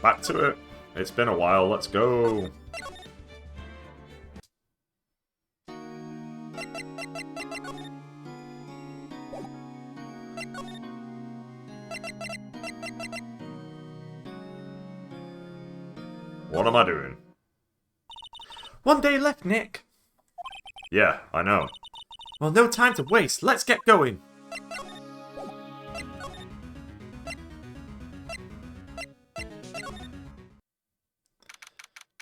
Back to it. It's been a while, let's go. What am I doing? One day left, Nick. Yeah, I know. Well, no time to waste. Let's get going.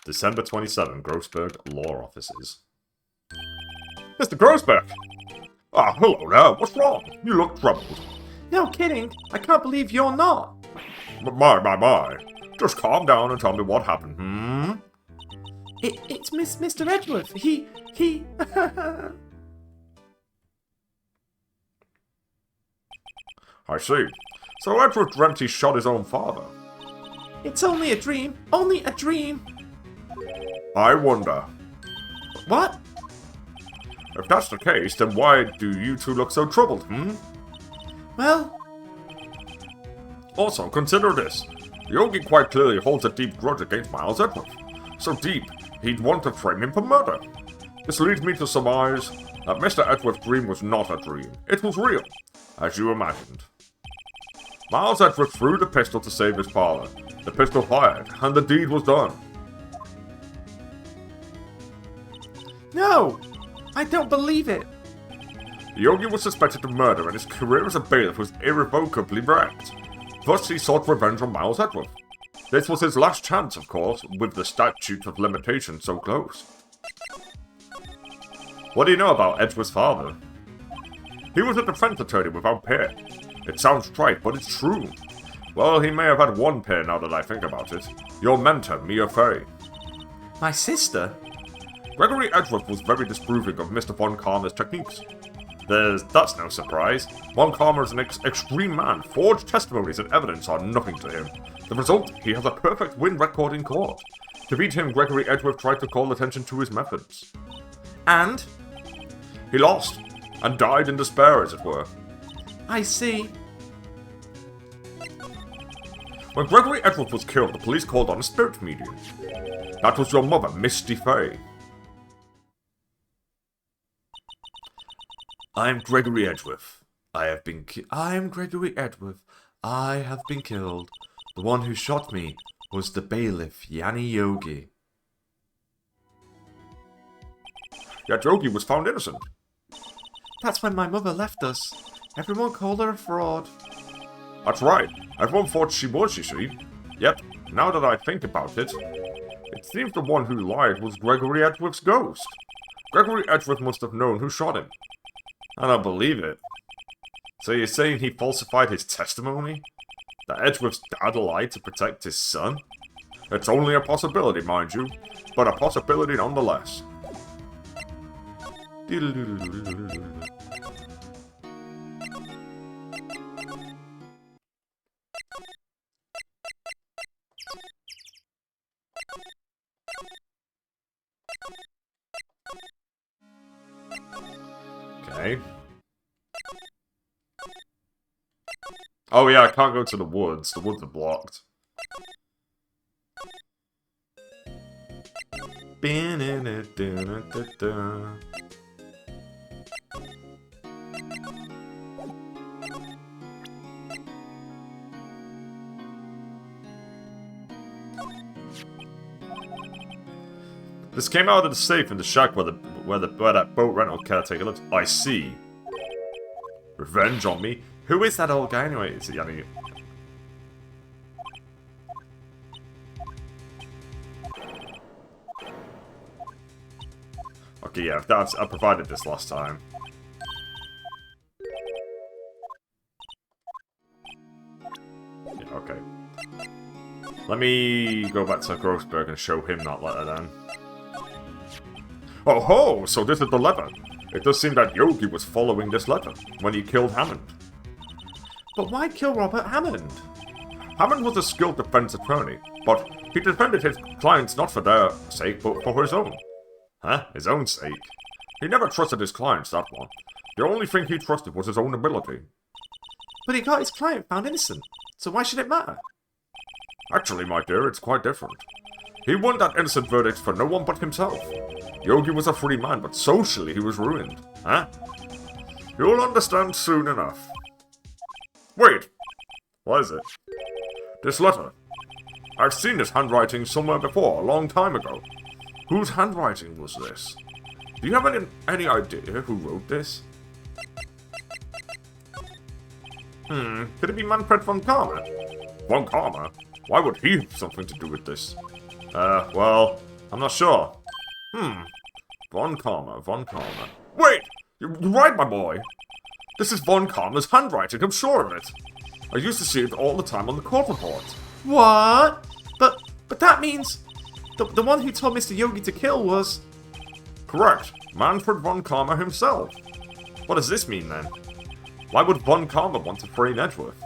December 27, Grossberg Law Offices. Mr. Grossberg! Ah, hello there, what's wrong? You look troubled. No kidding. I can't believe you're not. My. Just calm down and tell me what happened, hmm? It's Mr. Edgeworth. He... I see. So Edward dreamt he shot his own father. It's only a dream. Only a dream. I wonder. What? If that's the case, then why do you two look so troubled, hmm? Well... Also, consider this. Yogi quite clearly holds a deep grudge against Miles Edward. So deep, he'd want to frame him for murder. This leads me to surmise that Mr. Edward's dream was not a dream. It was real, as you imagined. Miles Edward threw the pistol to save his father. The pistol fired, and the deed was done. No! I don't believe it. Yogi was suspected of murder, and his career as a bailiff was irrevocably wrecked. Thus, he sought revenge on Miles Edward. This was his last chance, of course, with the statute of limitations so close. What do you know about Edward's father? He was a defense attorney without peer. It sounds trite, but it's true. Well, he may have had one peer now that I think about it. Your mentor, Mia Fey. My sister? Gregory Edgeworth was very disapproving of Mr. Von Karma's techniques. That's no surprise. Von Karma is an extreme man. Forged testimonies and evidence are nothing to him. The result, he has a perfect win record in court. To beat him, Gregory Edgeworth tried to call attention to his methods. And? He lost, and died in despair, as it were. I see. When Gregory Edgeworth was killed, the police called on a spirit medium. That was your mother, Misty Fey. I'm Gregory Edgeworth. I'm Gregory Edgeworth. I have been killed. The one who shot me was the bailiff, Yanni Yogi. Yet Yogi was found innocent. That's when my mother left us. Everyone called her a fraud. That's right. Everyone thought she was, you see. Yet, now that I think about it, it seems the one who lied was Gregory Edgeworth's ghost. Gregory Edgeworth must have known who shot him. I don't believe it. So you're saying he falsified his testimony? That Edgeworth's dad lied to protect his son? It's only a possibility, mind you, but a possibility nonetheless. Okay. Oh yeah, I can't go to the woods. The woods are blocked. This came out of the safe in the shack where that boat rental caretaker lives. I see. Revenge on me? Who is that old guy anyway? Is it Yanni? Okay, yeah, I provided this last time. Yeah, okay. Let me go back to Grossberg and show him that letter then. Oh ho! So this is the letter. It does seem that Yogi was following this letter when he killed Hammond. But why kill Robert Hammond? Hammond was a skilled defense attorney, but he defended his clients not for their sake, but for his own. Huh? His own sake? He never trusted his clients, that one. The only thing he trusted was his own ability. But he got his client found innocent, so why should it matter? Actually, my dear, it's quite different. He won that innocent verdict for no one but himself. Yogi was a free man, but socially he was ruined. Huh? You'll understand soon enough. Wait! What is it? This letter. I've seen this handwriting somewhere before, a long time ago. Whose handwriting was this? Do you have any idea who wrote this? Could it be Manfred von Karma? Von Karma? Why would he have something to do with this? Well, I'm not sure. Von Karma. Wait! You're right, my boy! This is Von Karma's handwriting, I'm sure of it. I used to see it all the time on the court report. What? But that means the one who told Mr. Yogi to kill was... Correct. Manfred von Karma himself. What does this mean, then? Why would von Karma want to frame Edgeworth?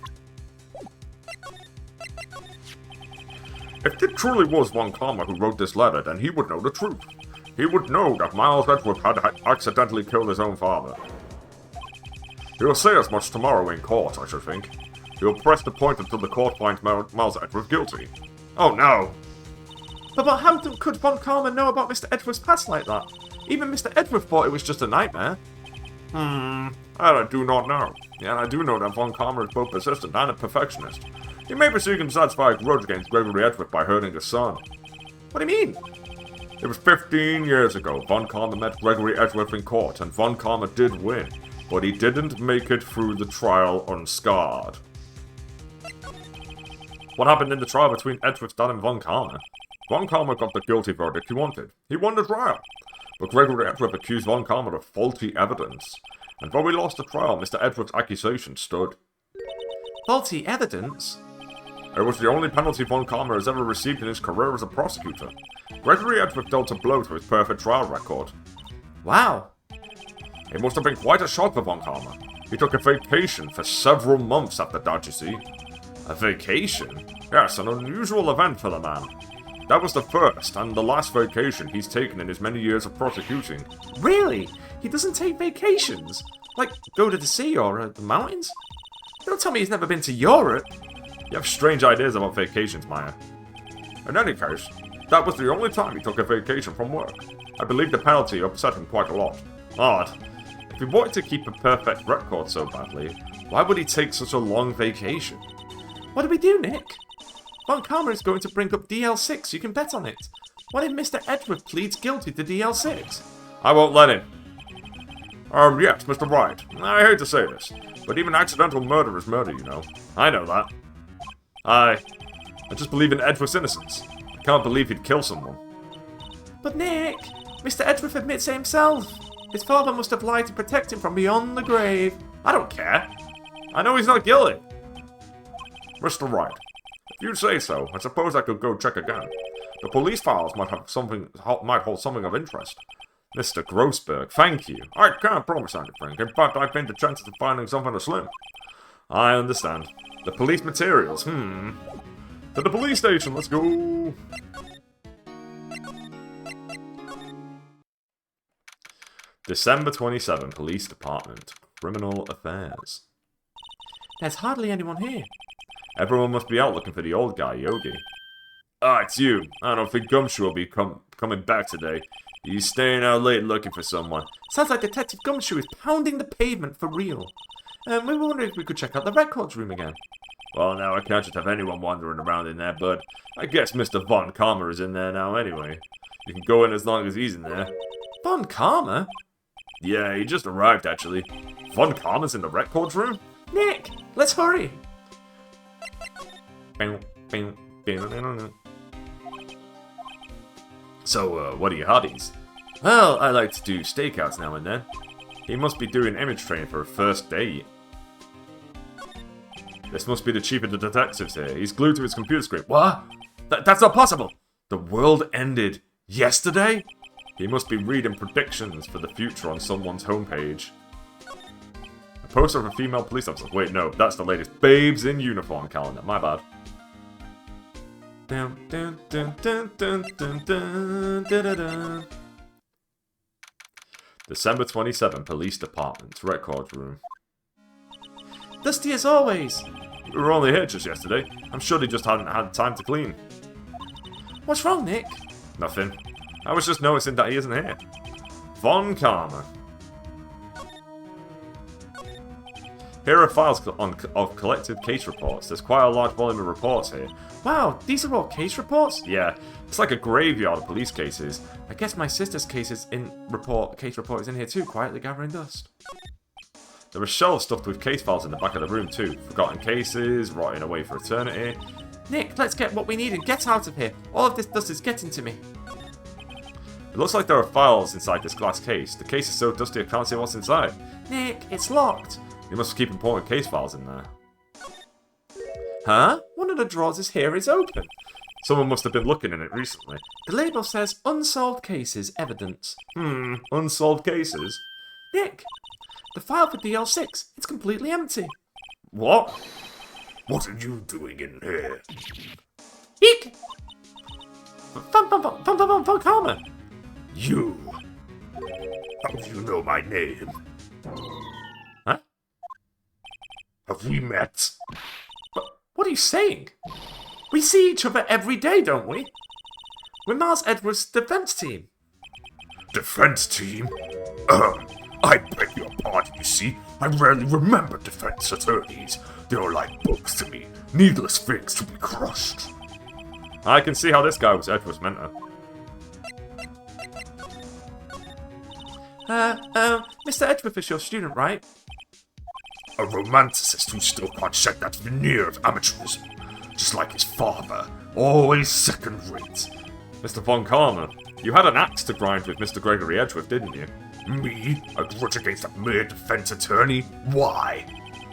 If it truly was von Karma who wrote this letter, then he would know the truth. He would know that Miles Edgeworth had accidentally killed his own father. He'll say as much tomorrow in court, I should think. He'll press the point until the court finds Miles Edgeworth guilty. Oh no! But how could Von Karma know about Mr. Edgeworth's past like that? Even Mr. Edgeworth thought it was just a nightmare. I do not know. And I do know that Von Karma is both persistent and a perfectionist. He may be seeking to satisfy a grudge against Gregory Edgeworth by hurting his son. What do you mean? It was 15 years ago. Von Karma met Gregory Edgeworth in court, and Von Karma did win. But he didn't make it through the trial unscarred. What happened in the trial between Edgeworth's dad and Von Karma? Von Karma got the guilty verdict he wanted. He won the trial. But Gregory Edgeworth accused Von Karma of faulty evidence. And though he lost the trial, Mr. Edgeworth's accusation stood. Faulty evidence? It was the only penalty Von Karma has ever received in his career as a prosecutor. Gregory Edgeworth dealt a blow to his perfect trial record. Wow. It must have been quite a shock for Von Karma. He took a vacation for several months after that, you see. A vacation? Yes, an unusual event for the man. That was the first and the last vacation he's taken in his many years of prosecuting. Really? He doesn't take vacations? Like, go to the sea or the mountains? Don't tell me he's never been to Europe. You have strange ideas about vacations, Maya. In any case, that was the only time he took a vacation from work. I believe the penalty upset him quite a lot. Odd. If he wanted to keep a perfect record so badly, why would he take such a long vacation? What do we do, Nick? Von Karma is going to bring up DL6, you can bet on it. What if Mr. Edgeworth pleads guilty to DL6? I won't let him. Yes, Mr. Wright. I hate to say this, but even accidental murder is murder, you know. I know that. I just believe in Edgeworth's innocence. I can't believe he'd kill someone. But Nick, Mr. Edgeworth admits it himself. His father must have lied to protect him from beyond the grave. I don't care. I know he's not guilty. Mr. Wright, if you say so, I suppose I could go check again. The police files might hold something of interest. Mr. Grossberg, thank you. I can't promise anything. In fact, I think the chances of finding something are slim. I understand. The police materials, To the police station, let's go! December 27, Police Department. Criminal Affairs. There's hardly anyone here. Everyone must be out looking for the old guy, Yogi. Ah, it's you. I don't think Gumshoe will be coming back today. He's staying out late looking for someone. Sounds like Detective Gumshoe is pounding the pavement for real. We were wondering if we could check out the records room again. Well, now I can't just have anyone wandering around in there, but I guess Mr. Von Karma is in there now anyway. You can go in as long as he's in there. Von Karma? Yeah, he just arrived actually. Von Karma's in the records room? Nick, let's hurry! So, what are your hobbies? Well, I like to do stakeouts now and then. He must be doing image training for a first date. This must be the chief of the detectives here. He's glued to his computer screen. What? That's not possible! The world ended yesterday? He must be reading predictions for the future on someone's homepage. A poster of a female police officer. Wait, no, that's the latest Babes in Uniform calendar. My bad. Dun, dun, dun, dun, dun, dun, dun, dun, dun, dun. December 27, Police Department, Records Room. Dusty as always. We were only here just yesterday. I'm sure they just hadn't had time to clean. What's wrong, Nick? Nothing. I was just noticing that he isn't here. Von Karma. Here are files of collected case reports. There's quite a large volume of reports here. Wow, these are all case reports? Yeah, it's like a graveyard of police cases. I guess my sister's case report is in here too, quietly gathering dust. There are shelves stuffed with case files in the back of the room too. Forgotten cases, rotting away for eternity. Nick, let's get what we need and get out of here. All of this dust is getting to me. It looks like there are files inside this glass case. The case is so dusty I can't see what's inside. Nick, it's locked. You must keep important case files in there. Huh? One of the drawers is here, it's open. Someone must have been looking in it recently. The label says unsolved cases, evidence. Unsolved cases? Nick, the file for DL6, it's completely empty. What? What are you doing in here? Eek! Von Karma. You? How do you know my name? Huh? Have we met? What are you saying? We see each other every day, don't we? We're Miles Edwards' defense team. Defense team? I beg your pardon, you see. I rarely remember defense attorneys. They are like books to me, needless things to be crushed. I can see how this guy was Edward's mentor. Mr. Edgeworth is your student, right? A romanticist who still can't shed that veneer of amateurism. Just like his father, always second rate. Mr. Von Karma, you had an axe to grind with Mr. Gregory Edgeworth, didn't you? Me? A grudge against a mere defense attorney? Why?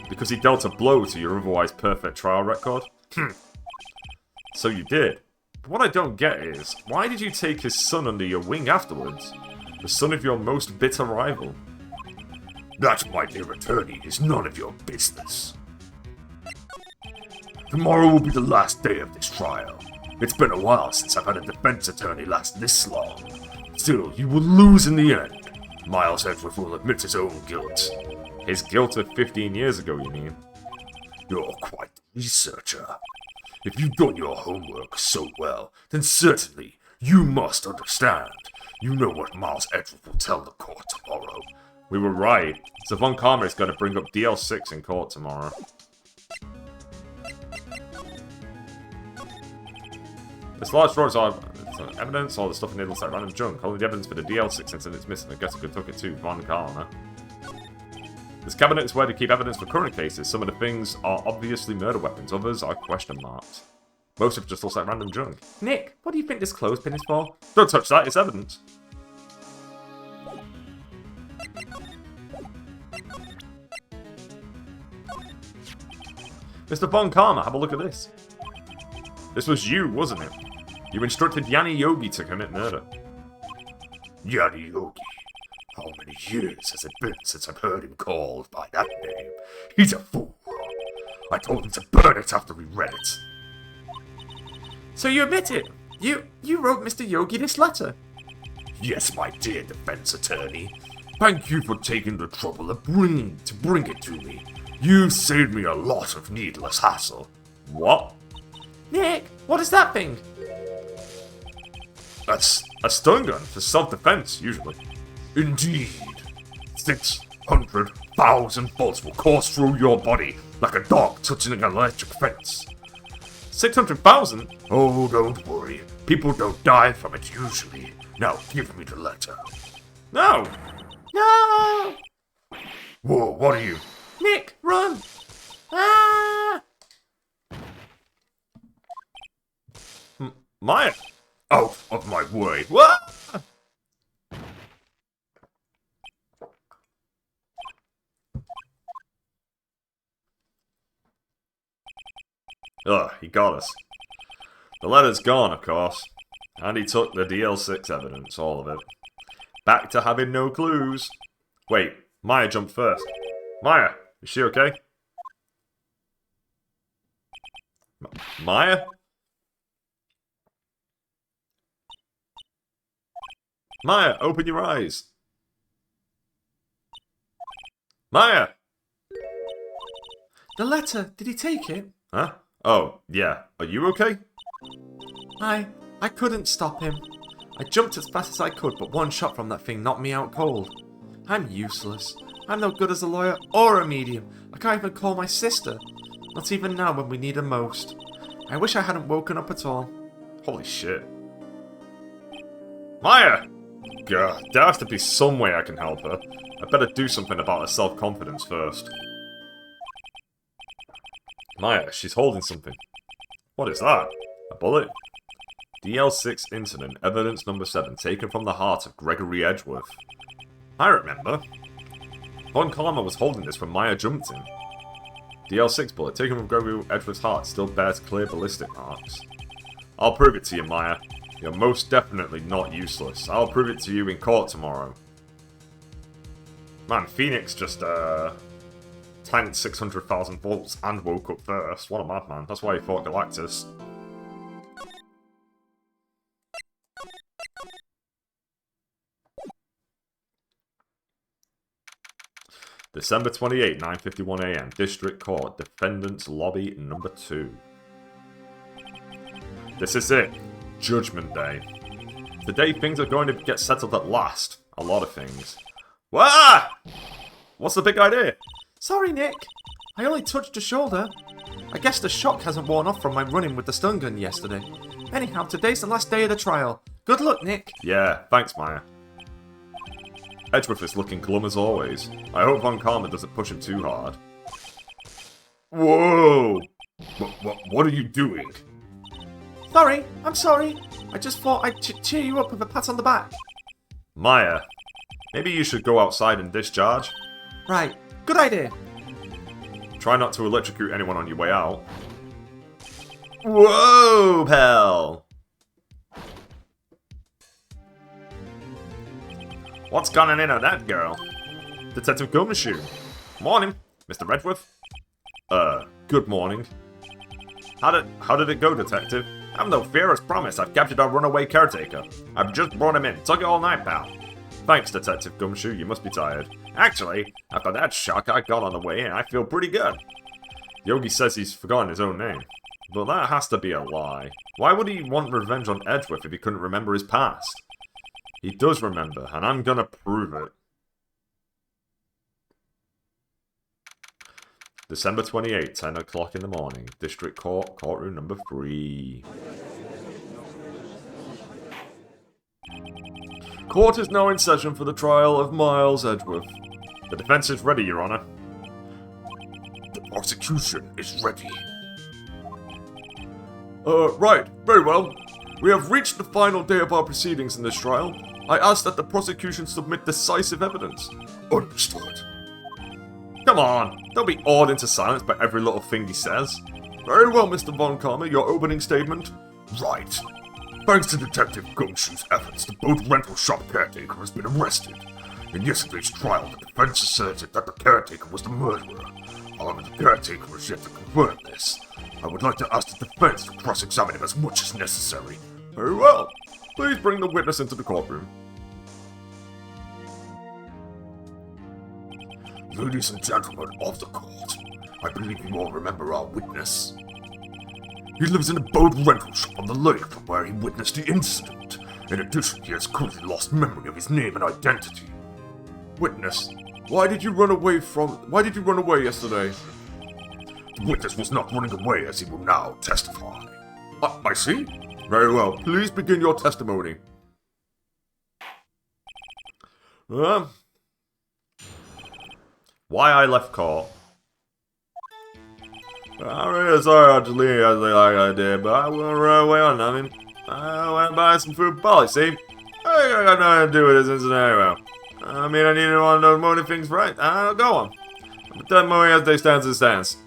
Because he dealt a blow to your otherwise perfect trial record? So you did. But what I don't get is, why did you take his son under your wing afterwards? The son of your most bitter rival? That, my dear attorney, is none of your business. Tomorrow will be the last day of this trial. It's been a while since I've had a defense attorney last this long. Still, you will lose in the end. Miles Edgeworth will admit his own guilt. His guilt of 15 years ago, you mean? You're quite the researcher. If you've done your homework so well, then certainly you must understand. You know what Miles Edgeworth will tell the court tomorrow. We were right. So Von Karma is going to bring up DL6 in court tomorrow. This large drawer is all evidence, all the stuff in it looks like random junk. Only the evidence for the DL6 incident is missing. I guess I could took it to Von Karma. This cabinet is where to keep evidence for current cases. Some of the things are obviously murder weapons, others are question marks. Most of it just looks like random junk. Nick, what do you think this clothespin is for? Don't touch that, it's evidence. Mr. Von Karma, have a look at this. This was you, wasn't it? You instructed Yanni Yogi to commit murder. Yanni Yogi? How many years has it been since I've heard him called by that name? He's a fool. I told him to burn it after we read it. So you admit it? You wrote Mr. Yogi this letter? Yes, my dear defense attorney. Thank you for taking the trouble to bring it to me. You've saved me a lot of needless hassle. What? Nick, what is that thing? That's a stun gun for self-defense, usually. Indeed. 600,000 bolts will course through your body like a dog touching an electric fence. 600,000? Oh, don't worry. People don't die from it usually. Now, give me the letter. No! No! Whoa, what are you? Nick, run! Ah! Maya! Out of my way! What? Ugh, he got us. The letter's gone, of course. And he took the DL6 evidence, all of it. Back to having no clues. Wait, Maya jumped first. Maya, is she okay? Maya? Maya, open your eyes. Maya! The letter, did he take it? Huh? Oh, yeah. Are you okay? I couldn't stop him. I jumped as fast as I could, but one shot from that thing knocked me out cold. I'm useless. I'm no good as a lawyer or a medium. I can't even call my sister. Not even now when we need her most. I wish I hadn't woken up at all. Holy shit. Maya! God, there has to be some way I can help her. I better do something about her self-confidence first. Maya, she's holding something. What is that? A bullet? DL6 incident, evidence number 7, taken from the heart of Gregory Edgeworth. I remember. Von Karma was holding this when Maya jumped in. DL6 bullet, taken from Gregory Edgeworth's heart, still bears clear ballistic marks. I'll prove it to you, Maya. You're most definitely not useless. I'll prove it to you in court tomorrow. Man, Phoenix just, tanked 600,000 volts and woke up first. What a madman. That's why he fought Galactus. December 28, 9:51 AM, District Court, Defendant's Lobby number 2. This is it. Judgment Day. Today things are going to get settled at last. A lot of things. Wah! What's the big idea? Sorry, Nick. I only touched her shoulder. I guess the shock hasn't worn off from my running with the stun gun yesterday. Anyhow, today's the last day of the trial. Good luck, Nick. Yeah, thanks, Maya. Edgeworth is looking glum as always. I hope Von Karma doesn't push him too hard. Whoa! What are you doing? Sorry, I'm sorry. I just thought I'd cheer you up with a pat on the back. Maya, maybe you should go outside and discharge. Right, good idea. Try not to electrocute anyone on your way out. Whoa, pal! What's gone in on that girl? Detective Gumshoe. Morning, Mr. Edgeworth. Good morning. How did it go, Detective? Have no fear, as promised, I've captured our runaway caretaker. I've just brought him in. Took it all night, pal. Thanks, Detective Gumshoe, you must be tired. Actually, after that shock, I got on the way and I feel pretty good. Yogi says he's forgotten his own name. But that has to be a lie. Why would he want revenge on Edgeworth if he couldn't remember his past? He does remember, and I'm gonna prove it. December 28, 10 o'clock in the morning. District Court, courtroom number 3. Court is now in session for the trial of Miles Edgeworth. The defense is ready, Your Honor. The prosecution is ready. Right, very well. We have reached the final day of our proceedings in this trial. I ask that the prosecution submit decisive evidence. Understood. Come on, don't be awed into silence by every little thing he says. Very well, Mr. Von Karma, your opening statement. Right. Thanks to Detective Gumshoe's efforts, the boat rental shop caretaker has been arrested. In yesterday's trial, the defense asserted that the caretaker was the murderer. However, the caretaker has yet to confirm this. I would like to ask the defense to cross-examine him as much as necessary. Very well. Please bring the witness into the courtroom. Ladies and gentlemen of the court, I believe you all remember our witness. He lives in a boat rental shop on the lake from where he witnessed the incident. In addition, he has currently lost memory of his name and identity. Witness, why did you run away yesterday? The witness was not running away, as he will now testify. I see. Very well. Please begin your testimony. Why I left court? I'm really sorry I had to leave like I did, but I went right away on nothing. I went by some food policy. I got nothing to do with this incident anyway. I mean, I needed one of those motive things right. I'll go on. But that movie as they stands and stands.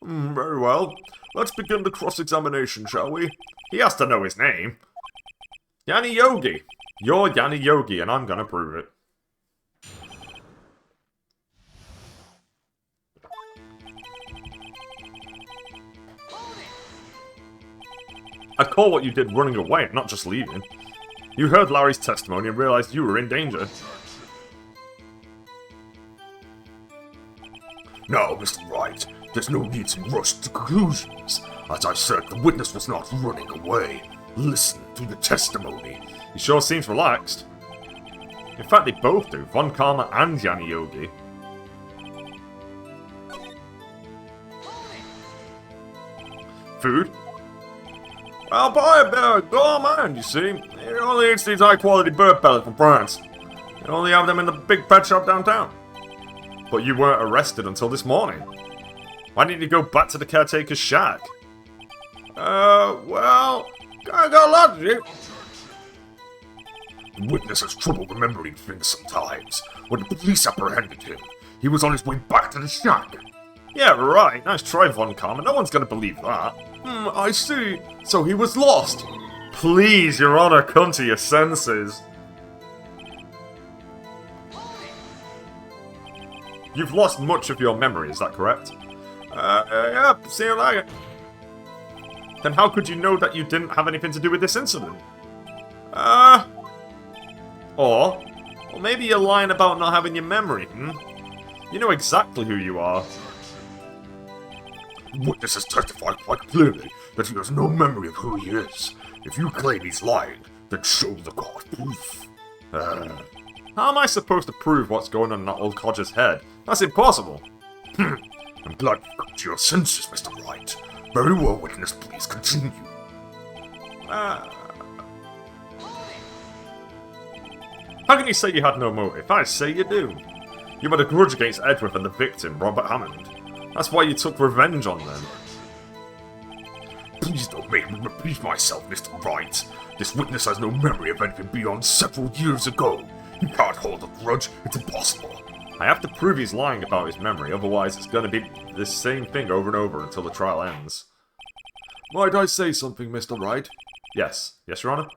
Very well. Let's begin the cross-examination, shall we? He has to know his name. Yanni Yogi. You're Yanni Yogi, and I'm gonna prove it. I call what you did running away, not just leaving. You heard Larry's testimony and realized you were in danger. Now, Mr. Wright, there's no need to rush to conclusions. As I said, the witness was not running away. Listen to the testimony. He sure seems relaxed. In fact, they both do, Von Karma and Yanni Yogi. Food? I'll buy a bear gourmand, you see. He only eats these high-quality bird pellets from France. You only have them in the big pet shop downtown. But you weren't arrested until this morning. Why didn't you go back to the caretaker's shack? Well, I got a lot to do. The witness has trouble remembering things sometimes. When the police apprehended him, he was on his way back to the shack. Yeah, right. Nice try, Von Karma. No one's gonna believe that. I see. So he was lost. Please, Your Honor, come to your senses. You've lost much of your memory, is that correct? Yeah, see you later. Then how could you know that you didn't have anything to do with this incident? Or maybe you're lying about not having your memory, You know exactly who you are. The witness has testified quite clearly that he has no memory of who he is. If you claim he's lying, then show the court proof. How am I supposed to prove what's going on in that old codger's head? That's impossible. I'm glad you've come to your senses, Mr. Wright. Very well, witness, please continue. How can you say you had no motive? I say you do. You had a grudge against Edward and the victim, Robert Hammond. That's why you took revenge on them. Please don't make me repeat myself, Mr. Wright. This witness has no memory of anything beyond several years ago. He can't hold a grudge. It's impossible. I have to prove he's lying about his memory, otherwise it's going to be the same thing over and over until the trial ends. Might I say something, Mr. Wright? Yes. Yes, Your Honor?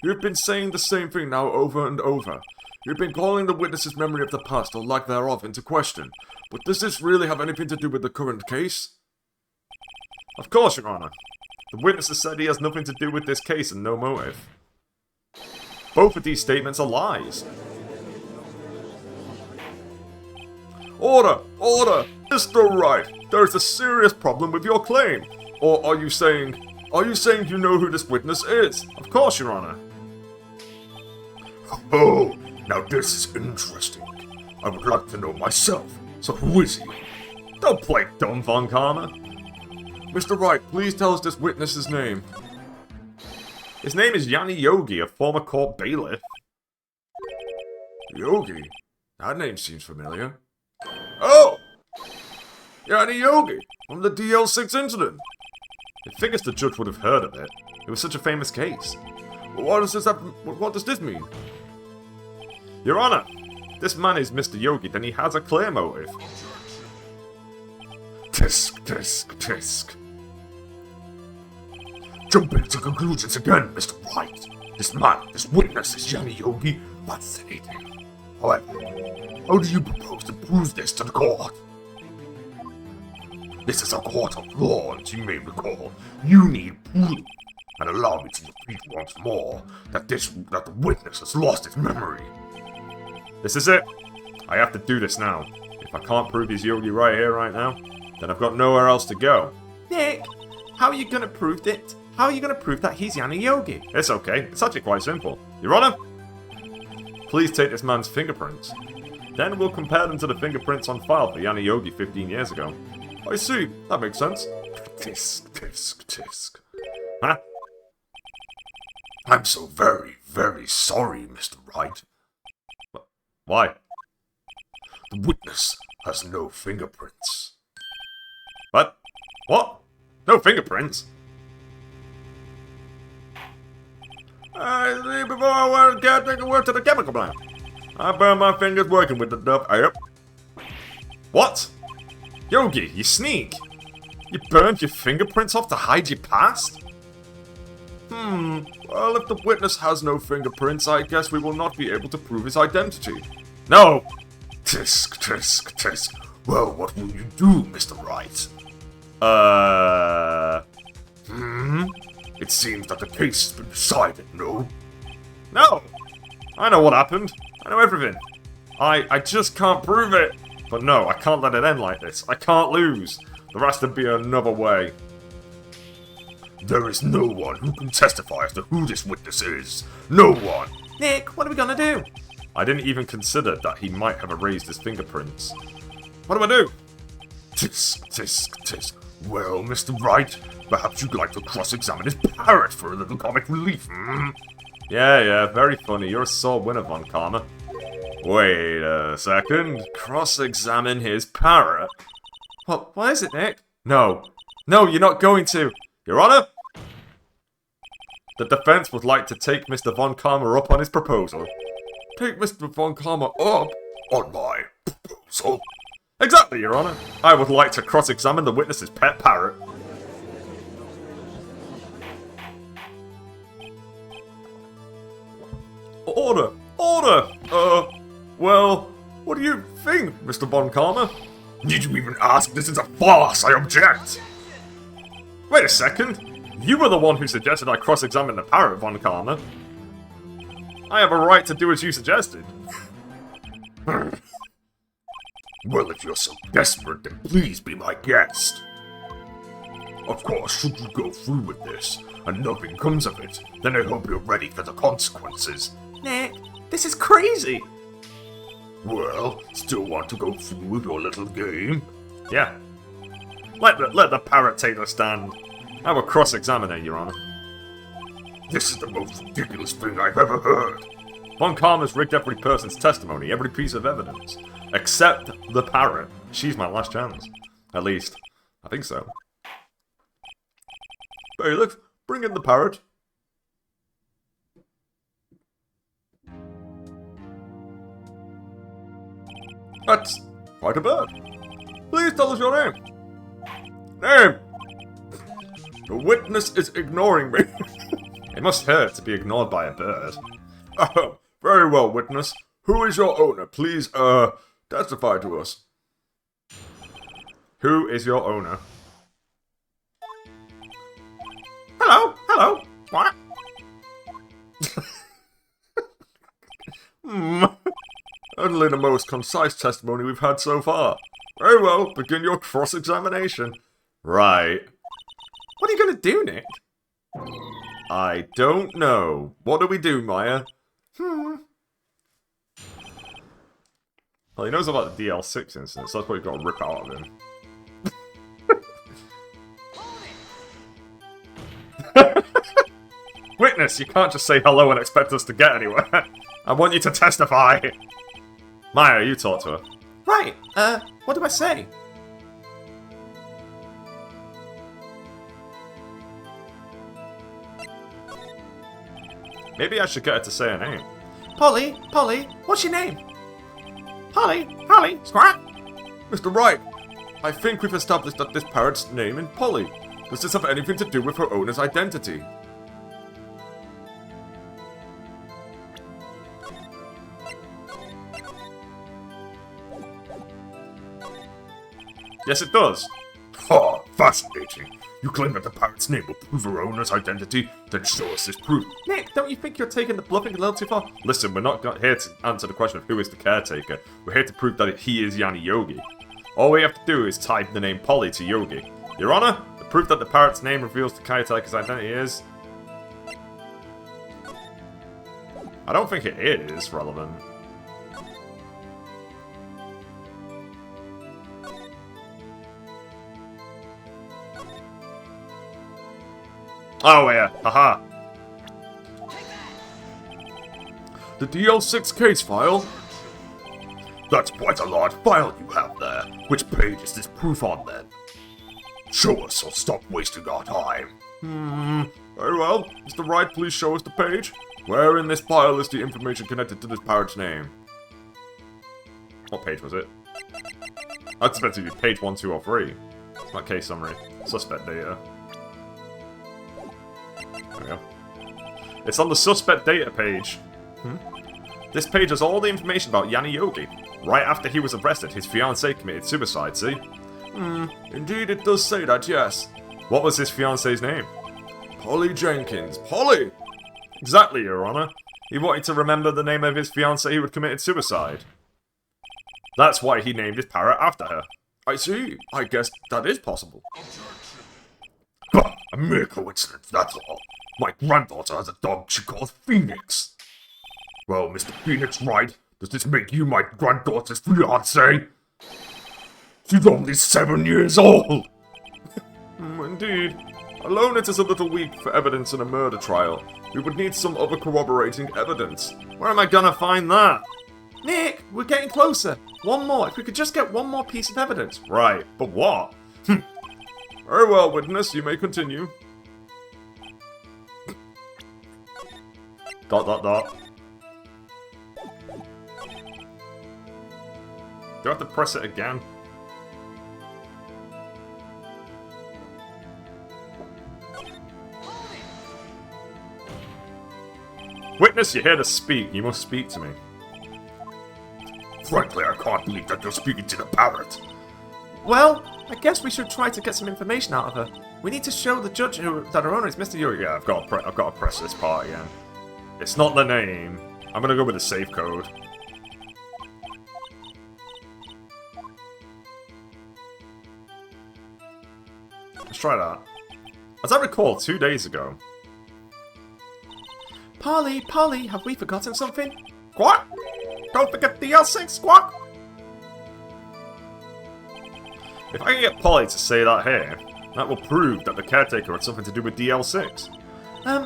You've been saying the same thing now over and over. You've been calling the witness's memory of the past, or lack thereof, into question. But does this really have anything to do with the current case? Of course, Your Honor. The witness has said he has nothing to do with this case and no motive. Both of these statements are lies. Order! Order! Mr. Wright, there is a serious problem with your claim. Or are you saying you know who this witness is? Of course, Your Honor. Oh, now this is interesting. I would like to know myself. So who is he? Don't play dumb, Von Karma. Mr. Wright, please tell us this witness's name. His name is Yanni Yogi, a former court bailiff. Yogi? That name seems familiar. Oh! Yanni Yogi, from the DL6 incident. I figures the judge would have heard of it. It was such a famous case. But what does this mean? Your Honor, this man is Mr. Yogi, then he has a clear motive. Tisk, tisk, tisk. Jumping to conclusions again, Mr. Wright. This man, this witness is Yanni Yogi. Fascinating. However, how do you propose to prove this to the court? This is a court of law, as you may recall. You need proof. And allow me to repeat once more that the witness has lost his memory. This is it. I have to do this now. If I can't prove he's Yogi right here, right now, then I've got nowhere else to go. Nick, how are you going to prove it? How are you going to prove that he's Yanni Yogi? It's okay. It's actually quite simple. Your Honor, please take this man's fingerprints. Then we'll compare them to the fingerprints on file for Yanni Yogi 15 years ago. I see. That makes sense. Tisk, tisk, tisk. Huh? I'm so very, very sorry, Mr. Wright. Why? The witness has no fingerprints. What? What? No fingerprints? Before I went to take a word to the chemical plant. I burned my fingers working with the stuff. Yep. What? Yogi, you sneak! You burned your fingerprints off to hide your past? Well, if the witness has no fingerprints, I guess we will not be able to prove his identity. No! Tisk, tisk, tisk. Well, what will you do, Mr. Wright? It seems that the case has been decided, no? No! I know what happened. I know everything. I just can't prove it. But no, I can't let it end like this. I can't lose. There has to be another way. There is no one who can testify as to who this witness is. No one! Nick, what are we gonna do? I didn't even consider that he might have erased his fingerprints. What do I do? Tisk. Well, Mr. Wright, perhaps you'd like to cross-examine his parrot for a little comic relief, hmm? Yeah, very funny. You're a sore winner, Von Karma. Wait a second. Cross-examine his parrot? What is it, Nick? No, you're not going to. Your Honor? The defense would like to take Mr. Von Karma up on his proposal. Take Mr. Von Karma up? On my proposal? Exactly, Your Honor. I would like to cross-examine the witness's pet parrot. Order! Well, what do you think, Mr. Von Karma? Need you even ask? This is a farce, I object! Wait a second! You were the one who suggested I cross-examine the parrot, Von Karma. I have a right to do as you suggested. Well, if you're so desperate, then please be my guest. Of course, should you go through with this, and nothing comes of it, then I hope you're ready for the consequences. Nick, this is crazy! Well, still want to go through with your little game? Yeah. Let the parrot take the stand. I will cross-examine her, Your Honor. This is the most ridiculous thing I've ever heard. Von Karma's rigged every person's testimony, every piece of evidence. Except the parrot. She's my last chance. At least, I think so. Bailiff, bring in the parrot. That's quite a bird. Please tell us your name. Name! The witness is ignoring me. It must hurt to be ignored by a bird. Oh, very well, witness. Who is your owner? Please, testify to us. Who is your owner? Hello. What? Only the most concise testimony we've had so far. Very well, begin your cross-examination. Right. What are you gonna do, Nick? I don't know. What do we do, Maya? Well, he knows about the DL6 incident, so that's what you've got to rip out of him. Witness, you can't just say hello and expect us to get anywhere. I want you to testify. Maya, you talk to her. Right, what do I say? Maybe I should get her to say her name. Polly, what's your name? Polly, Squat! Mr. Wright, I think we've established that this parrot's name is Polly. Does this have anything to do with her owner's identity? Yes, it does. Ha! Fascinating. You claim that the parrot's name will prove her owner's identity? Then show us this proof. Nick, don't you think you're taking the bluffing a little too far? Listen, we're not here to answer the question of who is the caretaker. We're here to prove that he is Yanni Yogi. All we have to do is type the name Polly to Yogi. Your Honor, the proof that the parrot's name reveals the caretaker's identity is... I don't think it is relevant. Oh yeah, haha. The DL6 case file? That's quite a large file you have there. Which page is this proof on then? Show us or stop wasting our time. Very well. Mr. Wright, please show us the page. Where in this file is the information connected to this parrot's name? What page was it? That's supposed to be page 1, 2, or 3. It's not case summary. Suspect data. There we go. It's on the suspect data page. This page has all the information about Yanni Yogi. Right after he was arrested, his fiancée committed suicide, see? Indeed it does say that, yes. What was his fiancée's name? Polly Jenkins. Polly! Exactly, Your Honor. He wanted to remember the name of his fiancée who had committed suicide. That's why he named his parrot after her. I see. I guess that is possible. Bah, a mere coincidence, that's all. My granddaughter has a dog she calls Phoenix. Well, Mr. Phoenix Wright, does this make you my granddaughter's fiancé? She's only 7 years old! Indeed. Alone it is a little weak for evidence in a murder trial. We would need some other corroborating evidence. Where am I gonna find that? Nick, we're getting closer. One more. If we could just get one more piece of evidence. Right, but what? Very well, witness. You may continue. ... Do I have to press it again? Witness, you're here to speak. You must speak to me. Frankly, I can't believe that you're speaking to the parrot. Well, I guess we should try to get some information out of her. We need to show the judge that her owner is Mr. Yuri. Yeah, I've got to press this part again. It's not the name. I'm gonna go with the safe code. Let's try that. As I recall, 2 days ago. Polly, have we forgotten something? What? Don't forget DL6, Squawk! If I can get Polly to say that here, that will prove that the caretaker had something to do with DL6.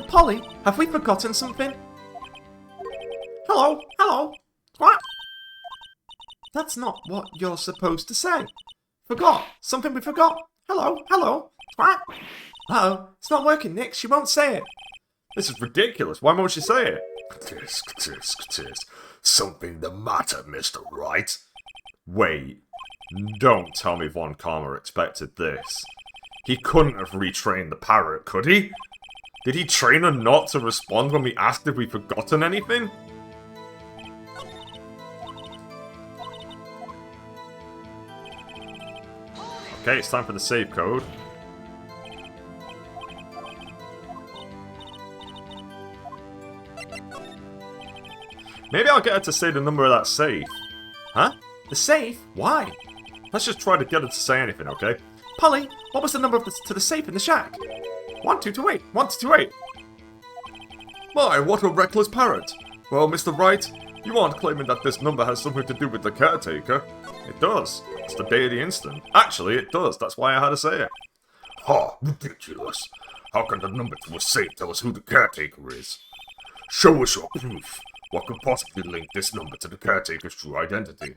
Polly, have we forgotten something? Hello? What? That's not what you're supposed to say. Forgot? Something we forgot? Hello? What? Uh-oh, it's not working, Nick. She won't say it. This is ridiculous. Why won't she say it? Tisk. Something the matter, Mr. Wright? Wait. Don't tell me Von Karma expected this. He couldn't have retrained the parrot, could he? Did he train her not to respond when we asked if we'd forgotten anything? Okay, it's time for the save code. Maybe I'll get her to say the number of that safe. Huh? The safe? Why? Let's just try to get her to say anything, okay? Polly, what was the number to the safe in the shack? 1228. 1228. My, what a reckless parrot. Well, Mr. Wright, you aren't claiming that this number has something to do with the caretaker. It does. It's the day of the incident. Actually, it does. That's why I had to say it. Ha! Ridiculous. How can the number to a safe tell us who the caretaker is? Show us your proof. What could possibly link this number to the caretaker's true identity?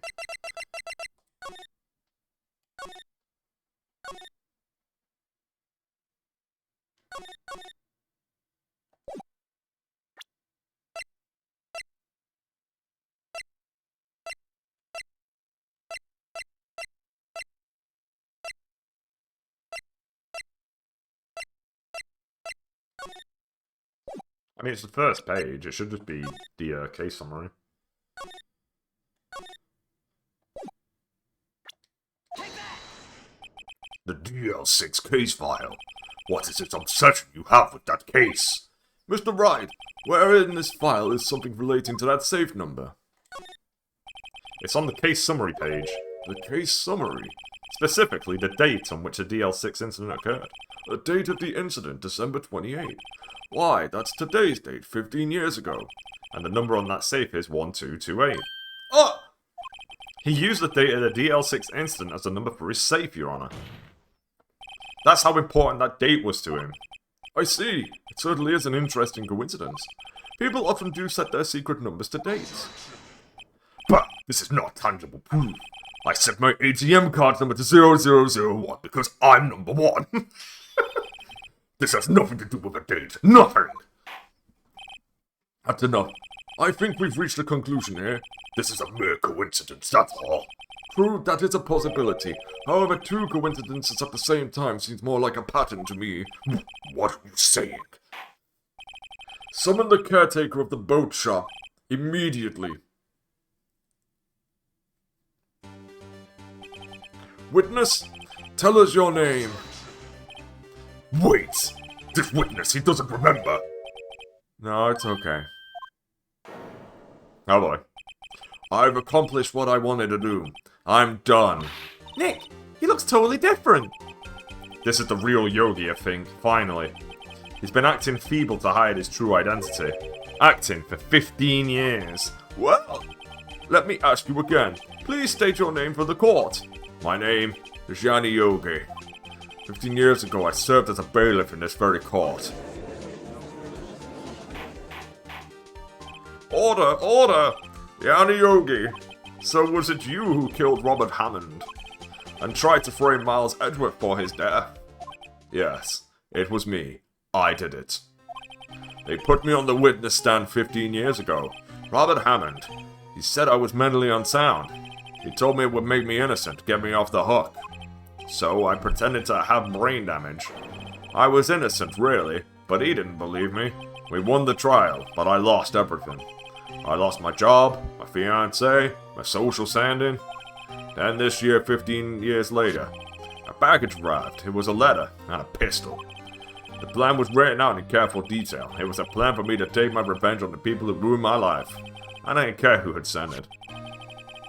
I mean, it's the first page. It should just be the case summary. The DL6 case file. What is this obsession you have with that case? Mr. Wright, where in this file is something relating to that safe number? It's on the case summary page. The case summary? Specifically, the date on which the DL6 incident occurred. The date of the incident, December 28. Why, that's today's date, 15 years ago. And the number on that safe is 1228. Oh! He used the date of the DL6 incident as the number for his safe, Your Honor. That's how important that date was to him. I see. It certainly is an interesting coincidence. People often do set their secret numbers to dates. But this is not tangible proof. I set my ATM card number to 0001 because I'm number 1. This has nothing to do with a date. Nothing! That's enough. I think we've reached a conclusion here. This is a mere coincidence, that's all. True, that is a possibility. However, two coincidences at the same time seems more like a pattern to me. What are you saying? Summon the caretaker of the boat shop. Immediately. Witness, tell us your name. Wait! This witness, he doesn't remember. No, it's okay. Oh boy. I've accomplished what I wanted to do. I'm done. Nick, he looks totally different. This is the real Yogi, I think, finally. He's been acting feeble to hide his true identity. Acting for 15 years. Well, let me ask you again. Please state your name for the court. My name is Yanni Yogi. 15 years ago, I served as a bailiff in this very court. Order! Order! Yanni Yogi. So was it you who killed Robert Hammond? And tried to frame Miles Edgeworth for his death? Yes, it was me. I did it. They put me on the witness stand 15 years ago. Robert Hammond. He said I was mentally unsound. He told me it would make me innocent, get me off the hook. So I pretended to have brain damage. I was innocent, really, but he didn't believe me. We won the trial, but I lost everything. I lost my job, my fiancée, my social standing. Then this year, 15 years later, a package arrived. It was a letter and a pistol. The plan was written out in careful detail. It was a plan for me to take my revenge on the people who ruined my life. I didn't care who had sent it.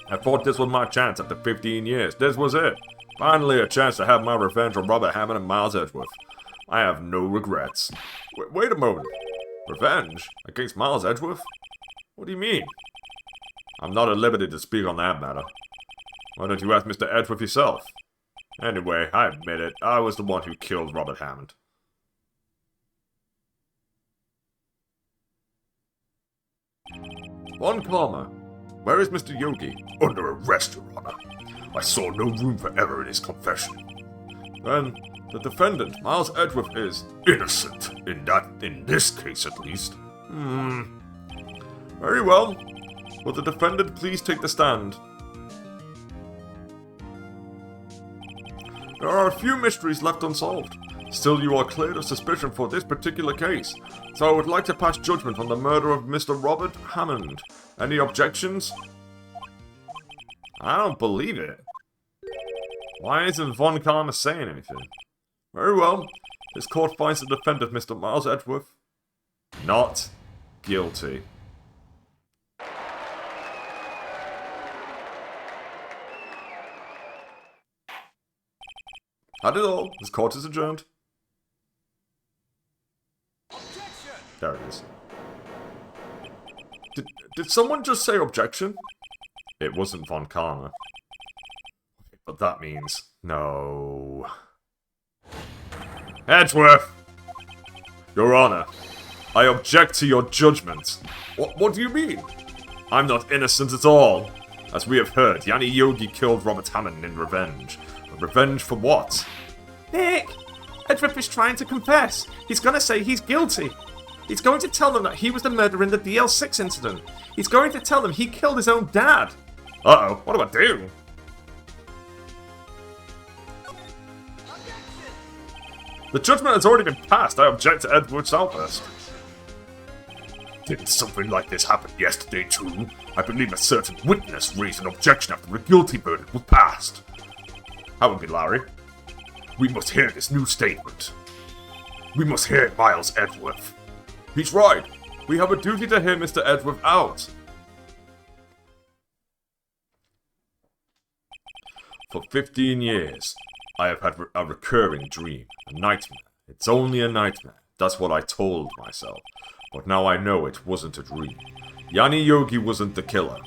I thought this was my chance after 15 years. This was it. Finally a chance to have my revenge on Robert Hammond and Miles Edgeworth. I have no regrets. Wait a moment. Revenge? Against Miles Edgeworth? What do you mean? I'm not at liberty to speak on that matter. Why don't you ask Mr. Edgeworth yourself? Anyway, I admit it. I was the one who killed Robert Hammond. One comma. Where is Mr. Yogi? Under arrest, Your Honor. I saw no room for error in his confession. Then, the defendant, Miles Edgeworth, is innocent. In this case, at least. Very well. Will the defendant please take the stand? There are a few mysteries left unsolved. Still, you are cleared of suspicion for this particular case, so I would like to pass judgment on the murder of Mr. Robert Hammond. Any objections? I don't believe it. Why isn't Von Karma saying anything? Very well. This court finds the defendant, Mr. Miles Edgeworth, not guilty. That is all. This court is adjourned. There it is. Did someone just say objection? It wasn't Von Karma. But that means... no... Edgeworth! Your Honor, I object to your judgment. What do you mean? I'm not innocent at all. As we have heard, Yanni Yogi killed Robert Hammond in revenge. But revenge for what? Nick! Edgeworth is trying to confess. He's gonna say he's guilty. He's going to tell them that he was the murderer in the DL6 incident. He's going to tell them he killed his own dad. Uh-oh, what do I do? The judgment has already been passed. I object to Edward's outburst. Didn't something like this happen yesterday too? I believe a certain witness raised an objection after the guilty verdict was passed. How would be Larry? We must hear this new statement. We must hear Miles Edgeworth. He's right. We have a duty to hear Mr. Edgeworth out. For 15 years, I have had a recurring dream, a nightmare. It's only a nightmare. That's what I told myself. But now I know it wasn't a dream. Yanni Yogi wasn't the killer.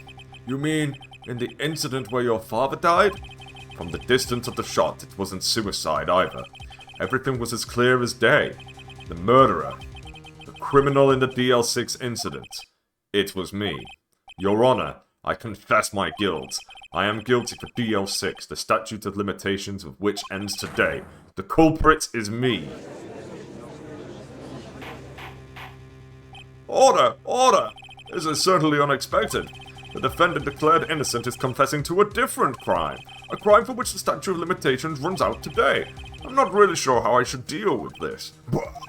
You mean, in the incident where your father died? From the distance of the shot, it wasn't suicide either. Everything was as clear as day. The murderer, the criminal in the DL6 incident, it was me. Your Honor, I confess my guilt. I am guilty for DL6, the statute of limitations of which ends today. The culprit is me. Order! Order! This is certainly unexpected. The defendant declared innocent is confessing to a different crime. A crime for which the statute of limitations runs out today. I'm not really sure how I should deal with this. Well,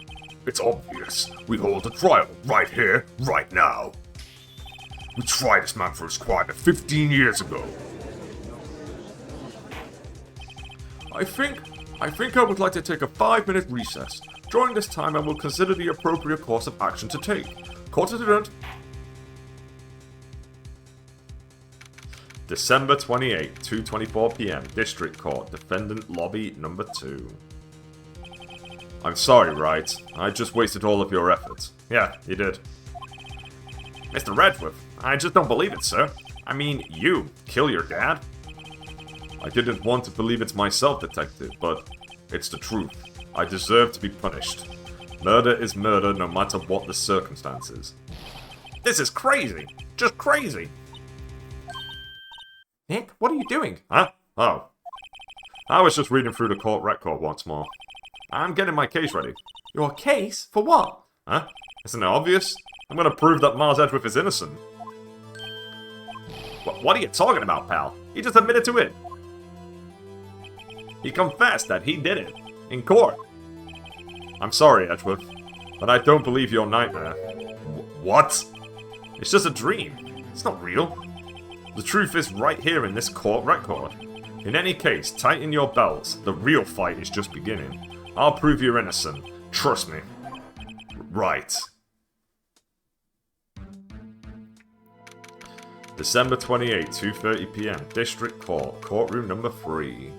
it's obvious. We hold a trial right here, right now. We tried this man for his crime 15 years ago. I think I would like to take a 5-minute recess. During this time, I will consider the appropriate course of action to take. Court is adjourned. December 28, 2:24 PM, District Court, Defendant Lobby Number 2. I'm sorry, Wright. I just wasted all of your efforts. Yeah, you did. Mr. Redworth, I just don't believe it, sir. I mean, you kill your dad? I didn't want to believe it myself, Detective, but it's the truth. I deserve to be punished. Murder is murder no matter what the circumstances. This is crazy! Just crazy! Nick, what are you doing? Huh? Oh. I was just reading through the court record once more. I'm getting my case ready. Your case? For what? Huh? Isn't it obvious? I'm gonna prove that Miles Edgeworth is innocent. What are you talking about, pal? He just admitted to it. He confessed that he did it. In court. I'm sorry, Edgeworth, but I don't believe your nightmare. What? It's just a dream. It's not real. The truth is right here in this court record. In any case, tighten your belts. The real fight is just beginning. I'll prove you're innocent. Trust me. Right. December 28, 2:30 PM, District Court, Courtroom Number 3.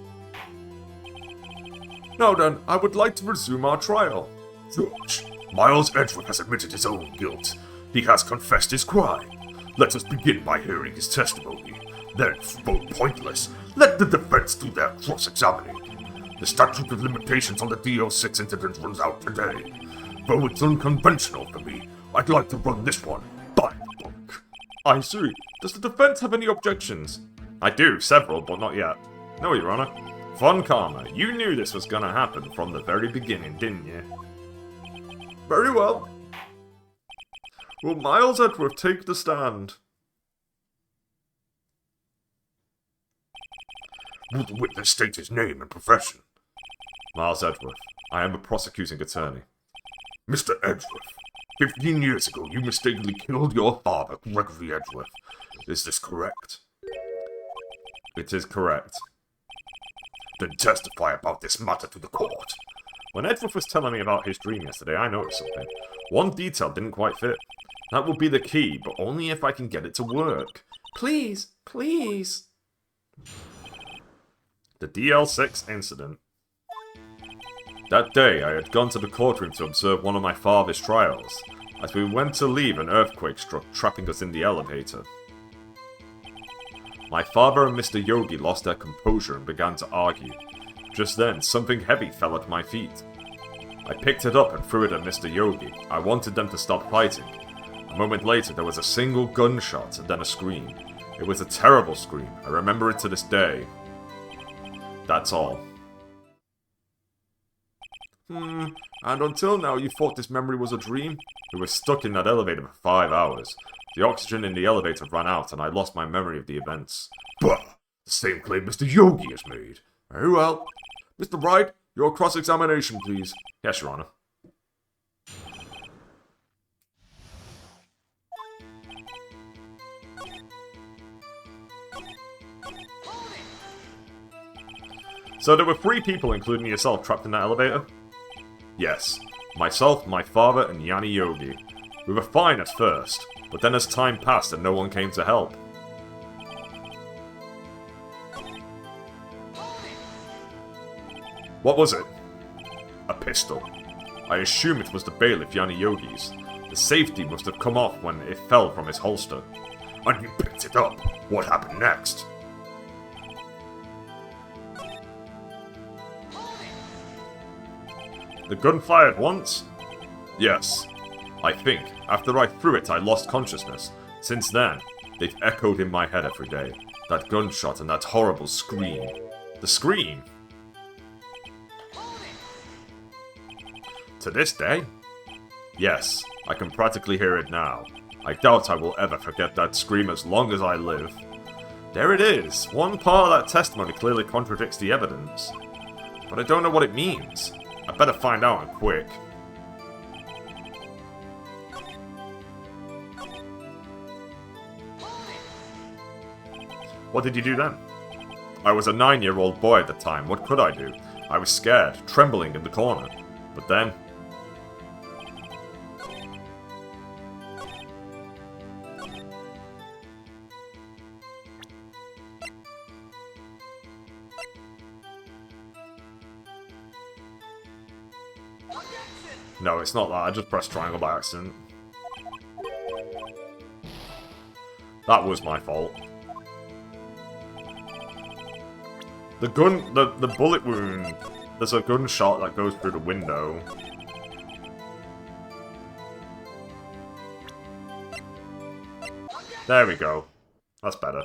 Now then, I would like to resume our trial. Judge, Miles Edgeworth has admitted his own guilt. He has confessed his crime. Let us begin by hearing his testimony. Then, vote pointless, let the defense do their cross-examining. The statute of limitations on the DO6 incident runs out today. Though it's unconventional for me, I'd like to run this one by the book. I see. Does the defense have any objections? I do, several, but not yet. No, Your Honor. Von Karma, you knew this was gonna happen from the very beginning, didn't you? Very well. Will Miles Edgeworth take the stand? Will the witness state his name and profession? Miles Edgeworth. I am a prosecuting attorney. Mr. Edgeworth, 15 years ago you mistakenly killed your father, Gregory Edgeworth. Is this correct? It is correct. Then testify about this matter to the court. When Edgeworth was telling me about his dream yesterday, I noticed something. One detail didn't quite fit. That will be the key, but only if I can get it to work. Please, please. The DL6 incident. That day, I had gone to the courtroom to observe one of my father's trials. As we went to leave, an earthquake struck, trapping us in the elevator. My father and Mr. Yogi lost their composure and began to argue. Just then, something heavy fell at my feet. I picked it up and threw it at Mr. Yogi. I wanted them to stop fighting. A moment later, there was a single gunshot and then a scream. It was a terrible scream. I remember it to this day. That's all. And until now you thought this memory was a dream? We were stuck in that elevator for 5 hours. The oxygen in the elevator ran out and I lost my memory of the events. Bah! The same claim Mr. Yogi has made. Very well. Mr. Wright, your cross-examination, please. Yes, Your Honor. So there were 3 people, including yourself, trapped in that elevator? Yes. Myself, my father, and Yanni Yogi. We were fine at first, but then as time passed and no one came to help. What was it? A pistol. I assume it was the bailiff Yanni Yogi's. The safety must have come off when it fell from his holster. And you picked it up. What happened next? The gun fired once? Yes. I think, after I threw it, I lost consciousness. Since then, they've echoed in my head every day. That gunshot and that horrible scream. The scream? To this day? Yes, I can practically hear it now. I doubt I will ever forget that scream as long as I live. There it is. One part of that testimony clearly contradicts the evidence. But I don't know what it means. I better find out and quick. What did you do then? I was a 9-year-old boy at the time. What could I do? I was scared, trembling in the corner. But then... No, it's not that. I just pressed triangle by accident. That was my fault. The bullet wound, there's a gunshot that goes through the window. There we go. That's better.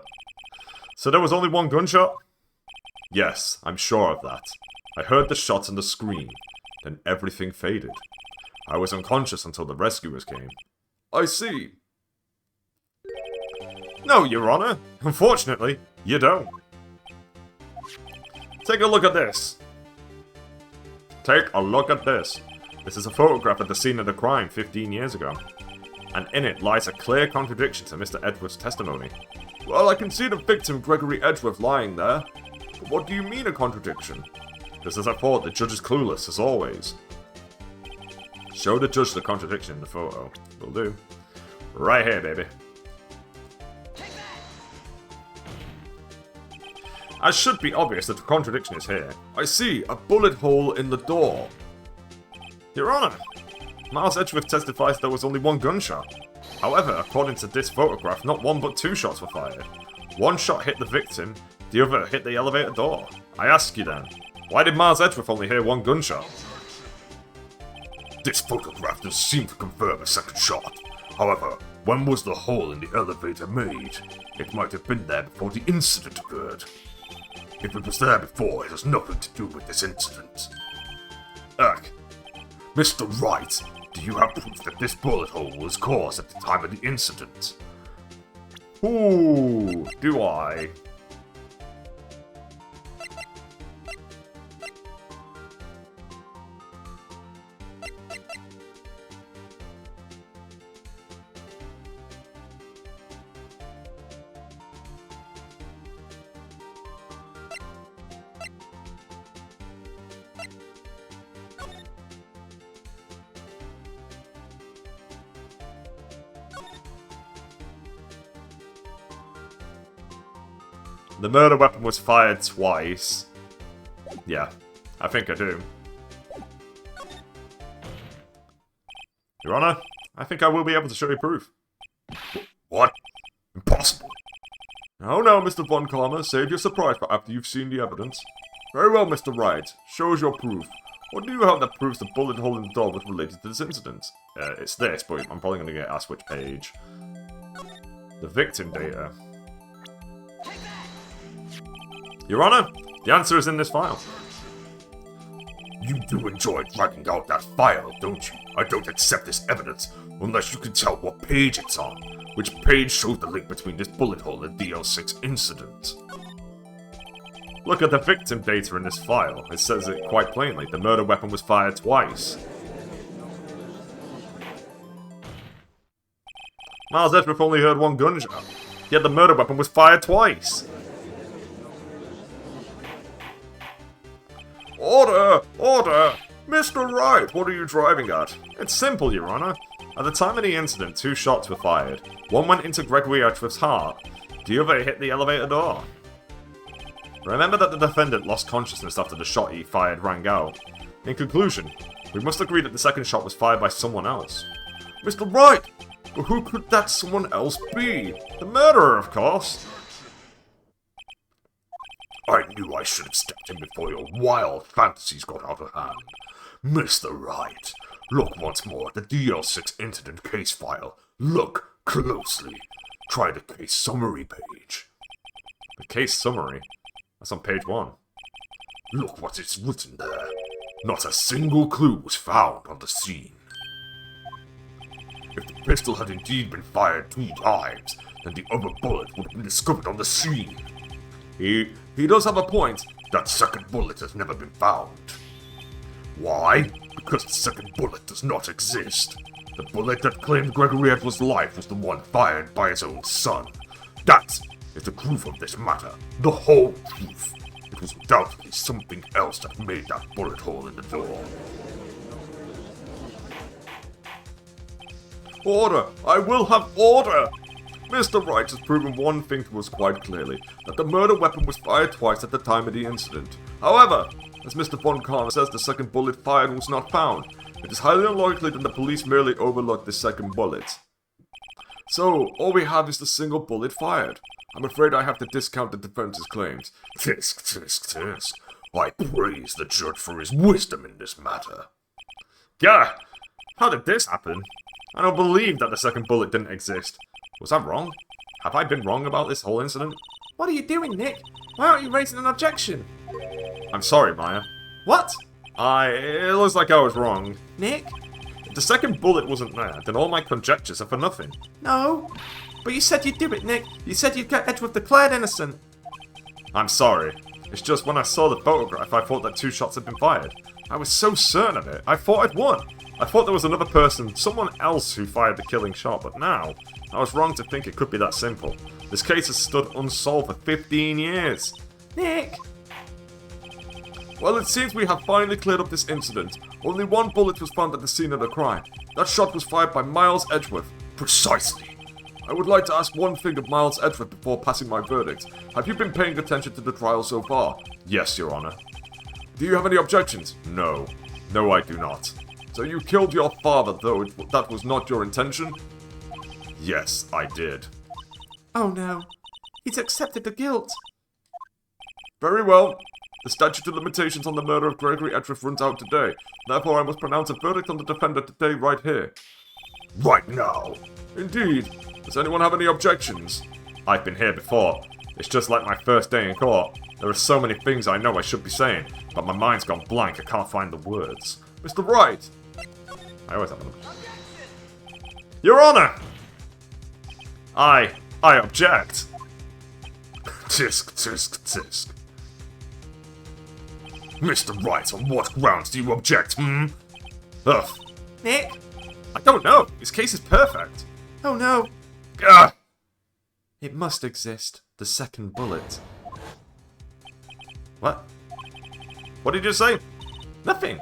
So there was only one gunshot? Yes, I'm sure of that. I heard the shot and the scream. Then everything faded. I was unconscious until the rescuers came. I see. No, Your Honor. Unfortunately, you don't. Take a look at this. Take a look at this. This is a photograph of the scene of the crime 15 years ago. And in it lies a clear contradiction to Mr. Edwards' testimony. Well, I can see the victim, Gregory Edgeworth, lying there. But what do you mean a contradiction? Just as I thought, the judge is clueless, as always. Show the judge the contradiction in the photo. Will do. Right here, baby. As should be obvious that the contradiction is here. I see a bullet hole in the door. Your Honor, Miles Edgeworth testifies there was only one gunshot. However, according to this photograph, not one but two shots were fired. One shot hit the victim, the other hit the elevator door. I ask you then, why did Miles Edgeworth only hear one gunshot? This photograph does seem to confirm a second shot. However, when was the hole in the elevator made? It might have been there before the incident occurred. If it was there before, it has nothing to do with this incident. Ugh. Mr. Wright, do you have proof that this bullet hole was caused at the time of the incident? Ooh, do I? The murder weapon was fired twice. Yeah, I think I do. Your Honor, I think I will be able to show you proof. What? Impossible. Oh no, Mr. Von Karma, save your surprise for after you've seen the evidence. Very well, Mr. Wright. Show us your proof. What do you have that proves the bullet hole in the door was related to this incident? It's this, but I'm probably going to get asked which page. The victim data. Your Honor, the answer is in this file. You do enjoy dragging out that file, don't you? I don't accept this evidence unless you can tell what page it's on. Which page shows the link between this bullet hole and the DL6 incident. Look at the victim data in this file. It says it quite plainly. The murder weapon was fired twice. Miles Edgeworth only heard one gunshot, yet the murder weapon was fired twice. Order! Order! Mr. Wright, what are you driving at? It's simple, Your Honor. At the time of the incident, two shots were fired. One went into Gregory Edgeworth's heart. The other hit the elevator door. Remember that the defendant lost consciousness after the shot he fired rang out. In conclusion, we must agree that the second shot was fired by someone else. Mr. Wright! But who could that someone else be? The murderer, of course! I knew I should have stepped in before your wild fantasies got out of hand. Mr. Wright, look once more at the DL6 incident case file. Look closely. Try the case summary page. The case summary? That's on page 1. Look what is written there. Not a single clue was found on the scene. If the pistol had indeed been fired 2 times, then the other bullet would have been discovered on the scene. He does have a point. That second bullet has never been found. Why? Because the second bullet does not exist. The bullet that claimed Gregory Edwards' life was the one fired by his own son. That is the proof of this matter. The whole truth. It was undoubtedly something else that made that bullet hole in the door. Order! I will have order! Mr. Wright has proven one thing to us quite clearly, that the murder weapon was fired twice at the time of the incident. However, As Mr. Von Kahn says, the second bullet fired was not found. It is highly unlikely that the police merely overlooked the second bullet. So, all we have is the single bullet fired. I'm afraid I have to discount the defense's claims. Tisk. I praise the judge for his wisdom in this matter. Gah! How did this happen? I don't believe that the second bullet didn't exist. Was I wrong? Have I been wrong about this whole incident? What are you doing, Nick? Why aren't you raising an objection? I'm sorry, Maya. What? It looks like I was wrong. Nick? If the second bullet wasn't there, then all my conjectures are for nothing. No. But you said you'd do it, Nick. You said you'd get Edgeworth declared innocent. I'm sorry. It's just when I saw the photograph, I thought that 2 shots had been fired. I was so certain of it. I thought I'd won. I thought there was another person, someone else who fired the killing shot, but now, I was wrong to think it could be that simple. This case has stood unsolved for 15 years. Nick! Well, it seems we have finally cleared up this incident. Only 1 bullet was found at the scene of the crime. That shot was fired by Miles Edgeworth. Precisely. I would like to ask one thing of Miles Edgeworth before passing my verdict. Have you been paying attention to the trial so far? Yes, Your Honor. Do you have any objections? No. No, I do not. So you killed your father, though that was not your intention? Yes, I did. Oh no. He's accepted the guilt. Very well. The statute of limitations on the murder of Gregory Edgeworth runs out today. Therefore, I must pronounce a verdict on the defender today right here. Right now. Indeed. Does anyone have any objections? I've been here before. It's just like my first day in court. There are so many things I know I should be saying, but my mind's gone blank. I can't find the words. Mr. Wright! I always have them. Your Honor! I object. Tisk. Mr. Wright, on what grounds do you object, Ugh. Nick? I don't know. His case is perfect. Oh no. Gah! It must exist. The second bullet. What? What did you say? Nothing.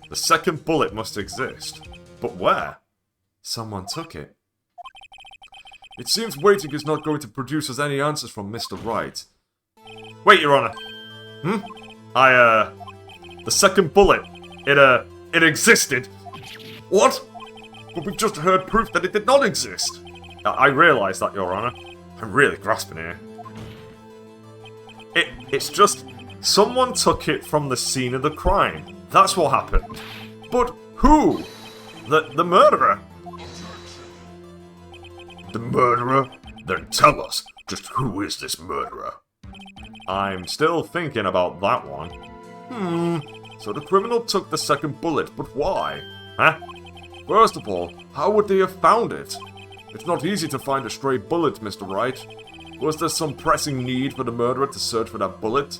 The second bullet must exist. But where? Someone took it. It seems waiting is not going to produce us any answers from Mr. Wright. Wait, Your Honor. The second bullet. It existed. What? But we've just heard proof that it did not exist. I realise that, Your Honor. I'm really grasping here. It's just... someone took it from the scene of the crime. That's what happened. But who? The murderer? The murderer? Then tell us, just who is this murderer? I'm still thinking about that one. So the criminal took the second bullet, but why? Huh? First of all, how would they have found it? It's not easy to find a stray bullet, Mr. Wright. Was there some pressing need for the murderer to search for that bullet?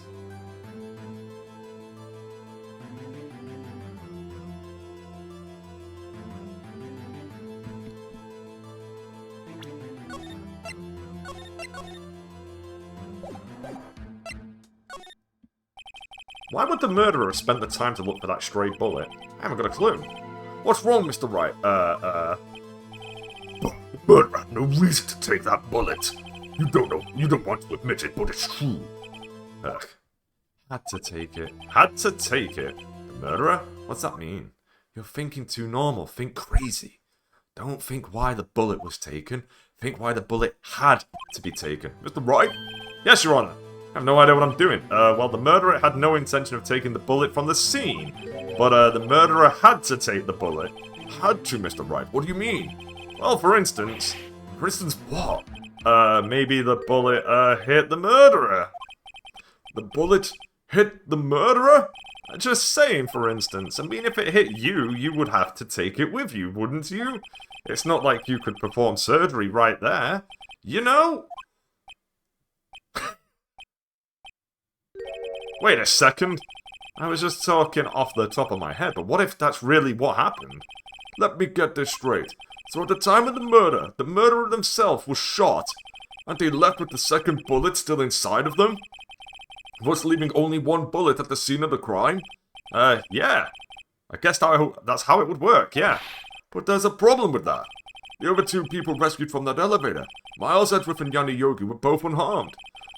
Why would the murderer have spent the time to look for that stray bullet? I haven't got a clue. What's wrong, Mr. Wright? The murderer had no reason to take that bullet. You don't want to admit it, but it's true. Ugh. Had to take it. Had to take it. The murderer? What's that mean? You're thinking too normal. Think crazy. Don't think why the bullet was taken. Think why the bullet had to be taken. Mr. Wright? Yes, Your Honor. I have no idea what I'm doing. Well, the murderer had no intention of taking the bullet from the scene. But, the murderer had to take the bullet. Had to, Mr. Wright. What do you mean? Well, for instance... For instance, what? Maybe the bullet, hit the murderer. The bullet hit the murderer? Just saying, for instance. I mean, if it hit you, you would have to take it with you, wouldn't you? It's not like you could perform surgery right there. You know? Wait a second. I was just talking off the top of my head, but what if that's really what happened? Let me get this straight. So at the time of the murderer himself was shot, and they left with the second bullet still inside of them? Thus leaving only one bullet at the scene of the crime? Yeah. I guess that's how it would work, yeah. But there's a problem with that. The other 2 people rescued from that elevator, Miles Edgeworth and Yanni Yogi, were both unharmed.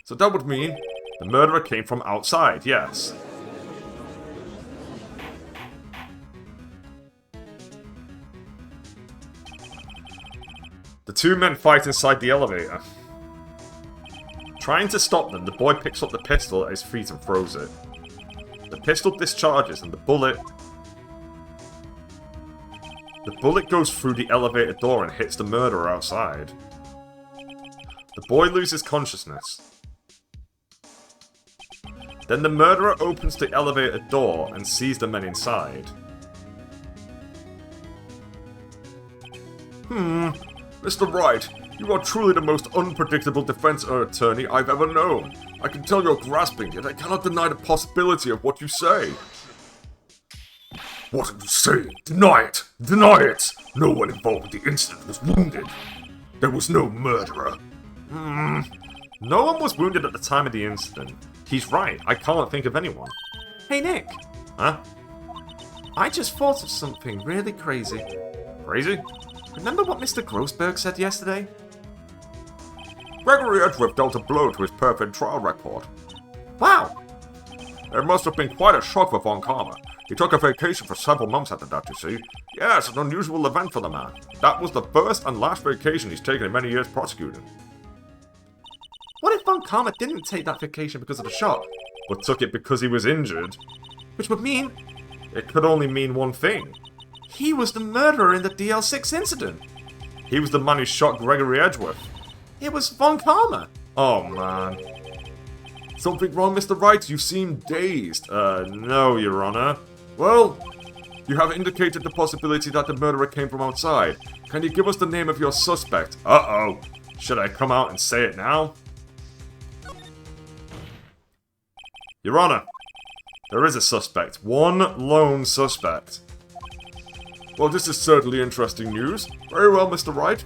So that would mean the murderer came from outside, yes. The two men fight inside the elevator. Trying to stop them, the boy picks up the pistol at his feet and throws it. The pistol discharges and the bullet goes through the elevator door and hits the murderer outside. The boy loses consciousness. Then the murderer opens the elevator door and sees the men inside. Mr. Wright, you are truly the most unpredictable defense attorney I've ever known. I can tell you're grasping, yet I cannot deny the possibility of what you say. What are you saying? Deny it! Deny it! No one involved in the incident was wounded. There was no murderer. No one was wounded at the time of the incident. He's right, I can't think of anyone. Hey, Nick. Huh? I just thought of something really crazy. Crazy? Remember what Mr. Grossberg said yesterday? Gregory Edgeworth dealt a blow to his perfect trial record. Wow! It must have been quite a shock for Von Karma. He took a vacation for several months after that, you see. Yes, an unusual event for the man. That was the first and last vacation he's taken in many years prosecuting. What if Von Karma didn't take that vacation because of the shot? But took it because he was injured? Which would mean It could only mean one thing. he was the murderer in the DL6 incident. He was the man who shot Gregory Edgeworth. It was Von Karma. Oh man. Something wrong, Mr. Wright? You seem dazed. No, Your Honor. Well, you have indicated the possibility that the murderer came from outside. Can you give us the name of your suspect? Uh-oh. Should I come out and say it now? Your Honor, there is a suspect. One lone suspect. Well, this is certainly interesting news. Very well, Mr. Wright.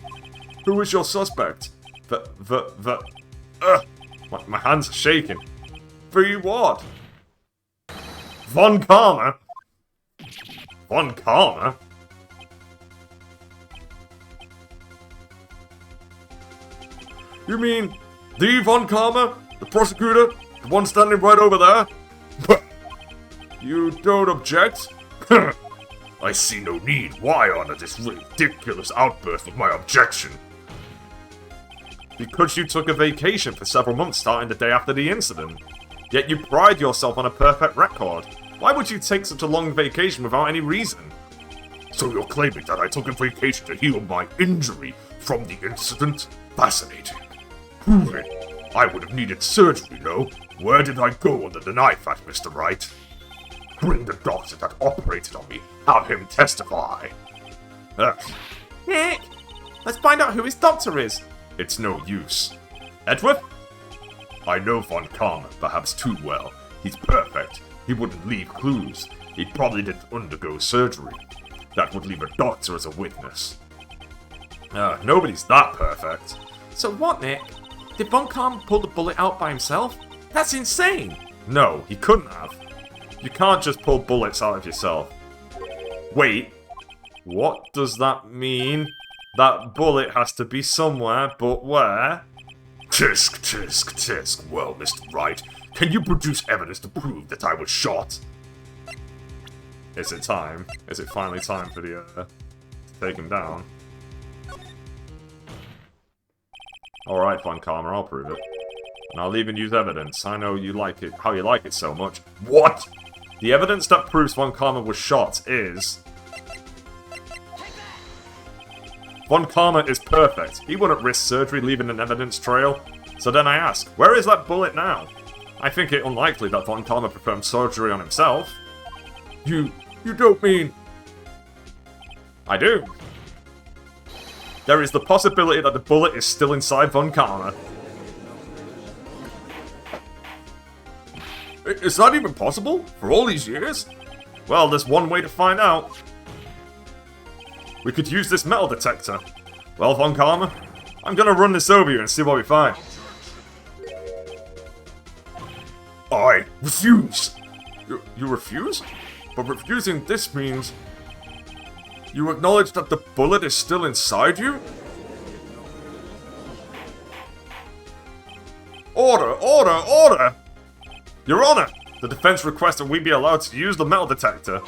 Who is your suspect? My hands are shaking. For what? Von Karma? Von Karma? You mean the Von Karma? The prosecutor? The one standing right over there? You don't object? I see no need. Why honor this ridiculous outburst with my objection? Because you took a vacation for several months starting the day after the incident. Yet you pride yourself on a perfect record. Why would you take such a long vacation without any reason? So you're claiming that I took a vacation to heal my injury from the incident? Fascinating. Prove it. I would have needed surgery, no? Where did I go under the knife at, Mr. Wright? Bring the doctor that operated on me. Have him testify. Ugh. Nick, let's find out who his doctor is. It's no use. Edgeworth? I know Von Karma perhaps too well. He's perfect. He wouldn't leave clues. He probably didn't undergo surgery. That would leave a doctor as a witness. Nobody's that perfect. So what, Nick? Did Von Karma pull the bullet out by himself? That's insane! No, he couldn't have. You can't just pull bullets out of yourself. Wait, what does that mean? That bullet has to be somewhere, but where? Tisk, tisk, tisk. Well, Mr. Wright, can you produce evidence to prove that I was shot? Is it time? Is it finally time for the, to take him down? Alright, Von Karma, I'll prove it. And I'll even use evidence. I know you like it, how you like it so much. What? The evidence that proves Von Karma was shot is... Von Karma is perfect. He wouldn't risk surgery leaving an evidence trail. So then I ask, where is that bullet now? I think it unlikely that Von Karma performed surgery on himself. You don't mean... I do. There is the possibility that the bullet is still inside Von Karma. Is that even possible? For all these years? Well, there's one way to find out. We could use this metal detector. Well, Von Karma, I'm gonna run this over you and see what we find. I refuse! You refuse? But refusing this means... You acknowledge that the bullet is still inside you? Order! Order! Order! Your Honor! The defense requests that we be allowed to use the metal detector.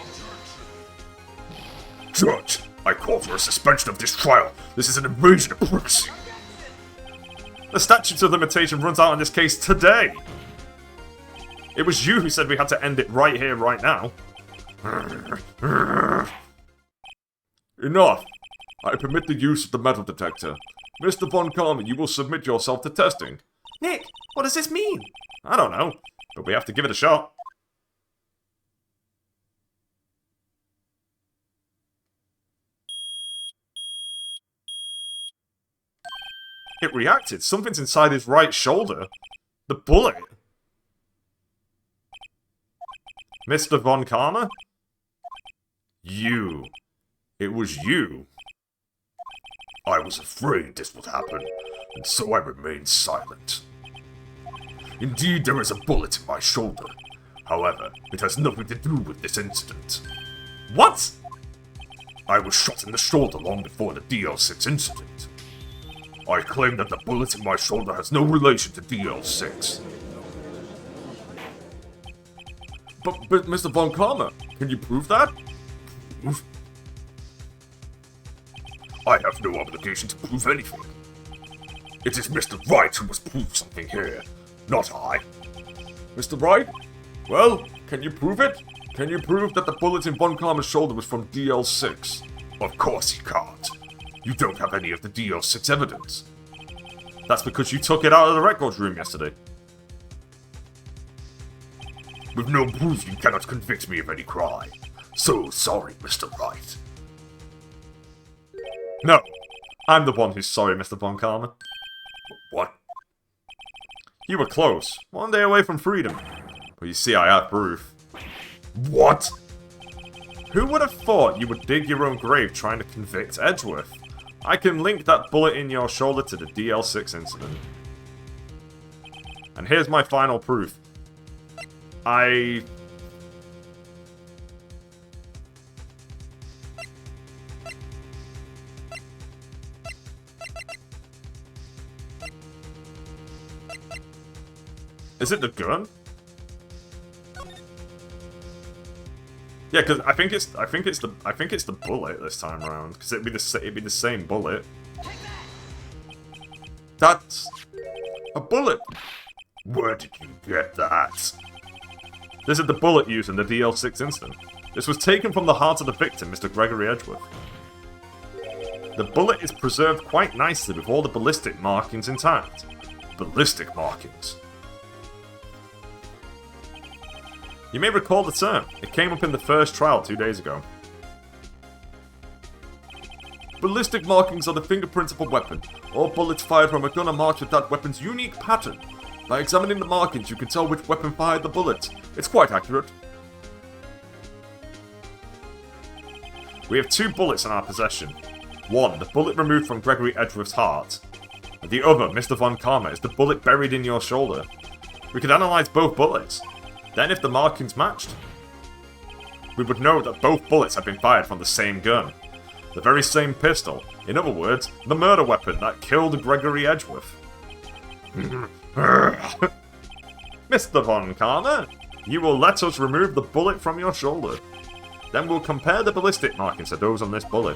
Judge, I call for a suspension of this trial. This is an invasion of privacy. The statute of limitation runs out on this case today. It was you who said we had to end it right here, right now. Enough. I permit the use of the metal detector. Mr. Von Karma, you will submit yourself to testing. Nick, what does this mean? I don't know, but we have to give it a shot. It reacted. Something's inside his right shoulder. The bullet. Mr. Von Karma? You. It was you. I was afraid this would happen, and so I remained silent. Indeed, there is a bullet in my shoulder. However, it has nothing to do with this incident. What? I was shot in the shoulder long before the DL6 incident. I claim that the bullet in my shoulder has no relation to DL6. But Mr. Von Karma, can you prove that? Proof? I have no obligation to prove anything. It is Mr. Wright who must prove something here, not I. Mr. Wright? Well, can you prove it? Can you prove that the bullet in Von Karma's shoulder was from DL6? Of course you can't. You don't have any of the DL6 evidence. That's because you took it out of the records room yesterday. With no proof, you cannot convict me of any crime. So sorry, Mr. Wright. No, I'm the one who's sorry, Mr. Von Karma. What? You were close, one day away from freedom. But you see, I have proof. What? Who would have thought you would dig your own grave trying to convict Edgeworth? I can link that bullet in your shoulder to the DL6 incident. And here's my final proof. Is it the gun? Yeah, because I think it's the bullet this time around. Because it'd be the same bullet. That's a bullet. Where did you get that? This is the bullet used in the DL6 incident. This was taken from the heart of the victim, Mr. Gregory Edgeworth. The bullet is preserved quite nicely with all the ballistic markings intact. Ballistic markings? You may recall the term. It came up in the first trial 2 days ago. Ballistic markings are the fingerprints of a weapon. All bullets fired from a gun are marked with that weapon's unique pattern. By examining the markings, you can tell which weapon fired the bullet. It's quite accurate. We have 2 bullets in our possession. One, the bullet removed from Gregory Edgeworth's heart. And the other, Mr. Von Karma, is the bullet buried in your shoulder. We could analyze both bullets. Then if the markings matched, we would know that both bullets had been fired from the same gun. The very same pistol. In other words, the murder weapon that killed Gregory Edgeworth. Mr. Von Karma, you will let us remove the bullet from your shoulder. Then we'll compare the ballistic markings to those on this bullet.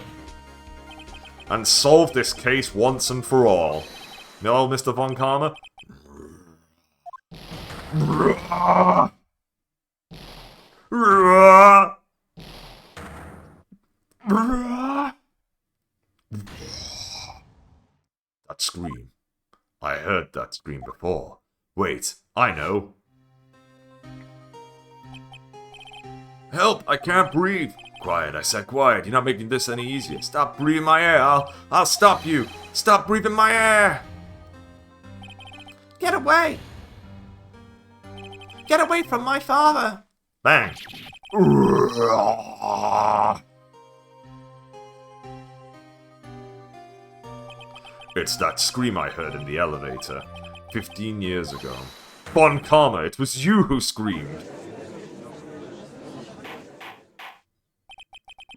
And solve this case once and for all. No, Mr. Von Karma? That scream. I heard that scream before. Wait, I know. Help, I can't breathe. Quiet, I said quiet. You're not making this any easier. Stop breathing my air. I'll stop you. Stop breathing my air. Get away! Get away from my father! Bang. It's that scream I heard in the elevator 15 years ago. Von Karma, it was you who screamed.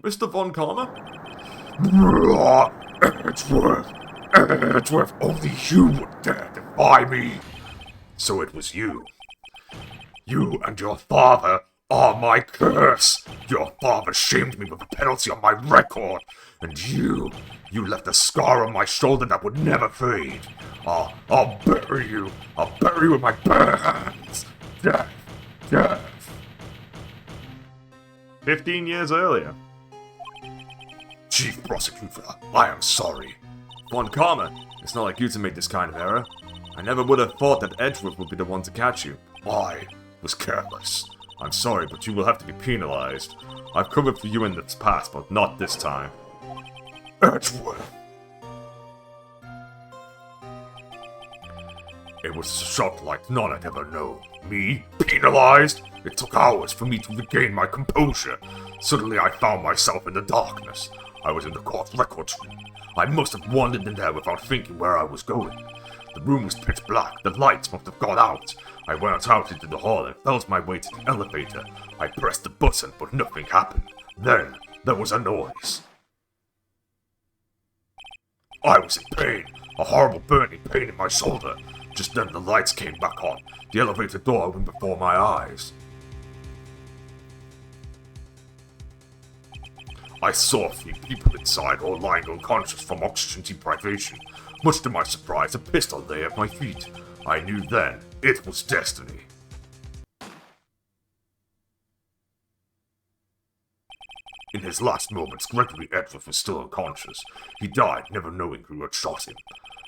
Mr. Von Karma? Edgeworth, only you would dare defy me. So it was you. You and your father are my curse. Your father shamed me with a penalty on my record, and you left a scar on my shoulder that would never fade. I'll bury you. I'll bury you with my bare hands. Death, death. 15 years earlier. Chief Prosecutor, I am sorry. Von Karma, it's not like you to make this kind of error. I never would have thought that Edgeworth would be the one to catch you. I was careless. I'm sorry, but you will have to be penalized. I've covered for you in the past, but not this time. Edgeworth. It was a shock like none I'd ever known. Me? Penalized? It took hours for me to regain my composure. Suddenly I found myself in the darkness. I was in the court records room. I must have wandered in there without thinking where I was going. The room was pitch black. The lights must have gone out. I went out into the hall and felt my way to the elevator. I pressed the button, but nothing happened. Then, there was a noise. I was in pain. A horrible burning pain in my shoulder. Just then the lights came back on. The elevator door opened before my eyes. I saw 3 people inside, all lying unconscious from oxygen deprivation. Much to my surprise, a pistol lay at my feet. I knew then it was destiny. In his last moments, Gregory Edgeworth was still unconscious. He died, never knowing who had shot him.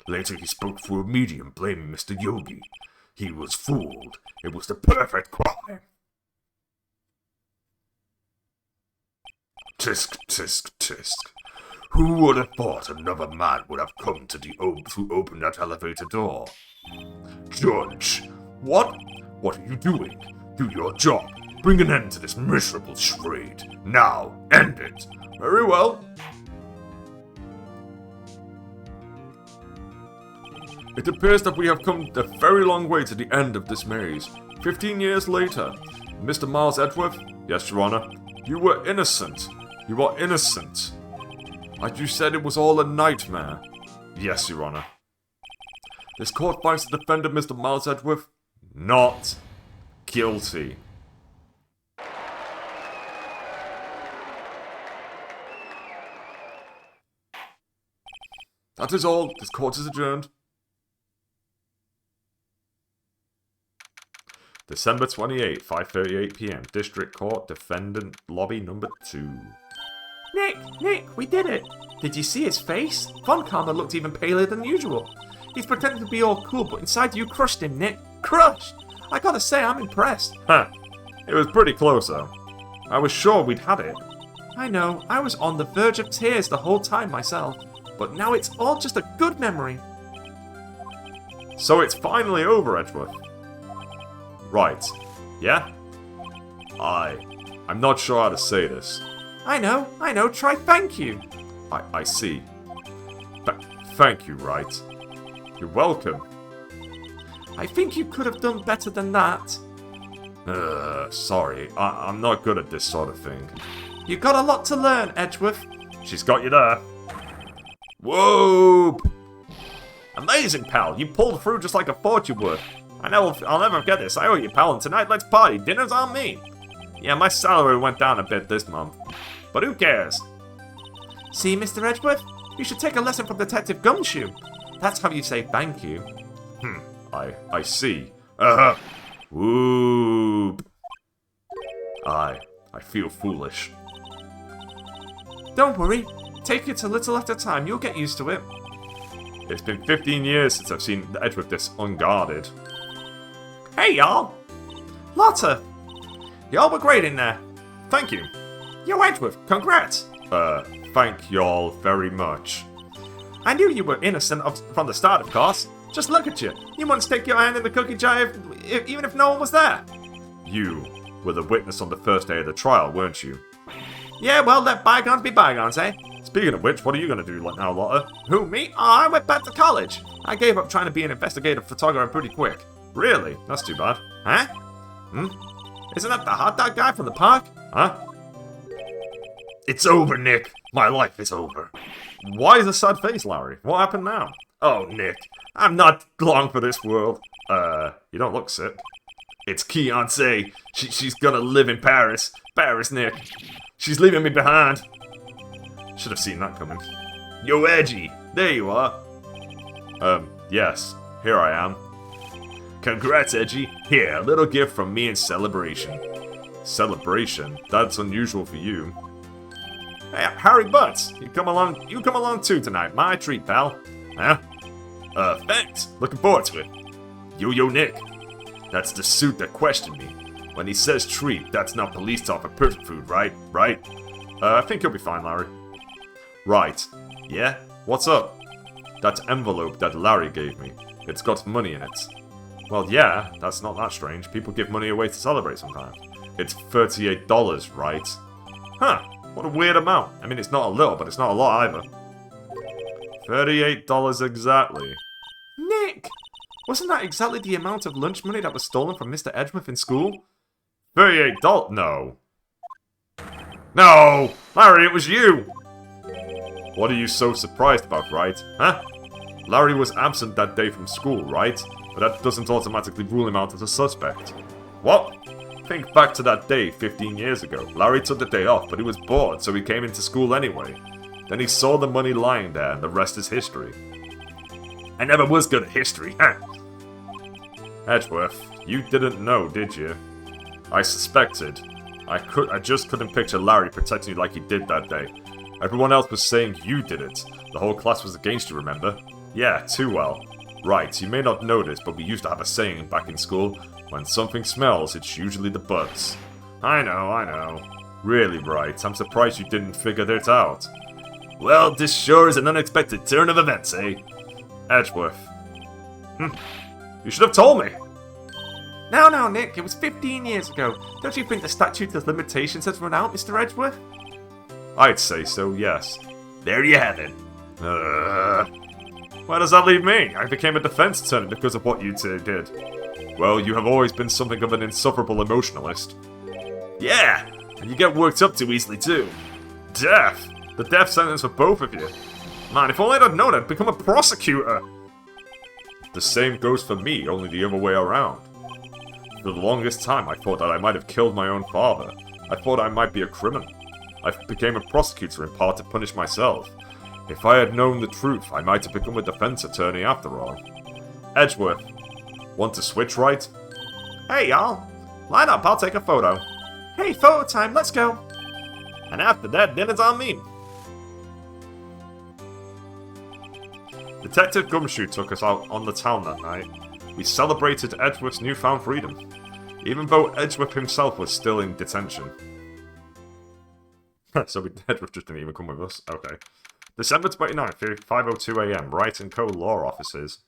Later, he spoke through a medium, blaming Mr. Yogi. He was fooled. It was the perfect crime. Tisk, tisk, tisk. Who would have thought another man would have come to open that elevator door? Judge! What? What are you doing? Do your job. Bring an end to this miserable charade. Now, end it. Very well. It appears that we have come a very long way to the end of this maze. 15 years later. Mr. Miles Edgeworth? Yes, Your Honor. You were innocent. You are innocent. As you said, it was all a nightmare. Yes, Your Honor. This court finds the defendant, Mr. Miles Edgeworth, not guilty. That is all. This court is adjourned. December 28, 5:38 p.m. District Court, Defendant Lobby Number 2. Nick, we did it! Did you see his face? Von Karma looked even paler than usual. He's pretending to be all cool, but inside you crushed him, Nick. Crushed! I gotta say, I'm impressed. Huh. It was pretty close, though. I was sure we'd had it. I know, I was on the verge of tears the whole time myself. But now it's all just a good memory. So it's finally over, Edgeworth. Right. Yeah? I'm not sure how to say this. I know, try thank you. I see. Thank you, Wright. You're welcome. I think you could have done better than that. Sorry. I'm not good at this sort of thing. You got a lot to learn, Edgeworth. She's got you there. Whoa! Amazing, pal. You pulled through just like I thought you would. I'll never forget this. I owe you, pal, and tonight let's party. Dinner's on me. Yeah, my salary went down a bit this month. But who cares? See, Mr. Edgeworth? You should take a lesson from Detective Gumshoe. That's how you say thank you. I see. Whoop. I feel foolish. Don't worry. Take it a little at a time. You'll get used to it. It's been 15 years since I've seen Edgeworth this unguarded. Hey, y'all. Lotta. Y'all were great in there. Thank you. Yo, Edgeworth, congrats. Thank y'all very much. I knew you were innocent from the start, of course. Just look at you. You wouldn't stick your hand in the cookie jar even if no one was there. You were the witness on the first day of the trial, weren't you? Yeah, well, let bygones be bygones, eh? Speaking of which, what are you going to do now, Lotta? Who, me? Oh, I went back to college. I gave up trying to be an investigative photographer pretty quick. Really? That's too bad. Huh? Isn't that the hot dog guy from the park? Huh? It's over, Nick. My life is over. Why is a sad face, Larry? What happened now? Oh, Nick. I'm not long for this world. You don't look sick. It's Fiancé. She's gonna live in Paris. Paris, Nick. She's leaving me behind. Should have seen that coming. Yo, Edgy. There you are. Yes. Here I am. Congrats, Edgy. Here, a little gift from me in celebration. Celebration? That's unusual for you. Hey, Harry Butts. You come along too tonight. My treat, pal. Huh? Thanks. Looking forward to it. Yo, Nick. That's the suit that questioned me. When he says treat, that's not police talk for person food, right? Right? I think you'll be fine, Larry. Right. Yeah? What's up? That envelope that Larry gave me. It's got money in it. Well, yeah, that's not that strange. People give money away to celebrate sometimes. It's $38, right? Huh, what a weird amount. I mean, it's not a little, but it's not a lot either. $38 exactly. Nick! Wasn't that exactly the amount of lunch money that was stolen from Mr. Edgeworth in school? $38? No. No! Larry, it was you! What are you so surprised about, right? Huh? Larry was absent that day from school, right? But that doesn't automatically rule him out as a suspect. What? Think back to that day 15 years ago. Larry took the day off, but he was bored, so he came into school anyway. Then he saw the money lying there, and the rest is history. I never was good at history, huh? Edgeworth, you didn't know, did you? I suspected. I just couldn't picture Larry protecting you like he did that day. Everyone else was saying you did it. The whole class was against you, remember? Yeah, too well. Right, you may not know this, but we used to have a saying back in school. When something smells, it's usually the butts. I know. Really, Wright, I'm surprised you didn't figure it out. Well, this sure is an unexpected turn of events, eh? Edgeworth. You should have told me. Now, Nick, it was 15 years ago. Don't you think the statute of limitations has run out, Mr. Edgeworth? I'd say so, yes. There you have it. Where does that leave me? I became a defense attorney because of what you two did. Well, you have always been something of an insufferable emotionalist. Yeah, and you get worked up too easily, too. Death! The death sentence for both of you. Man, if only I'd known I'd become a prosecutor. The same goes for me, only the other way around. For the longest time, I thought that I might have killed my own father. I thought I might be a criminal. I became a prosecutor in part to punish myself. If I had known the truth, I might have become a defense attorney after all. Edgeworth, want to switch, right? Hey, y'all. Line up, I'll take a photo. Hey, photo time, let's go. And after that, dinner's on me. Detective Gumshoe took us out on the town that night. We celebrated Edgeworth's newfound freedom, even though Edgeworth himself was still in detention. So Edgeworth just didn't even come with us. Okay. December 29th, 5:02 AM, Wright & Co. Law Offices.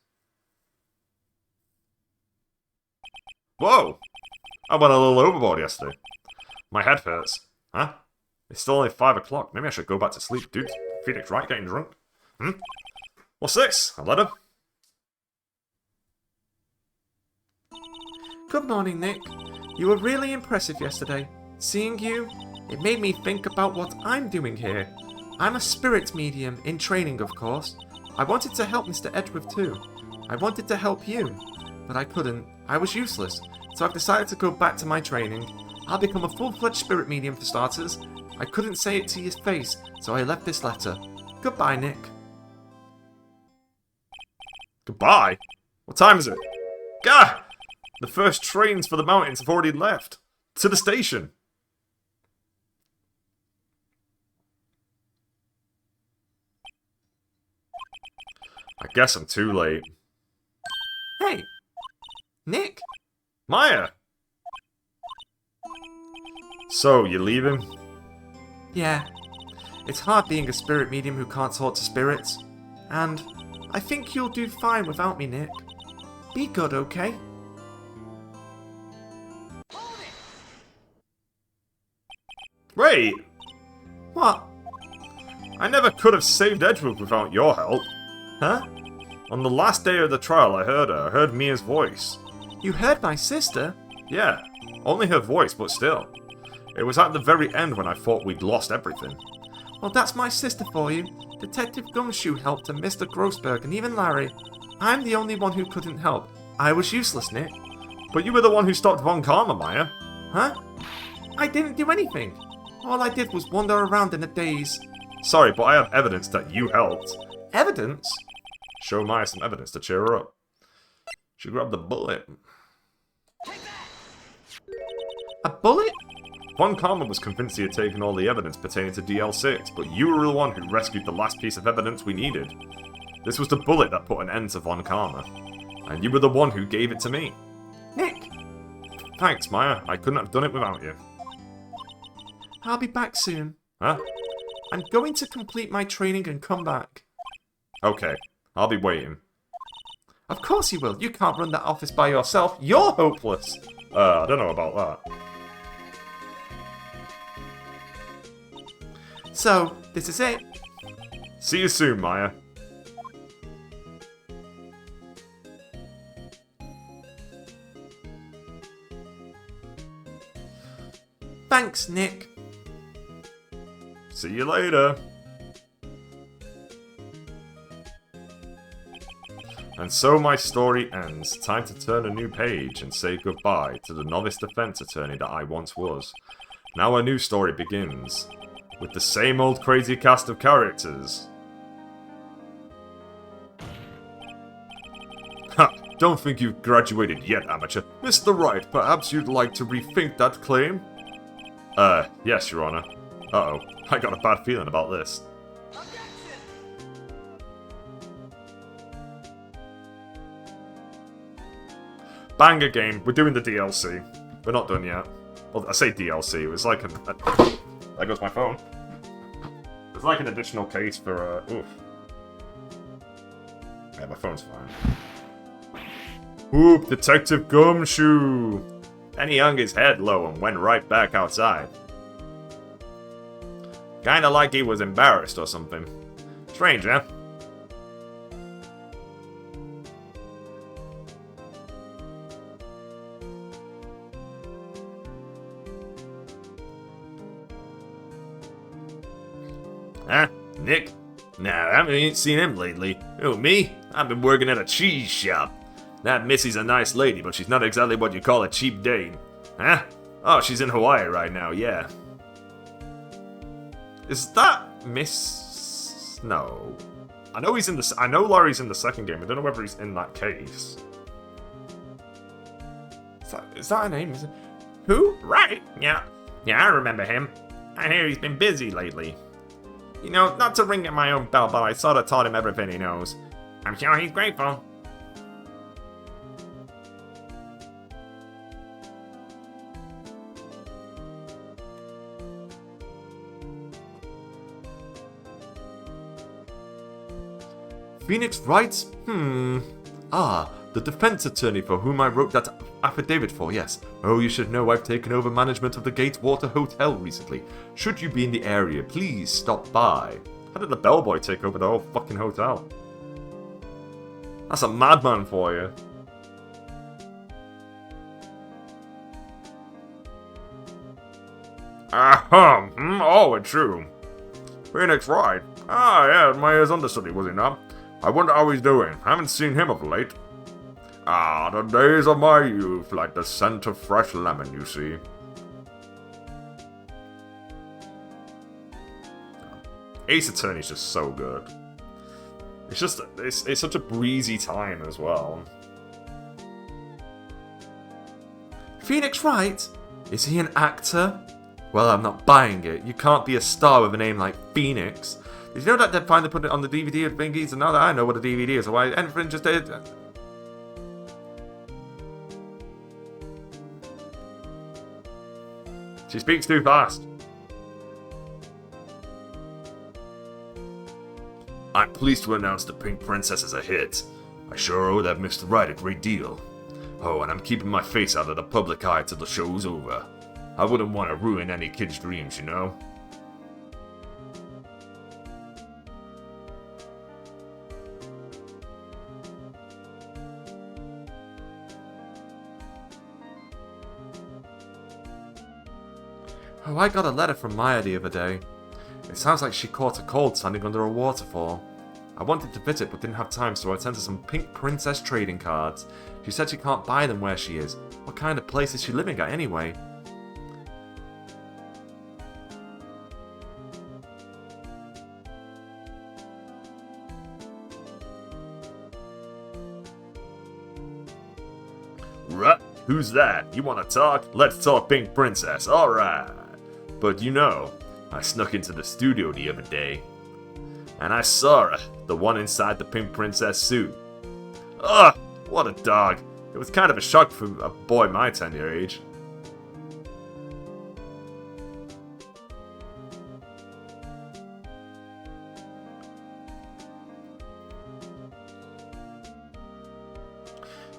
Whoa! I went a little overboard yesterday. My head hurts. Huh? It's still only 5 o'clock. Maybe I should go back to sleep. Dude, Phoenix Wright getting drunk? What's this? A letter? Good morning, Nick. You were really impressive yesterday. Seeing you, it made me think about what I'm doing here. I'm a spirit medium, in training of course. I wanted to help Mr. Edgeworth too. I wanted to help you, but I couldn't. I was useless, so I've decided to go back to my training. I'll become a full-fledged spirit medium for starters. I couldn't say it to his face, so I left this letter. Goodbye, Nick. Goodbye? What time is it? Gah! The first trains for the mountains have already left. To the station. I guess I'm too late. Hey! Nick? Maya! So, you leaving? Yeah. It's hard being a spirit medium who can't talk to spirits. And I think you'll do fine without me, Nick. Be good, okay? Wait! What? I never could have saved Edgeworth without your help. Huh? On the last day of the trial, I heard her. I heard Mia's voice. You heard my sister? Yeah, only her voice, but still. It was at the very end when I thought we'd lost everything. Well, that's my sister for you. Detective Gumshoe helped and Mr. Grossberg and even Larry. I'm the only one who couldn't help. I was useless, Nick. But you were the one who stopped Von Karma, Maya. Huh? I didn't do anything. All I did was wander around in a daze. Sorry, but I have evidence that you helped. Evidence? Show Maya some evidence to cheer her up. She grabbed the bullet. A bullet? Von Karma was convinced he had taken all the evidence pertaining to DL6, but you were the one who rescued the last piece of evidence we needed. This was the bullet that put an end to Von Karma. And you were the one who gave it to me. Nick, Thanks, Maya. I couldn't have done it without you. I'll be back soon. Huh? I'm going to complete my training and come back. Okay. I'll be waiting. Of course you will. You can't run that office by yourself. You're hopeless. I don't know about that. So, this is it. See you soon, Maya. Thanks, Nick. See you later. And so my story ends. Time to turn a new page and say goodbye to the novice defense attorney that I once was. Now a new story begins. With the same old crazy cast of characters. Ha! Don't think you've graduated yet, amateur. Mr. Wright, perhaps you'd like to rethink that claim? Yes, Your Honor. Uh-oh, I got a bad feeling about this. Banger game, we're doing the DLC. We're not done yet. Well, I say DLC, it was like there goes my phone. It's like an additional case for, oof. Yeah, my phone's fine. Oop, Detective Gumshoe! Then he hung his head low and went right back outside. Kinda like he was embarrassed or something. Strange, huh? Huh? Nick? Nah, I haven't seen him lately. Who, me? I've been working at a cheese shop. That Missy's a nice lady, but she's not exactly what you call a cheap dame. Huh? Oh, she's in Hawaii right now, yeah. Is that Miss... No. I know he's in the... I know Larry's in the second game. I don't know whether he's in that case. Is that a name? Is it? Who? Right. Yeah, I remember him. I hear he's been busy lately. You know, not to ring at my own bell, but I sort of taught him everything he knows. I'm sure he's grateful. Phoenix Wright? Ah, the defense attorney for whom I wrote that affidavit for, yes. Oh, you should know I've taken over management of the Gatewater Hotel recently. Should you be in the area, please stop by. How did the bellboy take over the whole fucking hotel? That's a madman for you. Oh, it's true. Phoenix Wright. Ah, yeah, my understudy, was he not? I wonder how he's doing. Haven't seen him of late. Ah, the days of my youth, like the scent of fresh lemon, you see. Ace Attorney's just so good. It's just, it's such a breezy time as well. Phoenix Wright? Is he an actor? Well, I'm not buying it. You can't be a star with a name like Phoenix. Did you know that they finally put it on the DVD of thingies? And now that I know what a DVD is, why everything just did. She speaks too fast. I'm pleased to announce The Pink Princess is a hit. I sure owe that Mr. Wright a great deal. Oh, and I'm keeping my face out of the public eye till the show's over. I wouldn't want to ruin any kid's dreams, you know? Oh, I got a letter from Maya the other day. It sounds like she caught a cold standing under a waterfall. I wanted to visit but didn't have time, so I sent her some pink princess trading cards. She said she can't buy them where she is. What kind of place is she living at anyway? Right, who's that? You wanna talk? Let's talk Pink Princess, alright. But you know, I snuck into the studio the other day, and I saw her, the one inside the Pink Princess suit. Ugh, what a dog. It was kind of a shock for a boy my 10-year age.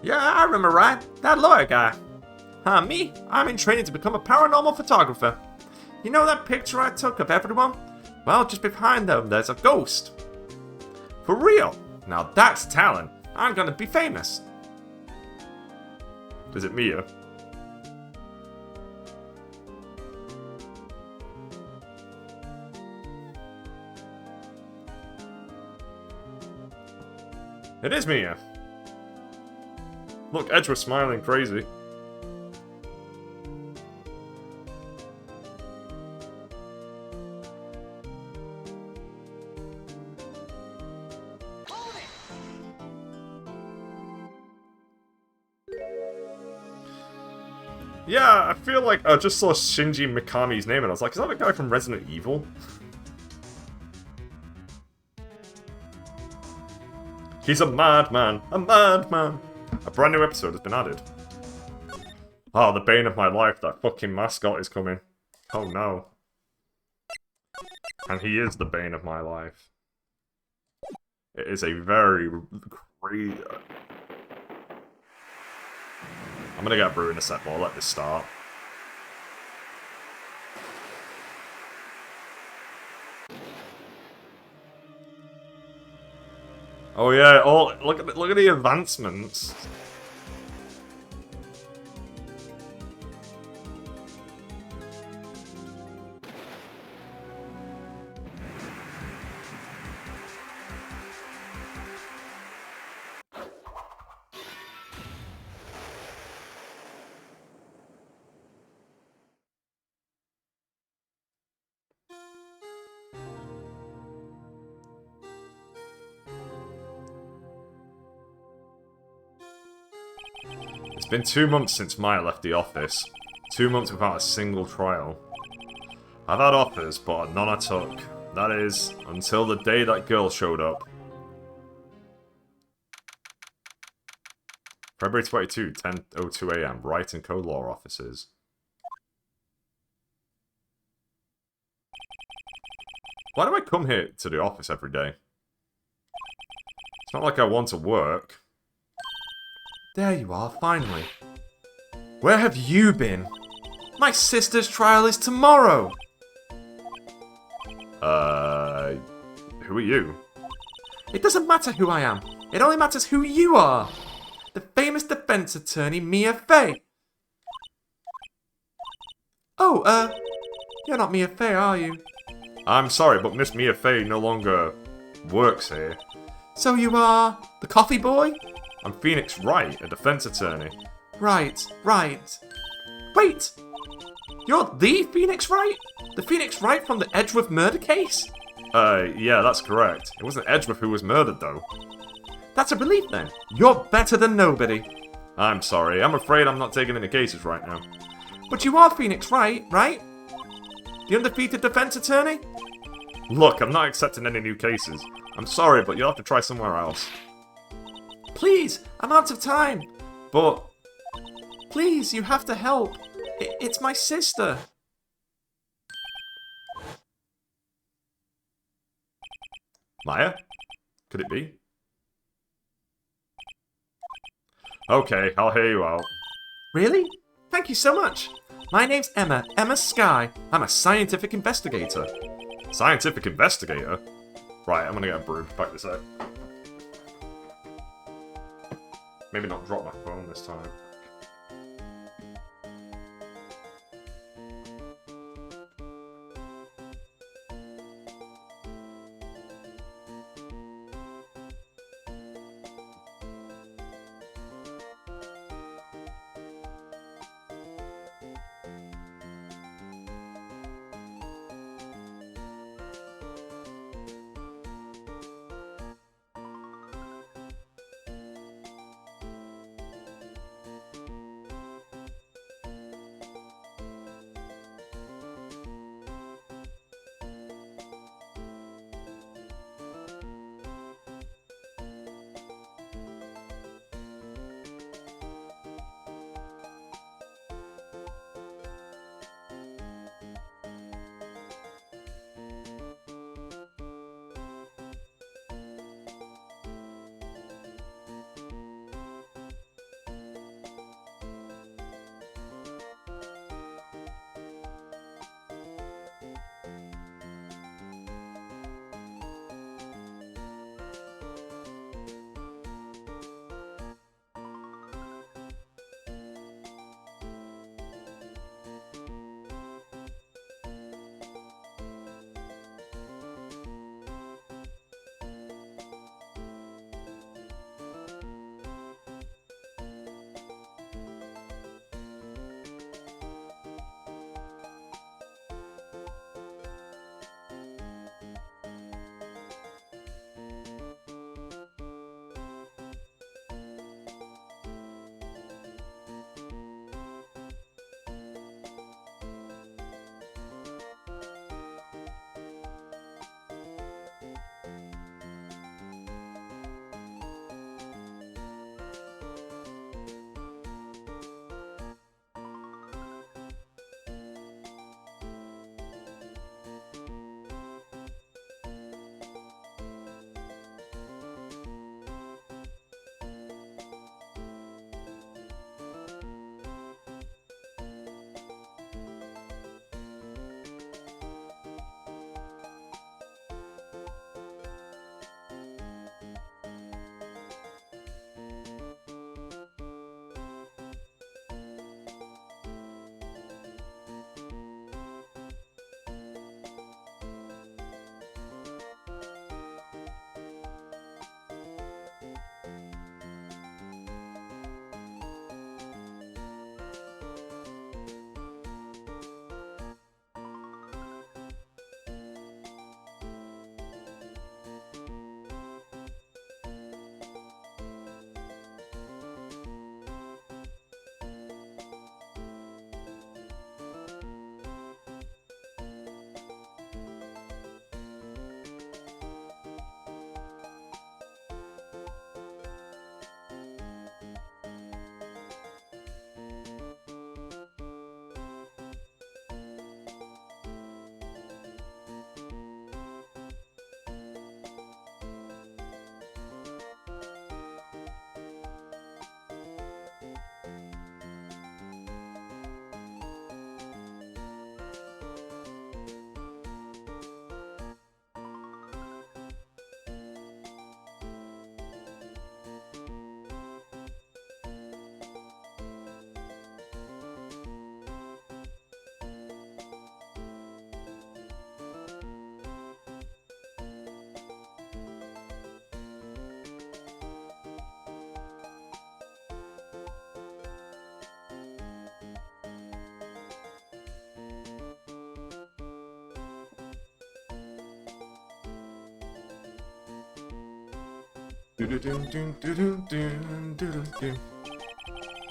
Yeah, I remember Wright, that lawyer guy. Me? I'm in training to become a paranormal photographer. You know that picture I took of everyone? Well, just behind them, there's a ghost. For real? Now that's talent. I'm gonna be famous. Is it Mia? It is Mia. Look, Edge was smiling crazy. Yeah, I feel like I just saw Shinji Mikami's name and I was like, is that the guy from Resident Evil? He's a madman, a madman. A brand new episode has been added. Oh, the bane of my life, that fucking mascot is coming. Oh no. And he is the bane of my life. It is a very great... I'm gonna get Brew in a sec, but I'll let this start. Oh yeah, oh look at the advancements. It's been 2 months since Maya left the office. 2 months without a single trial. I've had offers, but none I took. That is, until the day that girl showed up. February 22, 10:02 AM, Wright and Co. Law Offices. Why do I come here to the office every day? It's not like I want to work. There you are, finally. Where have you been? My sister's trial is tomorrow! Who are you? It doesn't matter who I am. It only matters who you are. The famous defense attorney, Mia Fey. Oh, you're not Mia Fey, are you? I'm sorry, but Miss Mia Fey no longer works here. So you are the coffee boy? I'm Phoenix Wright, a defense attorney. Right. Wait! You're the Phoenix Wright? The Phoenix Wright from the Edgeworth murder case? Yeah, that's correct. It wasn't Edgeworth who was murdered, though. That's a relief then. You're better than nobody. I'm sorry, I'm afraid I'm not taking any cases right now. But you are Phoenix Wright, right? The undefeated defense attorney? Look, I'm not accepting any new cases. I'm sorry, but you'll have to try somewhere else. Please, I'm out of time. But... Please, you have to help. It's my sister. Maya? Could it be? Okay, I'll hear you out. Really? Thank you so much. My name's Emma Sky. I'm a scientific investigator. Scientific investigator? Right, I'm gonna get a brew. Back this out. Maybe not drop my phone this time.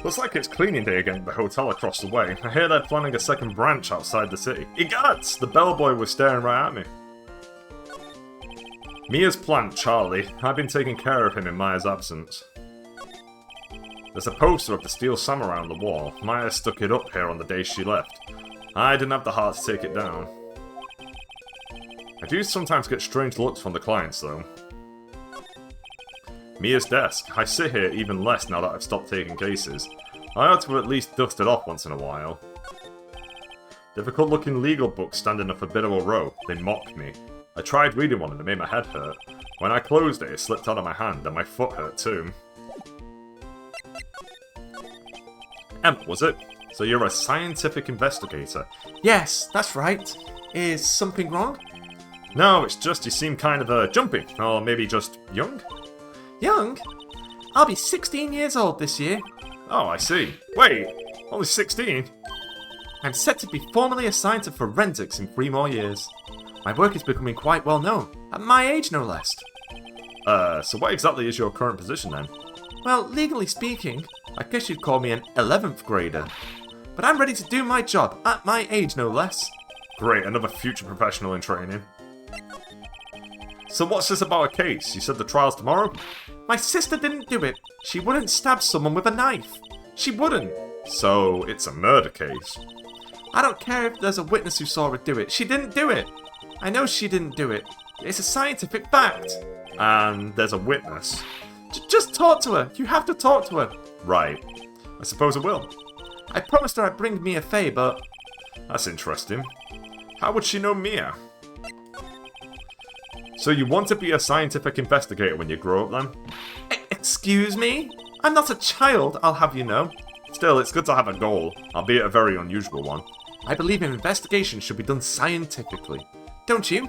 Looks like it's cleaning day again at the hotel across the way. I hear they're planning a second branch outside the city. Egots! The bellboy was staring right at me. Mia's plant, Charlie. I've been taking care of him in Maya's absence. There's a poster of the steel samurai on the wall. Maya stuck it up here on the day she left. I didn't have the heart to take it down. I do sometimes get strange looks from the clients, though. Mia's desk. I sit here even less now that I've stopped taking cases. I ought to at least dust it off once in a while. Difficult-looking legal books stand in a formidable row. They mock me. I tried reading one and it made my head hurt. When I closed it, it slipped out of my hand and my foot hurt too. Emma, was it? So you're a scientific investigator? Yes, that's right. Is something wrong? No, it's just you seem kind of jumpy. Or maybe just young? Young? I'll be 16 years old this year. Oh, I see. Wait, only 16? I'm set to be formally assigned to forensics in 3 more years. My work is becoming quite well known, at my age no less. So what exactly is your current position then? Well, legally speaking, I guess you'd call me an 11th grader. But I'm ready to do my job, at my age no less. Great, another future professional in training. So what's this about a case? You said the trial's tomorrow? My sister didn't do it. She wouldn't stab someone with a knife. She wouldn't. So it's a murder case? I don't care if there's a witness who saw her do it. She didn't do it. I know she didn't do it. It's a scientific fact. And there's a witness? Just talk to her. You have to talk to her. Right. I suppose I will. I promised her I'd bring Mia Fey, but... That's interesting. How would she know Mia? So you want to be a scientific investigator when you grow up then? Excuse me? I'm not a child, I'll have you know. Still, it's good to have a goal, albeit a very unusual one. I believe an investigation should be done scientifically. Don't you?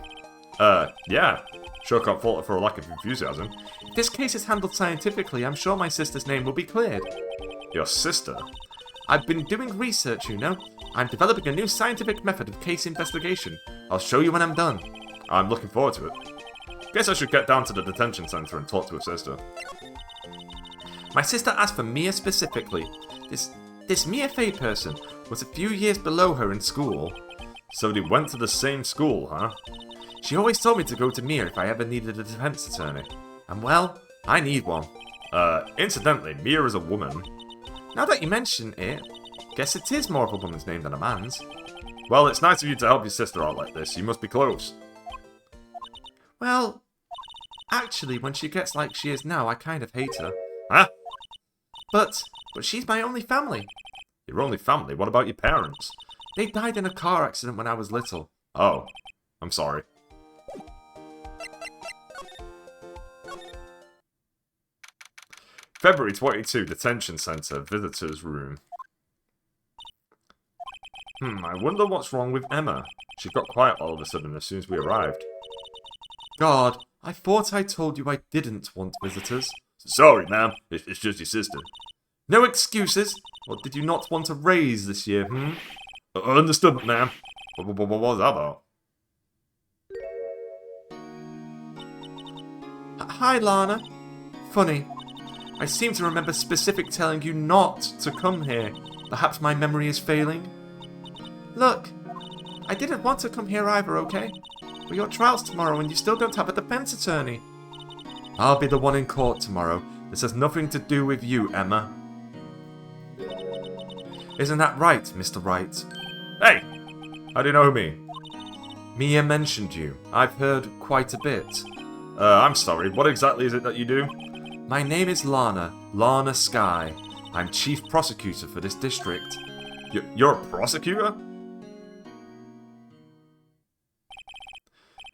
Yeah. Sure can't fault her for a lack of enthusiasm. If this case is handled scientifically, I'm sure my sister's name will be cleared. Your sister? I've been doing research, you know. I'm developing a new scientific method of case investigation. I'll show you when I'm done. I'm looking forward to it. Guess I should get down to the detention center and talk to her sister. My sister asked for Mia specifically. This Mia Fey person was a few years below her in school. So they went to the same school, huh? She always told me to go to Mia if I ever needed a defense attorney. And well, I need one. Incidentally, Mia is a woman. Now that you mention it, guess it is more of a woman's name than a man's. Well, it's nice of you to help your sister out like this. You must be close. Well, actually, when she gets like she is now, I kind of hate her. Huh? But she's my only family. Your only family? What about your parents? They died in a car accident when I was little. Oh, I'm sorry. February 22, Detention Center, Visitor's Room. I wonder what's wrong with Emma. She got quiet all of a sudden as soon as we arrived. God, I thought I told you I didn't want visitors. Sorry, ma'am. It's just your sister. No excuses. What did you not want a raise this year, Understood, ma'am. What was that about? Hi, Lana. Funny. I seem to remember specific telling you not to come here. Perhaps my memory is failing. Look, I didn't want to come here either, okay? But your trial's tomorrow and you still don't have a defense attorney. I'll be the one in court tomorrow. This has nothing to do with you, Emma. Isn't that right, Mr. Wright? Hey! How do you know me? Mia mentioned you. I've heard quite a bit. I'm sorry. What exactly is it that you do? My name is Lana Sky. I'm chief prosecutor for this district. You're a prosecutor?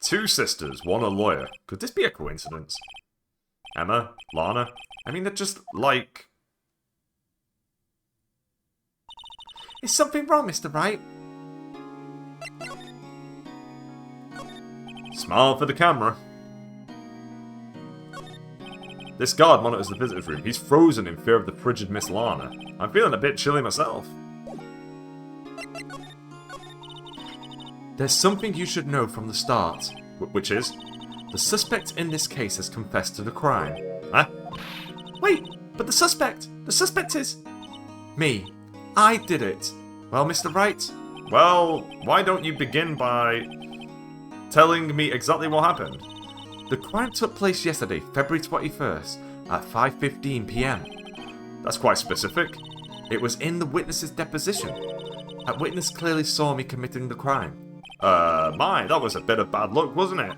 Two sisters, one a lawyer. Could this be a coincidence? Emma? Lana? I mean, they're just like... Is something wrong, Mr. Wright? Smile for the camera. This guard monitors the visitor's room. He's frozen in fear of the frigid Miss Lana. I'm feeling a bit chilly myself. There's something you should know from the start. Which is? The suspect in this case has confessed to the crime. Huh? Wait, but the suspect is... Me. I did it. Well, Mr. Wright? Well, why don't you begin by telling me exactly what happened? The crime took place yesterday, February 21st, at 5:15 PM. That's quite specific. It was in the witness's deposition. A witness clearly saw me committing the crime. That was a bit of bad luck, wasn't it?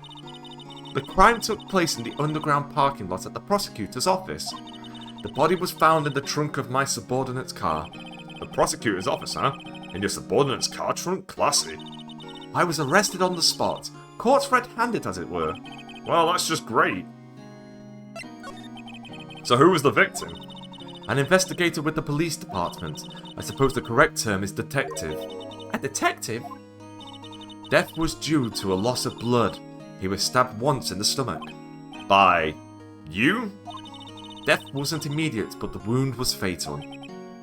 The crime took place in the underground parking lot at the prosecutor's office. The body was found in the trunk of my subordinate's car. The prosecutor's office, huh? In your subordinate's car trunk? Classy. I was arrested on the spot, caught red-handed as it were. Well, that's just great. So who was the victim? An investigator with the police department. I suppose the correct term is detective. A detective? Death was due to a loss of blood. He was stabbed once in the stomach. By you? Death wasn't immediate, but the wound was fatal.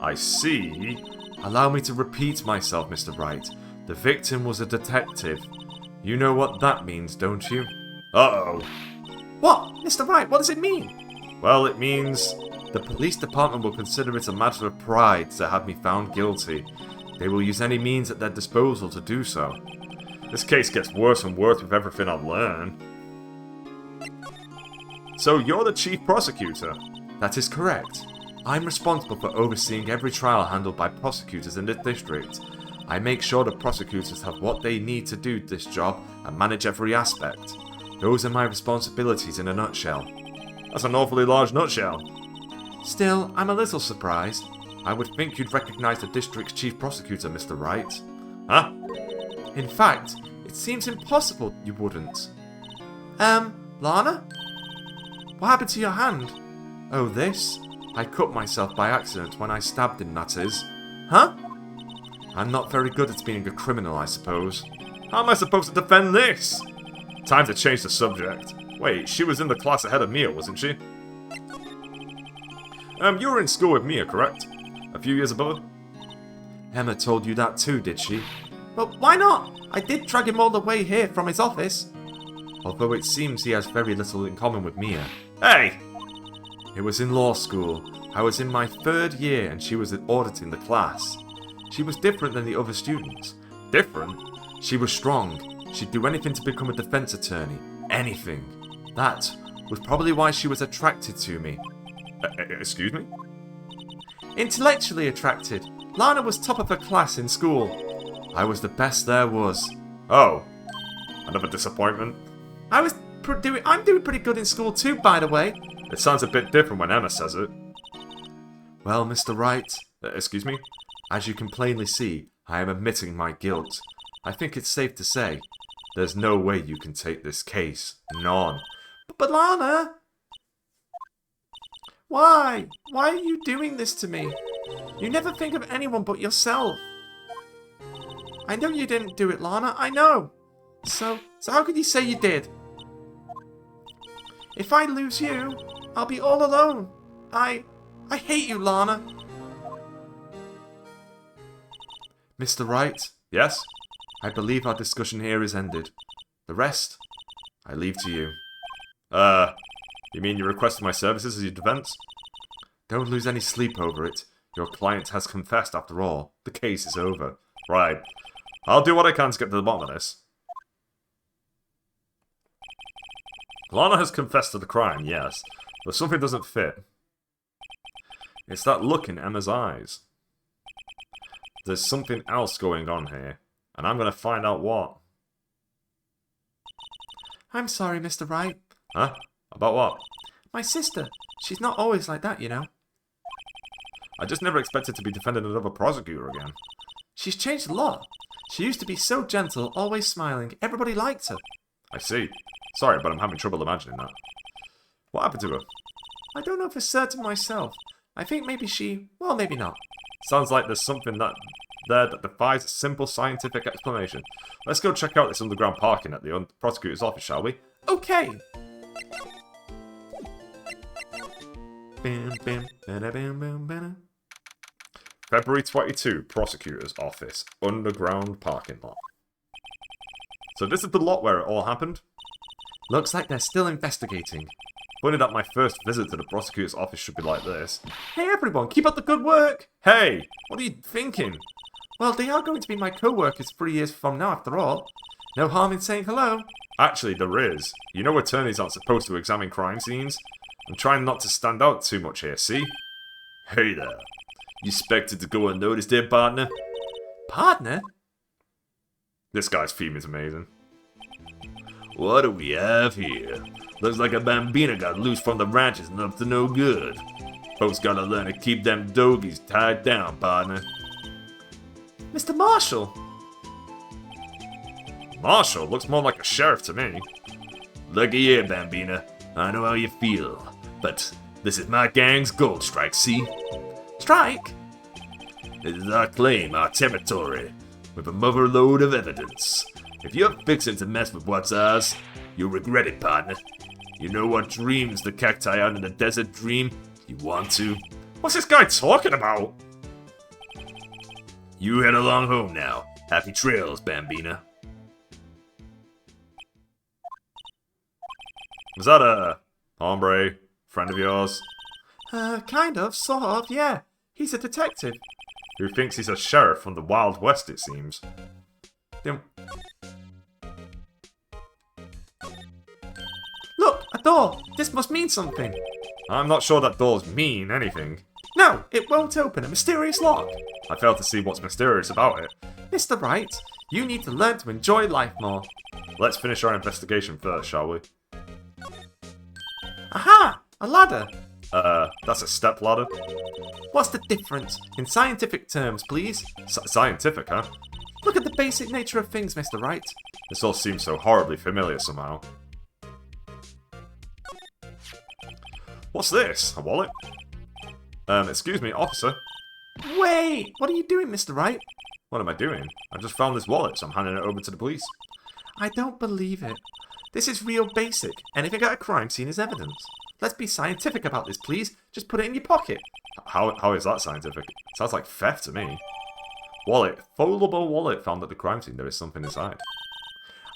I see. Allow me to repeat myself, Mr. Wright. The victim was a detective. You know what that means, don't you? Uh-oh. What? Mr. Wright, what does it mean? Well, it means... The police department will consider it a matter of pride to have me found guilty. They will use any means at their disposal to do so. This case gets worse and worse with everything I learn. So you're the chief prosecutor? That is correct. I'm responsible for overseeing every trial handled by prosecutors in the district. I make sure the prosecutors have what they need to do this job and manage every aspect. Those are my responsibilities in a nutshell. That's an awfully large nutshell. Still, I'm a little surprised. I would think you'd recognize the district's chief prosecutor, Mr. Wright. Huh? In fact, it seems impossible you wouldn't. Lana? What happened to your hand? Oh, this? I cut myself by accident when I stabbed him, that is. Huh? I'm not very good at being a criminal, I suppose. How am I supposed to defend this? Time to change the subject. Wait, she was in the class ahead of Mia, wasn't she? You were in school with Mia, correct? A few years above? Emma told you that too, did she? But why not? I did drag him all the way here from his office. Although it seems he has very little in common with Mia. Hey! It was in law school. I was in my 3rd year and she was auditing the class. She was different than the other students. Different? She was strong. She'd do anything to become a defense attorney. Anything. That was probably why she was attracted to me. Excuse me? Intellectually attracted. Lana was top of her class in school. I was the best there was. Oh. Another disappointment? I'm doing pretty good in school too, by the way. It sounds a bit different when Emma says it. Well, Mr. Wright, Excuse me? as you can plainly see, I am admitting my guilt. I think it's safe to say, there's no way you can take this case. None. But Lana... Why? Why are you doing this to me? You never think of anyone but yourself. I know you didn't do it, Lana. I know. So how could you say you did? If I lose you, I'll be all alone. I hate you, Lana. Mr. Wright, Yes? I believe our discussion here is ended. The rest, I leave to you. You mean you requested my services as your defense? Don't lose any sleep over it. Your client has confessed after all. The case is over. Right. I'll do what I can to get to the bottom of this. Lana has confessed to the crime, yes, but something doesn't fit. It's that look in Emma's eyes. There's something else going on here, and I'm going to find out what. I'm sorry, Mr. Wright. Huh? About what? My sister. She's not always like that, you know. I just never expected to be defending another prosecutor again. She's changed a lot. She used to be so gentle, always smiling. Everybody liked her. I see. Sorry, but I'm having trouble imagining that. What happened to her? I don't know for certain myself. I think maybe she... Well, maybe not. Sounds like there's something that defies a simple scientific explanation. Let's go check out this underground parking at the prosecutor's office, shall we? Okay. Bam, bam, bada, bam, bam, bada. February 22, prosecutor's office, underground parking lot. So this is the lot where it all happened? Looks like they're still investigating. Funny that my first visit to the prosecutor's office should be like this. Hey everyone, keep up the good work! Hey! What are you thinking? Well, they are going to be my co-workers 3 years from now after all. No harm in saying hello. Actually, there is. You know attorneys aren't supposed to examine crime scenes? I'm trying not to stand out too much here, see? Hey there. You expected to go unnoticed there, partner? Partner? This guy's theme is amazing. What do we have here? Looks like a bambina got loose from the ranches and up to no good. Folks gotta learn to keep them dogies tied down, partner. Mr. Marshall? Marshall looks more like a sheriff to me. Looky here, bambina. I know how you feel, but this is my gang's gold strike, see? Strike? This is our claim, our territory, with a mother load of evidence. If you're fixing to mess with what's ours, you'll regret it, partner. You know what dreams the cacti out in the desert dream? You want to? What's this guy talking about? You head along home now. Happy trails, bambina. Was that a hombre friend of yours? Kind of, sort of, yeah. He's a detective. Who thinks he's a sheriff from the Wild West, it seems. Then Look, a door. This must mean something. I'm not sure that doors mean anything. No, it won't open. A mysterious lock. I fail to see what's mysterious about it. Mr. Wright, you need to learn to enjoy life more. Let's finish our investigation first, shall we? Aha! A ladder. That's a step ladder. What's the difference? In scientific terms, please. Scientific, huh? Look at the basic nature of things, Mr. Wright. This all seems so horribly familiar somehow. What's this? A wallet? Excuse me, officer. Wait! What are you doing, Mr. Wright? What am I doing? I just found this wallet, so I'm handing it over to the police. I don't believe it. This is real basic. Anything at a crime scene is evidence. Let's be scientific about this, please. Just put it in your pocket. How is that scientific? Sounds like theft to me. Wallet. Foldable wallet found at the crime scene. There is something inside.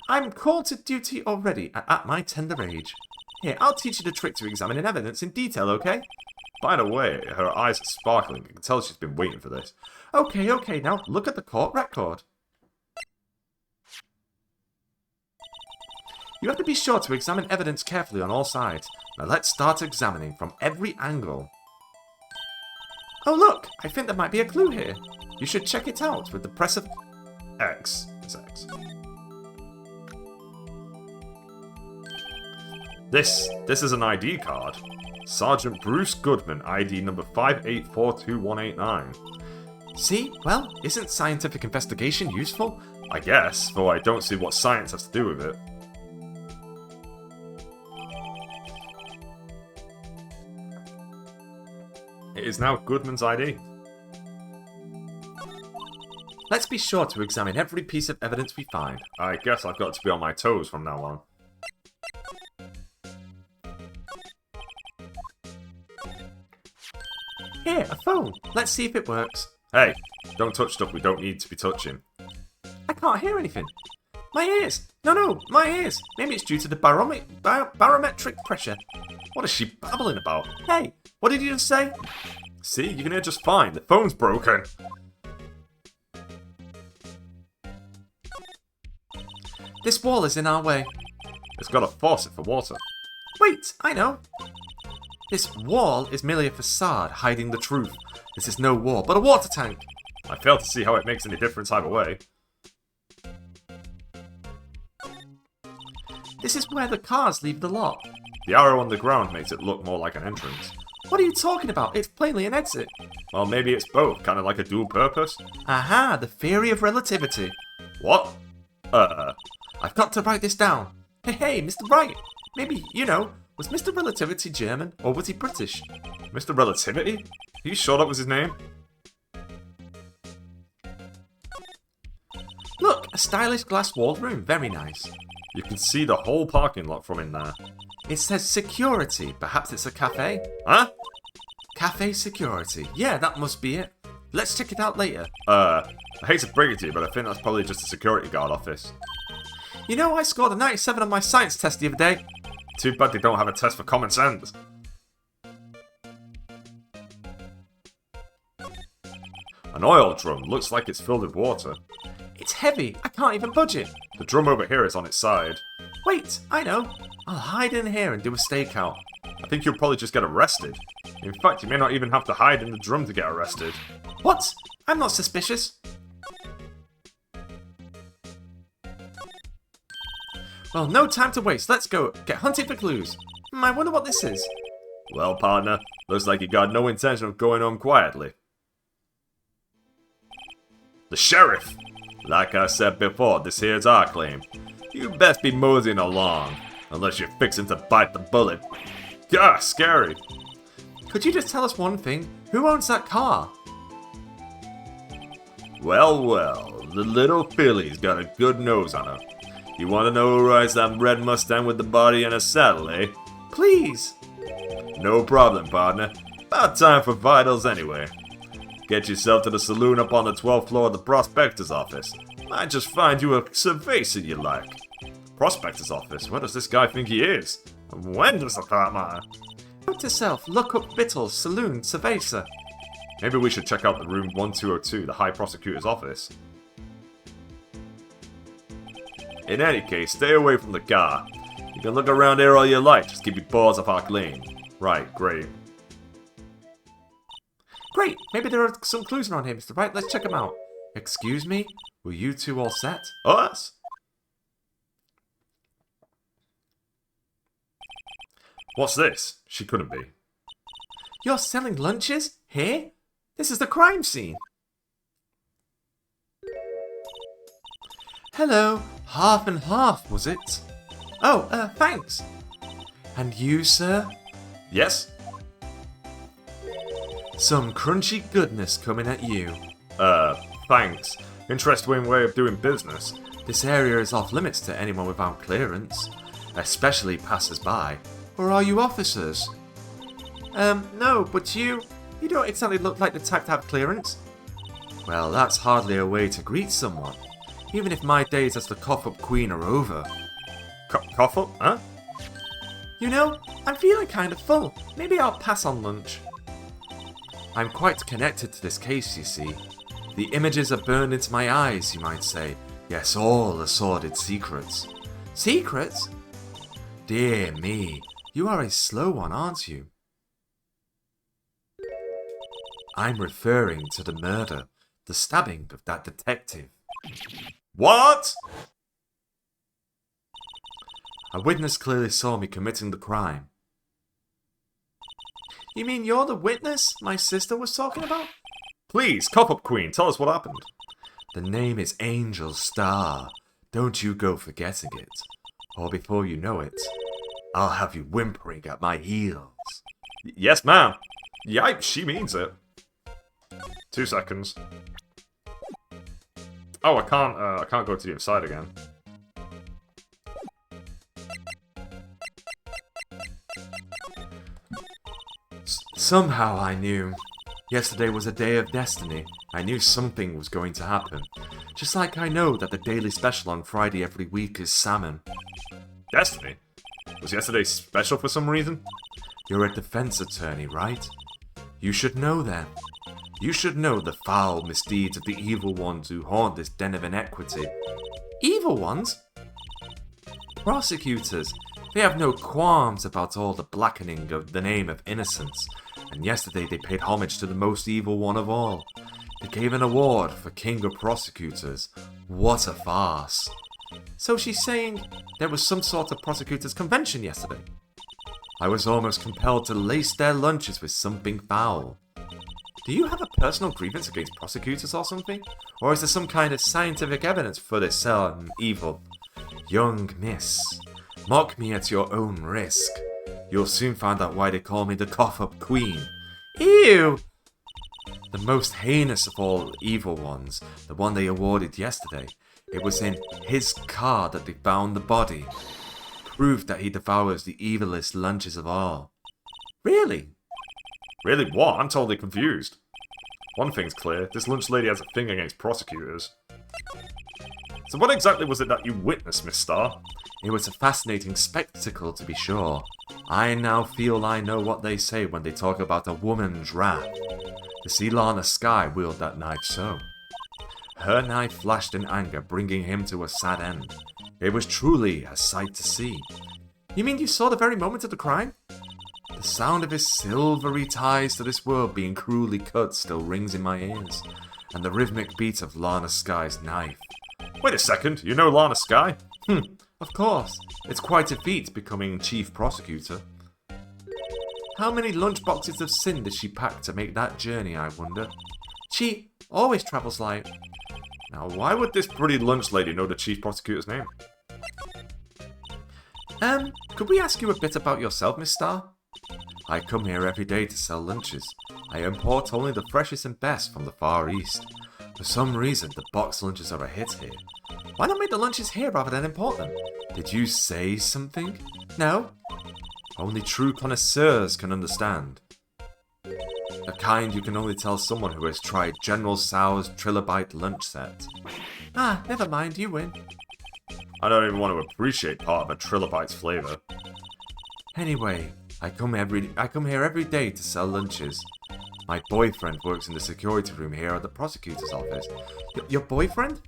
I'm called to duty already at my tender age. Here, I'll teach you the trick to examining evidence in detail, okay? By the way, her eyes are sparkling. I can tell she's been waiting for this. Okay, now look at the court record. You have to be sure to examine evidence carefully on all sides. Now let's start examining from every angle. Oh look, I think there might be a clue here. You should check it out with the press of X. It's X. This is an ID card. Sergeant Bruce Goodman, ID number 5842189. See? Well, isn't scientific investigation useful? I guess, though I don't see what science has to do with it. It is now Goodman's ID. Let's be sure to examine every piece of evidence we find. I guess I've got to be on my toes from now on. Here, a phone. Let's see if it works. Hey, don't touch stuff we don't need to be touching. I can't hear anything. My ears! No, my ears! Maybe it's due to the barometric pressure. What is she babbling about? Hey, what did you just say? See, you can hear just fine. The phone's broken. This wall is in our way. It's got a faucet for water. Wait, I know. This wall is merely a facade hiding the truth. This is no wall, but a water tank. I fail to see how it makes any difference either way. This is where the cars leave the lot. The arrow on the ground makes it look more like an entrance. What are you talking about? It's plainly an exit. Well, maybe it's both, kind of like a dual purpose. Aha, the theory of relativity. What? I've got to write this down. Hey, Mr. Wright. Maybe, was Mr. Relativity German, or was he British? Mr. Relativity? Are you sure that was his name? Look, a stylish glass-walled room. Very nice. You can see the whole parking lot from in there. It says security. Perhaps it's a cafe? Huh? Cafe security. Yeah, that must be it. Let's check it out later. I hate to break it to you, but I think that's probably just a security guard office. I scored a 97 on my science test the other day. Too bad they don't have a test for common sense. An oil drum. Looks like it's filled with water. It's heavy. I can't even budge it. The drum over here is on its side. Wait, I know. I'll hide in here and do a stakeout. I think you'll probably just get arrested. In fact, you may not even have to hide in the drum to get arrested. What? I'm not suspicious. Well, no time to waste. Let's go. Get hunting for clues. I wonder what this is. Well, partner, looks like you got no intention of going home quietly. The sheriff! Like I said before, this here's our claim. You best be moseying along, unless you're fixing to bite the bullet. Gah, scary. Could you just tell us one thing? Who owns that car? Well, the little filly's got a good nose on her. You want to know who rides that red Mustang with the body and a saddle, eh? Please! No problem, partner. About time for vitals anyway. Get yourself to the saloon up on the 12th floor of the prospector's office. Might just find you a cerveza you like. Prospector's office? Where does this guy think he is? And when does the part matter? Note to self, look up Bittles, Saloon, Cerveza. Maybe we should check out the room 1202, the High Prosecutor's office. In any case, stay away from the car. You can look around here all you like, just keep your paws off our claim. Right, great. Great, maybe there are some clues around here, Mr. Wright. Let's check them out. Excuse me? Were you two all set? Us? What's this? She couldn't be. You're selling lunches? Here? This is the crime scene. Hello. Half and half, was it? Oh, thanks. And you, sir? Yes? Some crunchy goodness coming at you. Thanks. Interesting way of doing business. This area is off limits to anyone without clearance, especially passers-by. Or are you officers? No, but you don't exactly look like the type to have clearance. Well, that's hardly a way to greet someone, even if my days as the cough-up queen are over. Cough up? Huh? You know, I'm feeling kind of full. Maybe I'll pass on lunch. I'm quite connected to this case, you see. The images are burned into my eyes, you might say. Yes, all the sordid secrets. Secrets? Dear me, you are a slow one, aren't you? I'm referring to the murder, the stabbing of that detective. What? A witness clearly saw me committing the crime. You mean you're the witness my sister was talking about? Please, cough up queen, tell us what happened. The name is Angel Star. Don't you go forgetting it. Or before you know it, I'll have you whimpering at my heels. Yes, ma'am. Yikes, she means it. 2 seconds. Oh, I can't go to the inside again. Somehow I knew. Yesterday was a day of destiny. I knew something was going to happen. Just like I know that the daily special on Friday every week is salmon. Destiny? Was yesterday special for some reason? You're a defense attorney, right? You should know then. You should know the foul misdeeds of the evil ones who haunt this den of inequity. Evil ones? Prosecutors. They have no qualms about all the blackening of the name of innocence. And yesterday they paid homage to the most evil one of all. They gave an award for King of Prosecutors. What a farce. So she's saying there was some sort of prosecutors' convention yesterday. I was almost compelled to lace their lunches with something foul. Do you have a personal grievance against prosecutors or something? Or is there some kind of scientific evidence for this evil? Young miss, mock me at your own risk. You'll soon find out why they call me the cough-up queen. Ew! The most heinous of all evil ones, the one they awarded yesterday, it was in his car that they found the body. Proof that he devours the evilest lunches of all. Really? Really what? I'm totally confused. One thing's clear, this lunch lady has a thing against prosecutors. So what exactly was it that you witnessed, Miss Star? It was a fascinating spectacle, to be sure. I now feel I know what they say when they talk about a woman's wrath. To see Lana Sky wield that knife so. Her knife flashed in anger, bringing him to a sad end. It was truly a sight to see. You mean you saw the very moment of the crime? The sound of his silvery ties to this world being cruelly cut still rings in my ears, and the rhythmic beat of Lana Sky's knife. Wait a second, you know Lana Sky? Of course. It's quite a feat becoming chief prosecutor. How many lunchboxes of sin does she pack to make that journey, I wonder? She always travels light. Now, why would this pretty lunch lady know the chief prosecutor's name? Could we ask you a bit about yourself, Miss Star? I come here every day to sell lunches. I import only the freshest and best from the Far East. For some reason, the box lunches are a hit here. Why not make the lunches here rather than import them? Did you say something? No. Only true connoisseurs can understand. The kind you can only tell someone who has tried General Tso's Trilobite lunch set. Ah, never mind, you win. I don't even want to appreciate part of a Trilobite's flavor. Anyway, I come here every day to sell lunches. My boyfriend works in the security room here at the prosecutor's office. Your boyfriend?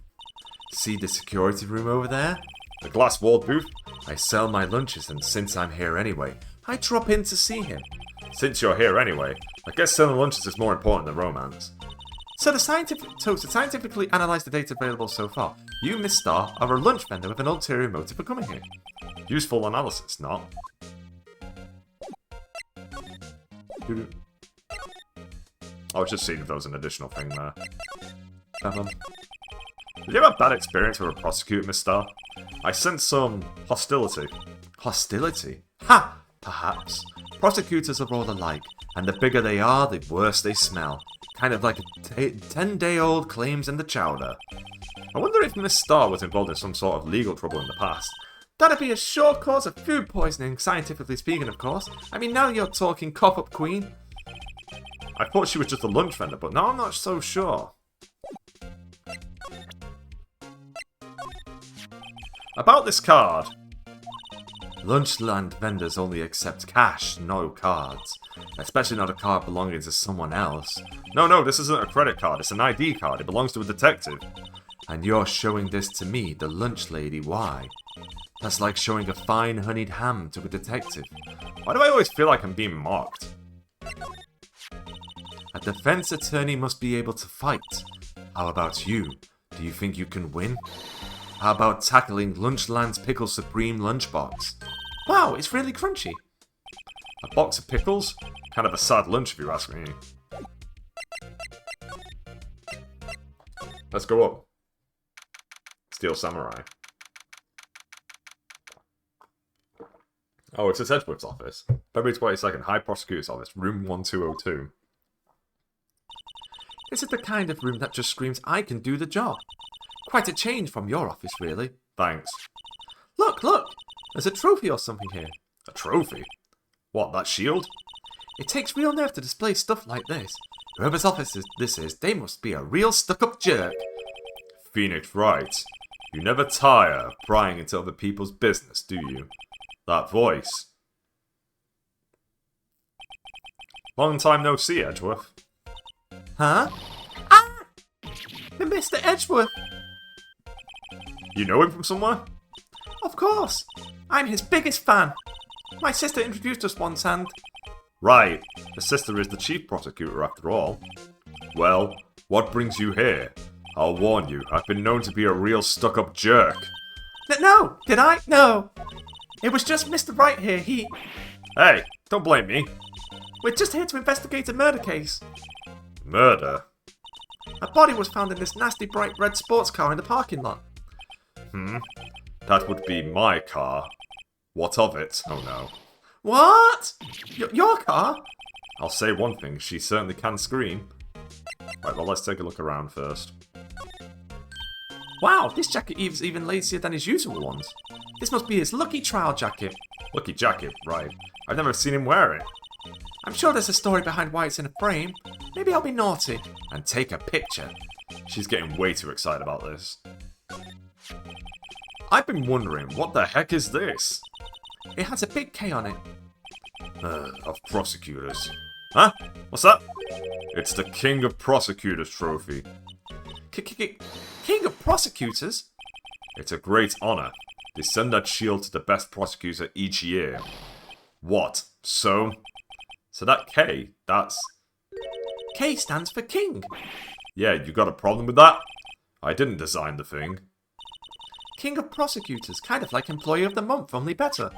See the security room over there? The glass-walled booth? I sell my lunches, and since I'm here anyway, I drop in to see him. Since you're here anyway, I guess selling lunches is more important than romance. So to scientifically analyse the data available so far, you, Miss Star, are a lunch vendor with an ulterior motive for coming here. Useful analysis, not. I was just seeing if there was an additional thing there. Did you have a bad experience with a prosecutor, Miss Star? I sense some hostility. Hostility? Ha! Perhaps. Prosecutors are all alike, and the bigger they are, the worse they smell. Kind of like a 10-day-old claims in the chowder. I wonder if Miss Star was involved in some sort of legal trouble in the past. That'd be a sure cause of food poisoning, scientifically speaking, of course. I mean, now you're talking cough-up queen. I thought she was just a lunch vendor, but now I'm not so sure. About this card. Lunchland vendors only accept cash, no cards. Especially not a card belonging to someone else. No, this isn't a credit card, it's an ID card. It belongs to a detective. And you're showing this to me, the lunch lady, why? That's like showing a fine honeyed ham to a detective. Why do I always feel like I'm being mocked? A defense attorney must be able to fight. How about you? Do you think you can win? How about tackling Lunchland's Pickle Supreme lunchbox? Wow, it's really crunchy. A box of pickles? Kind of a sad lunch if you ask me. Let's go up. Steel Samurai. Oh, it's at Edgeworth's office. February 22nd, High Prosecutor's Office, room 1202. Is it the kind of room that just screams, I can do the job? Quite a change from your office, really. Thanks. Look! There's a trophy or something here. A trophy? What, that shield? It takes real nerve to display stuff like this. Whoever's office this is, they must be a real stuck-up jerk. Phoenix Wright, you never tire of prying into other people's business, do you? That voice. Long time no see, Edgeworth. Huh? Ah! Mr. Edgeworth! You know him from somewhere? Of course! I'm his biggest fan! My sister introduced us once and... Right, the sister is the chief prosecutor after all. Well, what brings you here? I'll warn you, I've been known to be a real stuck-up jerk. No! Did I? No! It was just Mr. Wright here, he... Hey, don't blame me. We're just here to investigate a murder case. Murder? A body was found in this nasty bright red sports car in the parking lot. That would be my car. What of it? Oh no. What? Your car? I'll say one thing, she certainly can scream. Right, well let's take a look around first. Wow, this jacket is even lacier than his usual ones. This must be his lucky trial jacket. Lucky jacket, right. I've never seen him wear it. I'm sure there's a story behind why it's in a frame. Maybe I'll be naughty and take a picture. She's getting way too excited about this. I've been wondering, what the heck is this? It has a big K on it. Of prosecutors. Huh? What's that? It's the King of Prosecutors trophy. King of Prosecutors? It's a great honor. They send that shield to the best prosecutor each year. What? So that K, that's... K stands for King. Yeah, you got a problem with that? I didn't design the thing. King of Prosecutors, kind of like Employee of the Month, only better.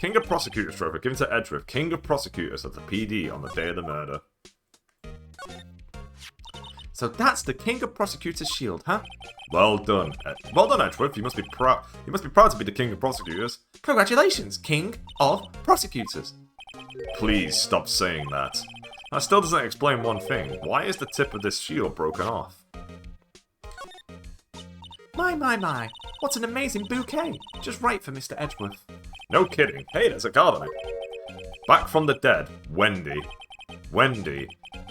King of Prosecutors trophy given to Edgeworth, King of Prosecutors at the PD on the day of the murder. So that's the King of Prosecutors shield, huh? Well done. Well done, Edgeworth. You must be proud. You must be proud to be the King of Prosecutors. Congratulations, King of Prosecutors. Please stop saying that. That still doesn't explain one thing. Why is the tip of this shield broken off? My. What an amazing bouquet. Just right for Mr. Edgeworth. No kidding. Hey, there's a card on it. Back from the dead, Wendy. Wendy.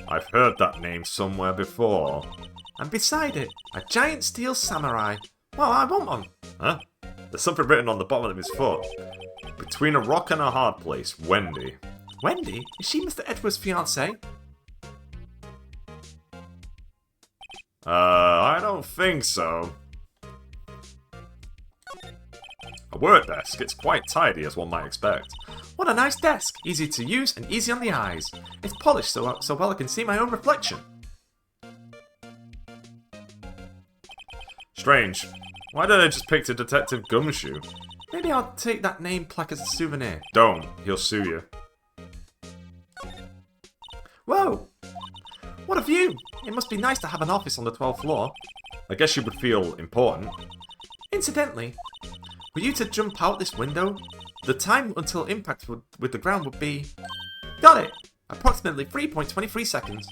I've heard that name somewhere before. And beside it, a giant steel samurai. Well, I want one. Huh? There's something written on the bottom of his foot. Between a rock and a hard place, Wendy. Wendy? Is she Mr. Edgeworth's fiancée? I don't think so. A work desk. It's quite tidy, as one might expect. What a nice desk. Easy to use and easy on the eyes. It's polished so well I can see my own reflection. Strange. Why did I just pick the Detective Gumshoe? Maybe I'll take that name plaque as a souvenir. Don't. He'll sue you. Whoa! What a view! It must be nice to have an office on the 12th floor. I guess you would feel important. Incidentally, were you to jump out this window, the time until impact with the ground would be... Got it! Approximately 3.23 seconds.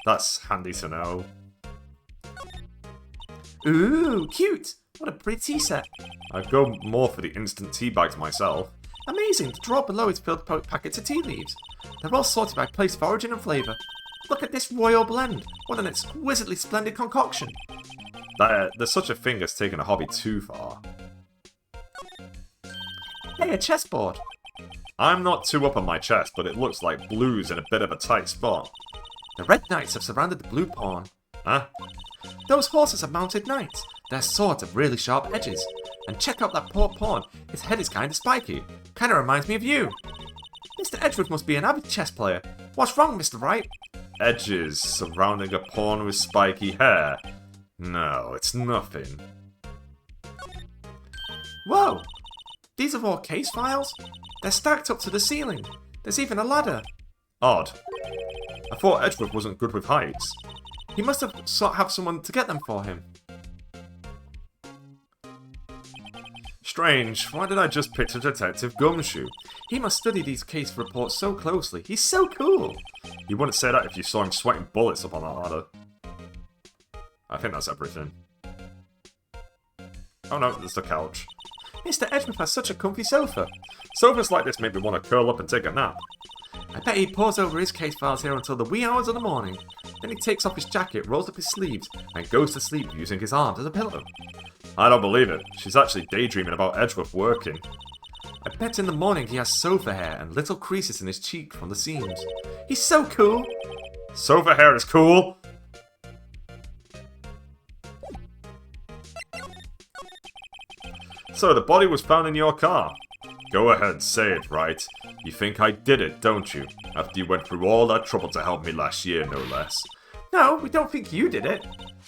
That's handy to know. Ooh, cute! What a pretty tea set. I'd go more for the instant tea bags myself. Amazing, the drawer below is filled with packets of tea leaves. They're all sorted by place of origin and flavour. Look at this royal blend. What an exquisitely splendid concoction. There's such a thing as taking a hobby too far. Hey, a chessboard. I'm not too up on my chest, but it looks like blue's in a bit of a tight spot. The red knights have surrounded the blue pawn. Huh? Those horses are mounted knights. Their swords have really sharp edges. And check out that poor pawn. His head is kinda spiky. Kinda reminds me of you. Mr. Edgeworth must be an avid chess player. What's wrong, Mr. Wright? Edges surrounding a pawn with spiky hair. No, it's nothing. Whoa! These are all case files? They're stacked up to the ceiling. There's even a ladder. Odd. I thought Edgeworth wasn't good with heights. He must have someone to get them for him. Strange. Why did I just picture Detective Gumshoe? He must study these case reports so closely. He's so cool. You wouldn't say that if you saw him sweating bullets up on that ladder. I think that's everything. Oh no, there's the couch. Mr. Edgeworth has such a comfy sofa. Sofas like this make me want to curl up and take a nap. I bet he pores over his case files here until the wee hours of the morning. Then he takes off his jacket, rolls up his sleeves, and goes to sleep using his arms as a pillow. I don't believe it. She's actually daydreaming about Edgeworth working. I bet in the morning he has sofa hair and little creases in his cheek from the seams. He's so cool! Sofa hair is cool! So the body was found in your car. Go ahead, say it, Wright. You think I did it, don't you? After you went through all that trouble to help me last year, no less. No, we don't think you did it.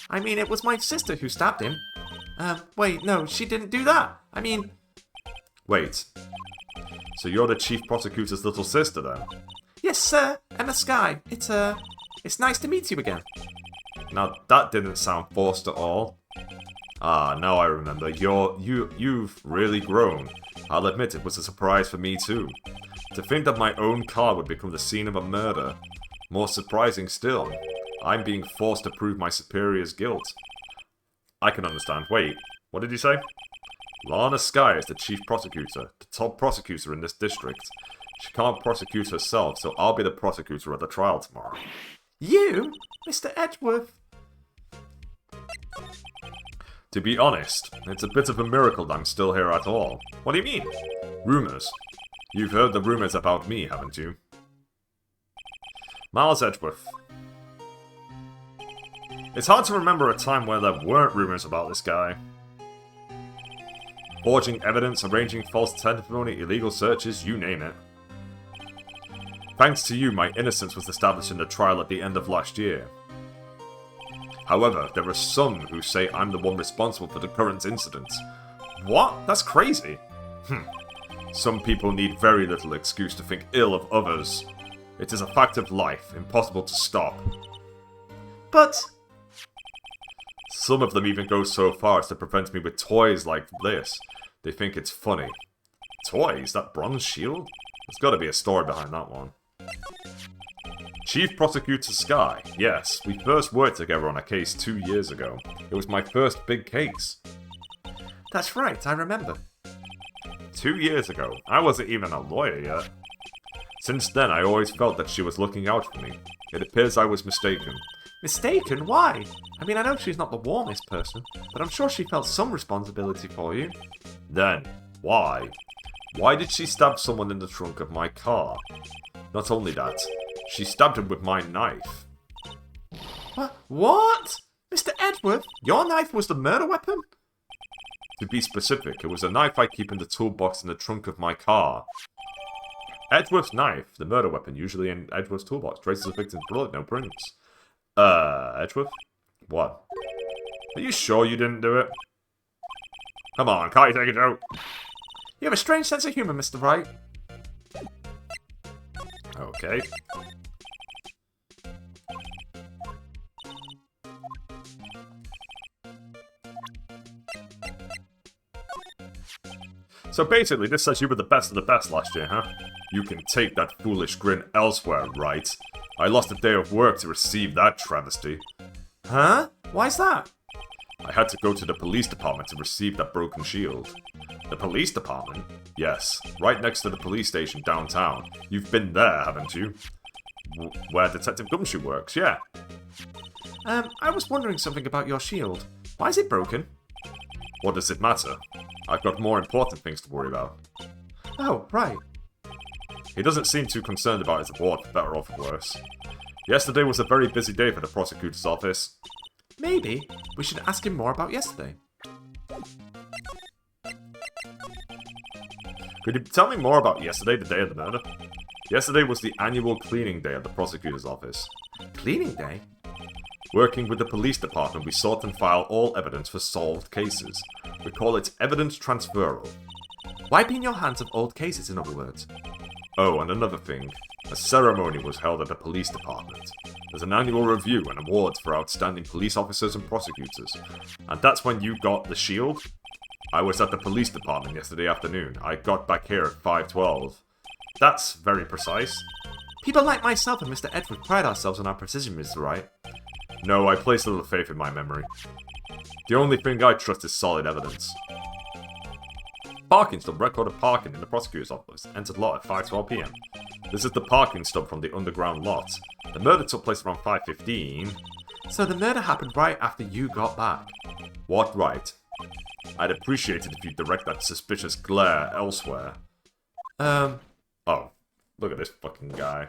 I mean, it was my sister who stabbed him. Wait, no, she didn't do that. I mean... Wait. So you're the chief prosecutor's little sister, then? Yes, sir. Emma Skye. It's nice to meet you again. Now, that didn't sound forced at all. Ah, now I remember. You've really grown. I'll admit it was a surprise for me too. To think that my own car would become the scene of a murder. More surprising still, I'm being forced to prove my superior's guilt. I can understand. Wait, what did you say? Lana Skye is the chief prosecutor, the top prosecutor in this district. She can't prosecute herself, so I'll be the prosecutor at the trial tomorrow. You? Mr. Edgeworth? To be honest, it's a bit of a miracle that I'm still here at all. What do you mean? Rumors. You've heard the rumors about me, haven't you? Miles Edgeworth. It's hard to remember a time where there weren't rumors about this guy. Forging evidence, arranging false testimony, illegal searches, you name it. Thanks to you, my innocence was established in the trial at the end of last year. However, there are some who say I'm the one responsible for the current incident. What? That's crazy. Some people need very little excuse to think ill of others. It is a fact of life, impossible to stop. But... Some of them even go so far as to prevent me with toys like this. They think it's funny. Toys? That bronze shield? There's gotta be a story behind that one. Chief Prosecutor Sky. Yes, we first worked together on a case 2 years ago. It was my first big case. That's right, I remember. 2 years ago. I wasn't even a lawyer yet. Since then, I always felt that she was looking out for me. It appears I was mistaken. Mistaken? Why? I mean, I know she's not the warmest person, but I'm sure she felt some responsibility for you. Then, why? Why did she stab someone in the trunk of my car? Not only that, she stabbed him with my knife. What? Mr. Edgeworth, your knife was the murder weapon? To be specific, it was a knife I keep in the toolbox in the trunk of my car. Edgeworth's knife, the murder weapon, usually in Edgeworth's toolbox. Traces of victim's blood, no prints. Edgeworth? What? Are you sure you didn't do it? Come on, can't you take a joke? You have a strange sense of humor, Mr. Wright. Okay. So basically, this says you were the best of the best last year, huh? You can take that foolish grin elsewhere, right? I lost a day of work to receive that travesty. Huh? Why's that? I had to go to the police department to receive that broken shield. The police department? Yes, right next to the police station downtown. You've been there, haven't you? Where Detective Gumshoe works, yeah. I was wondering something about your shield. Why is it broken? What does it matter? I've got more important things to worry about. Oh, right. He doesn't seem too concerned about his award, for better or for worse. Yesterday was a very busy day for the prosecutor's office. Maybe we should ask him more about yesterday. Could you tell me more about yesterday, the day of the murder? Yesterday was the annual cleaning day at the prosecutor's office. Cleaning day? Working with the police department, we sort and file all evidence for solved cases. We call it evidence transferal. Wiping your hands of old cases, in other words. Oh, and another thing. A ceremony was held at the police department. There's an annual review and awards for outstanding police officers and prosecutors. And that's when you got the shield? I was at the police department yesterday afternoon. I got back here at 5:12. That's very precise. People like myself and Mr. Edgeworth pride ourselves on our precision, Mr. Wright. No, I place little faith in my memory. The only thing I trust is solid evidence. Parking stub record of parking in the prosecutor's office. Entered lot at 5:12 PM. This is the parking stub from the underground lot. The murder took place around 5:15. So the murder happened right after you got back. What right? I'd appreciate it if you direct that suspicious glare elsewhere. Oh, look at this fucking guy.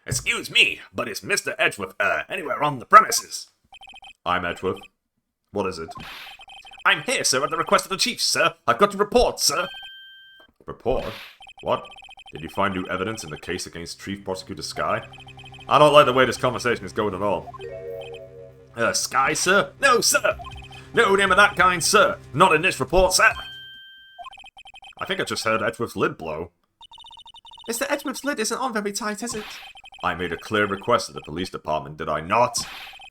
Excuse me, but is Mr. Edgeworth, anywhere on the premises? I'm Edgeworth. What is it? I'm here, sir, at the request of the chief, sir. I've got to report, sir. Report? What? Did you find new evidence in the case against Chief Prosecutor Sky? I don't like the way this conversation is going at all. Sky, sir? No, sir! No name of that kind, sir. Not in this report, sir. I think I just heard Edgeworth's lid blow. Mr. Edgeworth's lid isn't on very tight, is it? I made a clear request to the police department, did I not?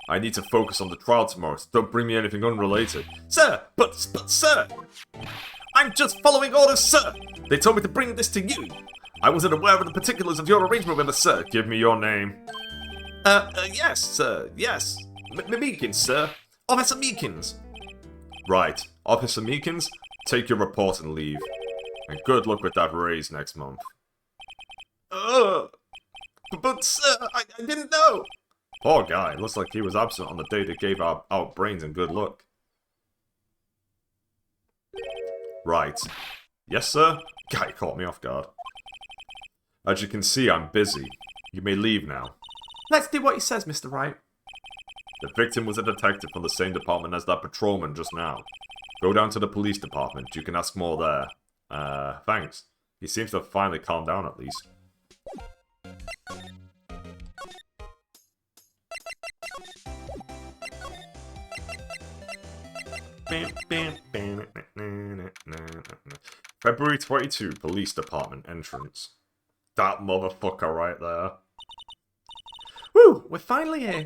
I need to focus on the trial tomorrow, so don't bring me anything unrelated. Sir, but sir! I'm just following orders, sir! They told me to bring this to you. I wasn't aware of the particulars of your arrangement with us, sir. Give me your name. Yes, sir, yes. Meekins, sir. Officer Meekins. Right. Officer Meekins, take your report and leave. And good luck with that raise next month. But sir, I didn't know. Poor guy. Looks like he was absent on the day they gave out brains and good luck. Right. Yes, sir? Guy caught me off guard. As you can see, I'm busy. You may leave now. Let's do what he says, Mr. Wright. The victim was a detective from the same department as that patrolman just now. Go down to the police department. You can ask more there. Thanks. He seems to have finally calmed down at least. February 22, Police Department entrance. That motherfucker right there. Woo! We're finally here.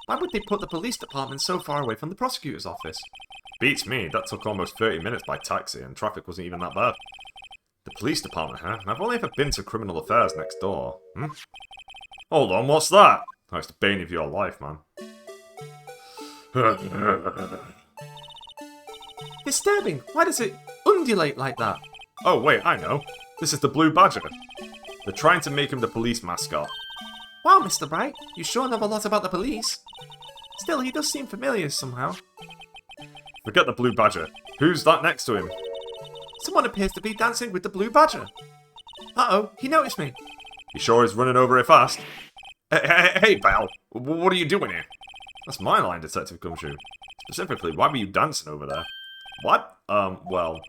Why would they put the police department so far away from the prosecutor's office? Beats me, that took almost 30 minutes by taxi and traffic wasn't even that bad. The police department, huh? I've only ever been to criminal affairs next door. Hold on, what's that? Oh, it's the bane of your life, man. Disturbing. Why does it undulate like that? Oh, wait, I know. This is the Blue Badger. They're trying to make him the police mascot. Wow, Mr. Wright, you sure know a lot about the police. Still, he does seem familiar somehow. Forget the Blue Badger. Who's that next to him? Someone appears to be dancing with the Blue Badger. Uh-oh, he noticed me. You sure he's running over it fast? Hey, pal. What are you doing here? That's my line, Detective Gumshoe. Specifically, why were you dancing over there? What? Well,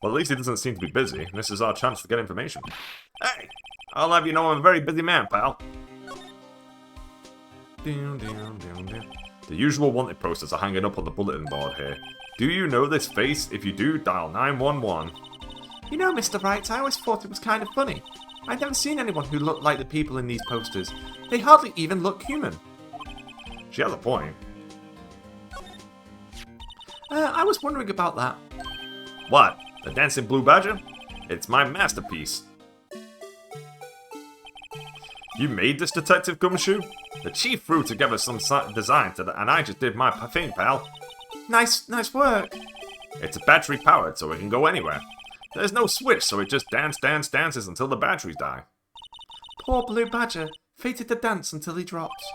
at least he doesn't seem to be busy, and this is our chance to get information. Hey! I'll have you know I'm a very busy man, pal. The usual wanted posters are hanging up on the bulletin board here. Do you know this face? If you do, dial 911. You know, Mr. Wright, I always thought it was kind of funny. I'd never seen anyone who looked like the people in these posters. They hardly even look human. She has a point. I was wondering about that. What? The Dancing Blue Badger? It's my masterpiece. You made this, Detective Gumshoe? The chief threw together some design to and I just did my thing, pal. Nice work. It's battery powered, so it can go anywhere. There's no switch, so it just dances until the batteries die. Poor Blue Badger, fated to dance until he drops.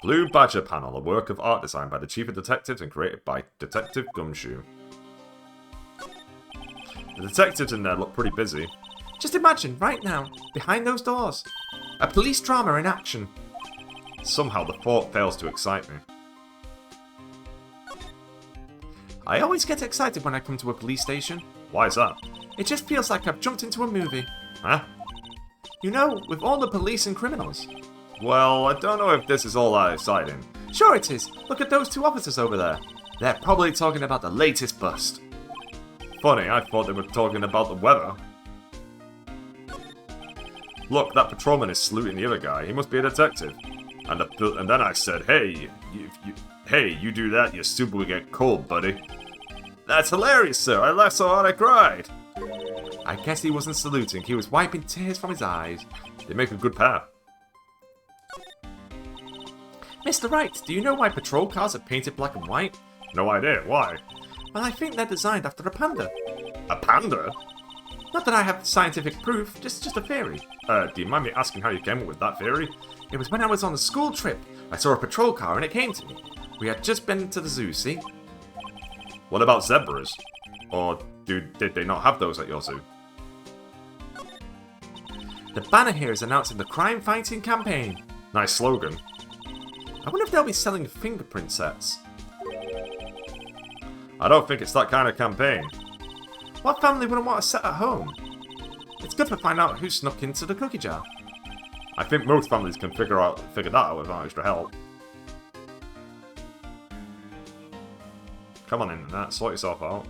Blue Badger panel, a work of art designed by the Chief of Detectives and created by Detective Gumshoe. The detectives in there look pretty busy. Just imagine, right now, behind those doors, a police drama in action. Somehow the thought fails to excite me. I always get excited when I come to a police station. Why is that? It just feels like I've jumped into a movie. Huh? You know, with all the police and criminals. Well, I don't know if this is all that exciting. Sure it is. Look at those two officers over there. They're probably talking about the latest bust. Funny, I thought they were talking about the weather. Look, that patrolman is saluting the other guy. He must be a detective. And then I said, hey, you do that, your soup will get cold, buddy. That's hilarious, sir. I laughed so hard I cried. I guess he wasn't saluting. He was wiping tears from his eyes. They make a good pair. Mr. Wright, do you know why patrol cars are painted black and white? No idea. Why? Well, I think they're designed after a panda. A panda? Not that I have scientific proof, just a theory. Do you mind me asking how you came up with that theory? It was when I was on a school trip. I saw a patrol car and it came to me. We had just been to the zoo, see? What about zebras? Or did they not have those at your zoo? The banner here is announcing the crime-fighting campaign. Nice slogan. I wonder if they'll be selling fingerprint sets. I don't think it's that kind of campaign. What family wouldn't want a set at home? It's good to find out who snuck into the cookie jar. I think most families can figure that out without extra help. Come on, Internet, sort yourself out.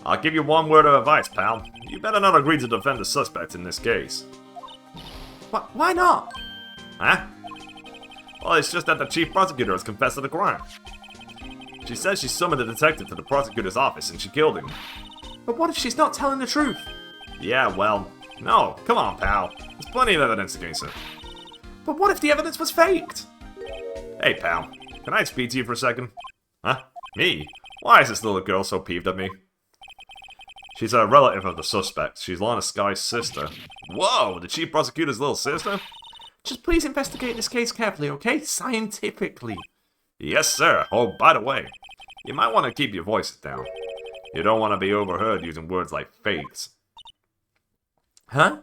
I'll give you one word of advice, pal. You better not agree to defend the suspect in this case. Why not? Huh? Well, it's just that the chief prosecutor has confessed to the crime. She says she summoned the detective to the prosecutor's office and she killed him. But what if she's not telling the truth? Yeah, well, no, come on, pal. There's plenty of evidence against her. But what if the evidence was faked? Hey, pal, can I speak to you for a second? Huh? Me? Why is this little girl so peeved at me? She's a relative of the suspect. She's Lana Sky's sister. Whoa, the chief prosecutor's little sister? Just please investigate this case carefully, okay? Scientifically. Yes, sir. Oh, by the way, you might want to keep your voices down. You don't want to be overheard using words like fakes. Huh?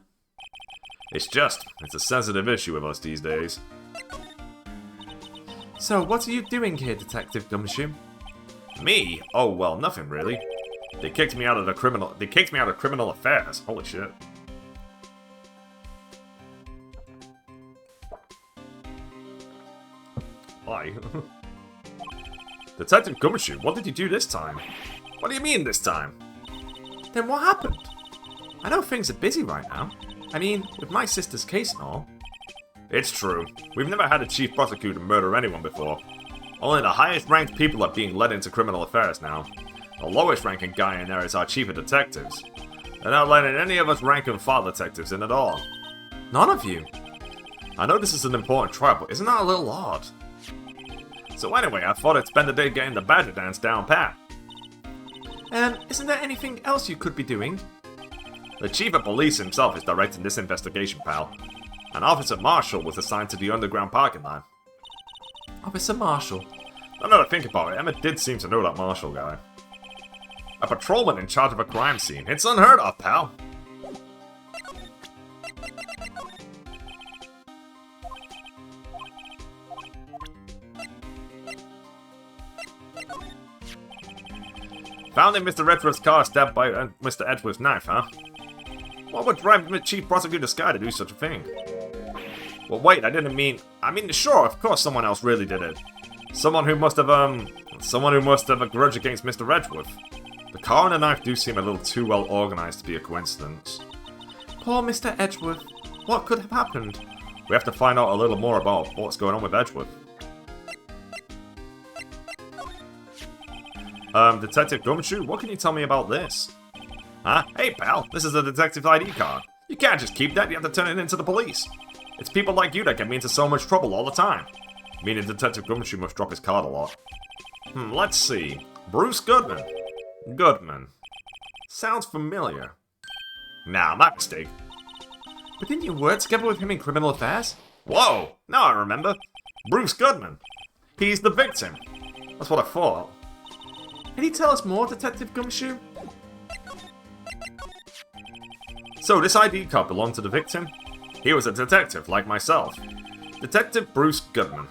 It's a sensitive issue with us these days. So, what are you doing here, Detective Gumshoe? Me? Oh, well, nothing really. They kicked me out of criminal affairs. Holy shit. Why? Detective Gumshoe, what did you do this time? What do you mean this time? Then what happened? I know things are busy right now. I mean, with my sister's case and all. It's true. We've never had a chief prosecutor murder anyone before. Only the highest ranked people are being led into criminal affairs now. The lowest ranking guy in there is our chief of detectives. They're not letting any of us rank and file detectives in at all. None of you. I know this is an important trial, but isn't that a little odd? So anyway, I thought I'd spend the day getting the badger dance down pat. Isn't there anything else you could be doing? The chief of police himself is directing this investigation, pal. An officer marshal was assigned to the underground parking lot. Officer Marshall. Now that I think about it, Emma did seem to know that marshal guy. A patrolman in charge of a crime scene. It's unheard of, pal. Found in Mr. Edgeworth's car stabbed by Mr. Edgeworth's knife, huh? What would drive the chief prosecutor Sky to do such a thing? Well, wait, I mean, sure, of course someone else really did it. Someone who must have a grudge against Mr. Edgeworth. The car and the knife do seem a little too well organized to be a coincidence. Poor Mr. Edgeworth. What could have happened? We have to find out a little more about what's going on with Edgeworth. Detective Gumshoe, what can you tell me about this? Huh? Hey, pal, this is a detective ID card. You can't just keep that, you have to turn it into the police. It's people like you that get me into so much trouble all the time. Meaning Detective Gumshoe must drop his card a lot. Let's see. Bruce Goodman. Goodman. Sounds familiar. Nah, my mistake. But didn't you work together with him in criminal affairs? Whoa! Now I remember. Bruce Goodman. He's the victim. That's what I thought. Can you tell us more, Detective Gumshoe? So this ID card belonged to the victim? He was a detective, like myself. Detective Bruce Goodman.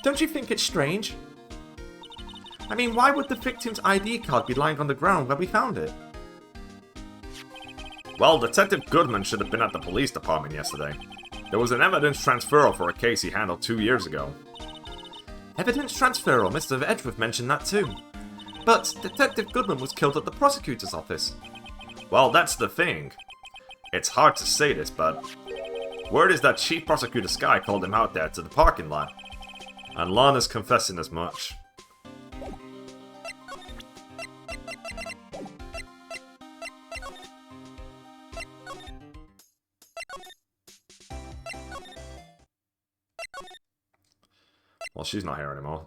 Don't you think it's strange? I mean, why would the victim's ID card be lying on the ground where we found it? Well, Detective Goodman should have been at the police department yesterday. There was an evidence transferal for a case he handled 2 years ago. Evidence transferal, Mr. Edgeworth mentioned that too. But Detective Goodman was killed at the prosecutor's office. Well, that's the thing. It's hard to say this, but word is that Chief Prosecutor Sky called him out there to the parking lot. And Lana's confessing as much. Well, she's not here anymore.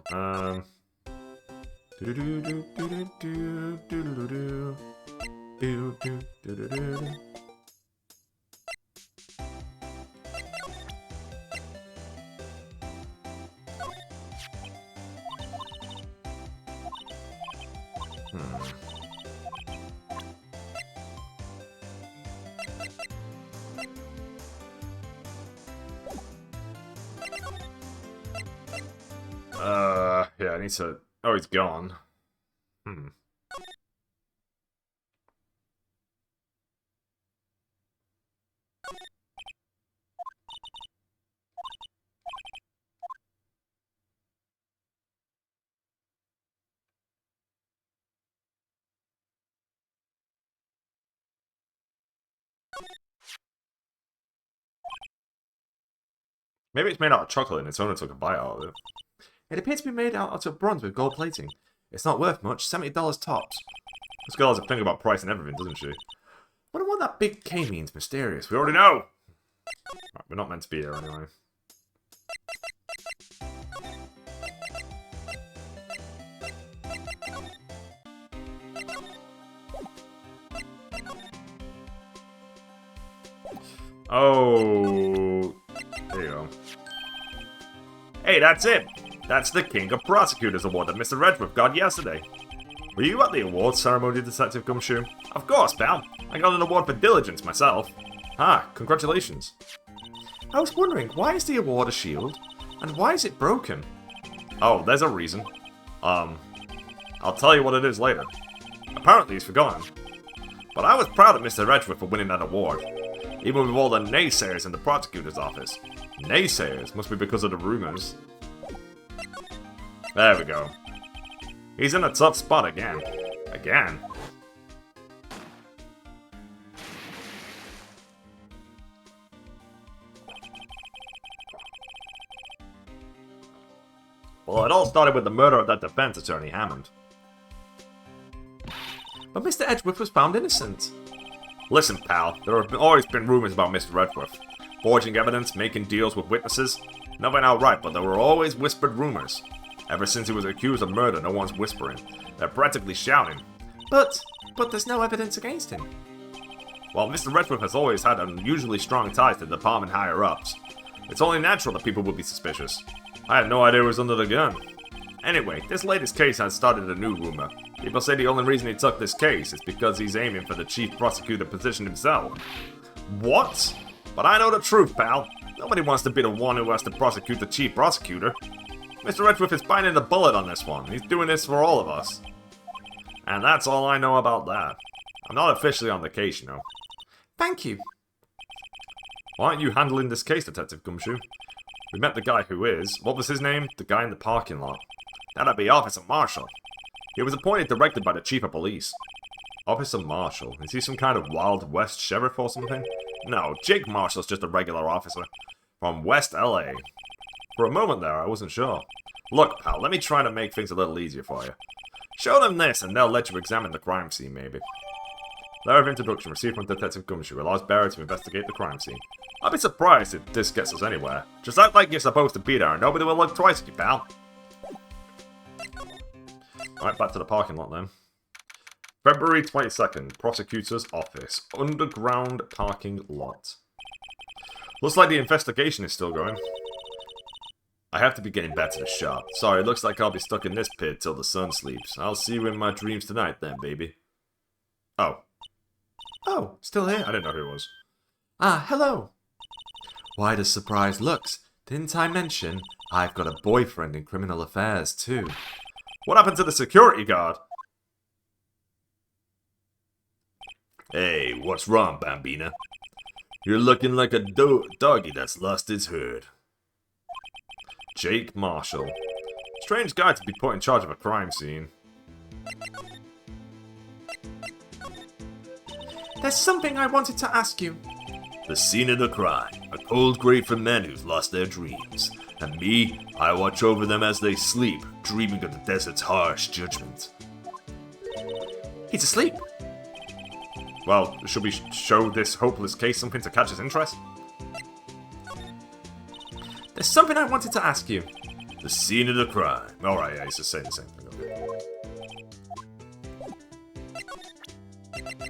Yeah, I need to... Oh, he's gone. Maybe it's made out of chocolate and its owner took a bite out of it. It appears to be made out of bronze with gold plating. It's not worth much, $70 tops. This girl has a thing about price and everything, doesn't she? Wonder what that big K means, mysterious. We already know! Right, we're not meant to be here anyway. Oh, there you go. Hey, that's it! That's the King of Prosecutors Award that Mr. Redcliffe got yesterday. Were you at the awards ceremony, Detective Gumshoe? Of course, pal. I got an award for diligence myself. Ah, congratulations. I was wondering, why is the award a shield? And why is it broken? Oh, there's a reason. I'll tell you what it is later. Apparently he's forgotten. But I was proud of Mr. Redcliffe for winning that award. Even with all the naysayers in the prosecutor's office. Naysayers must be because of the rumors. There we go. He's in a tough spot again. Again. Well, it all started with the murder of that defense attorney, Hammond. But Mr. Edgeworth was found innocent. Listen, pal, there have always been rumors about Mr. Redcliffe. Forging evidence, making deals with witnesses. Nothing outright, but there were always whispered rumors. Ever since he was accused of murder, no one's whispering. They're practically shouting. But there's no evidence against him. Well, Mr. Redcliffe has always had unusually strong ties to the department higher-ups. It's only natural that people would be suspicious. I had no idea he was under the gun. Anyway, this latest case has started a new rumor. People say the only reason he took this case is because he's aiming for the chief prosecutor position himself. What? But I know the truth, pal. Nobody wants to be the one who has to prosecute the chief prosecutor. Mr. Redcliffe is biting the bullet on this one. He's doing this for all of us. And that's all I know about that. I'm not officially on the case, you know. Thank you. Why aren't you handling this case, Detective Gumshoe? We met the guy who is. What was his name? The guy in the parking lot. That'd be Officer Marshall. He was appointed directed by the Chief of Police. Officer Marshall? Is he some kind of Wild West sheriff or something? No, Jake Marshall's just a regular officer. From West LA. For a moment there, I wasn't sure. Look, pal, let me try to make things a little easier for you. Show them this, and they'll let you examine the crime scene, maybe. Letter of introduction received from Detective Gumshoe allows Barry to investigate the crime scene. I'll be surprised if this gets us anywhere. Just act like you're supposed to be there, and nobody will look twice at you, pal. Alright, back to the parking lot then. February 22nd, Prosecutor's Office. Underground parking lot. Looks like the investigation is still going. I have to be getting back to the shop. Sorry, looks like I'll be stuck in this pit till the sun sleeps. I'll see you in my dreams tonight then, baby. Oh. Oh, still here. I didn't know who it was. Ah, hello. Why does surprise looks? Didn't I mention I've got a boyfriend in criminal affairs too? What happened to the security guard? Hey, what's wrong, Bambina? You're looking like a doggy that's lost its herd. Jake Marshall. Strange guy to be put in charge of a crime scene. There's something I wanted to ask you. The scene of the crime. A cold grave for men who've lost their dreams. And me, I watch over them as they sleep, dreaming of the desert's harsh judgment. He's asleep. Well, should we show this hopeless case something to catch his interest? There's something I wanted to ask you. The scene of the crime. Alright, yeah, he's just saying the same thing. Okay.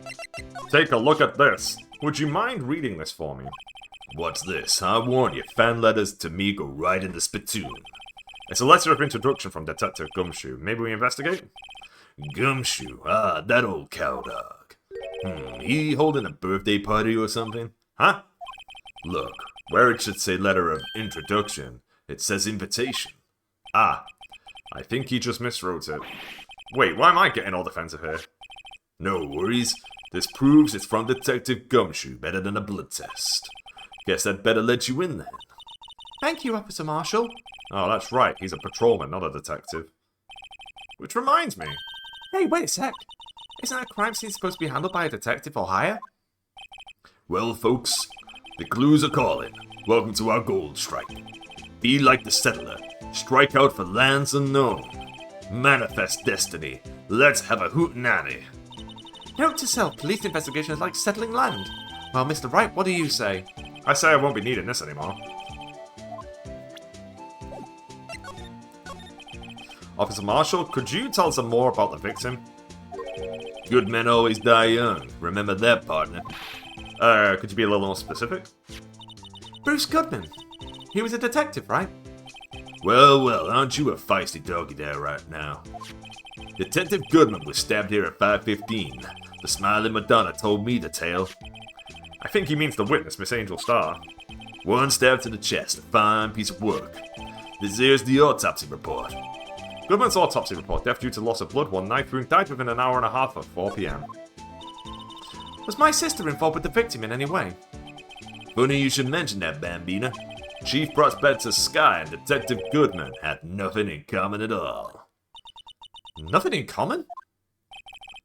Take a look at this. Would you mind reading this for me? What's this? I warn you, fan letters to me go right in the spittoon. It's a letter of introduction from Detective Gumshoe. Maybe we investigate? Gumshoe, that old cowdog. He holding a birthday party or something? Huh? Look, where it should say letter of introduction, it says invitation. Ah, I think he just miswrote it. Wait, why am I getting all defensive here? No worries. This proves it's from Detective Gumshoe, better than a blood test. Guess I'd better let you in then. Thank you, Officer Marshall. Oh, that's right. He's a patrolman, not a detective. Which reminds me. Hey, wait a sec. Isn't a crime scene supposed to be handled by a detective or higher? Well, folks, the clues are calling. Welcome to our gold strike. Be like the settler. Strike out for lands unknown. Manifest destiny. Let's have a hootenanny. Note to self, police investigation is like settling land. Well, Mr. Wright, what do you say? I say I won't be needing this anymore. Officer Marshall, could you tell us some more about the victim? Good men always die young. Remember that, partner. Could you be a little more specific? Bruce Goodman. He was a detective, right? Well, aren't you a feisty doggy there right now? Detective Goodman was stabbed here at 5:15. The smiling Madonna told me the tale. I think he means the witness, Miss Angel Star. One stab to the chest, a fine piece of work. This here's the autopsy report. Goodman's autopsy report, death due to loss of blood, one knife wound, died within an hour and a half of 4 p.m. Was my sister involved with the victim in any way? Funny you should mention that, Bambina. Chief Prospector Sky and Detective Goodman had nothing in common at all. Nothing in common?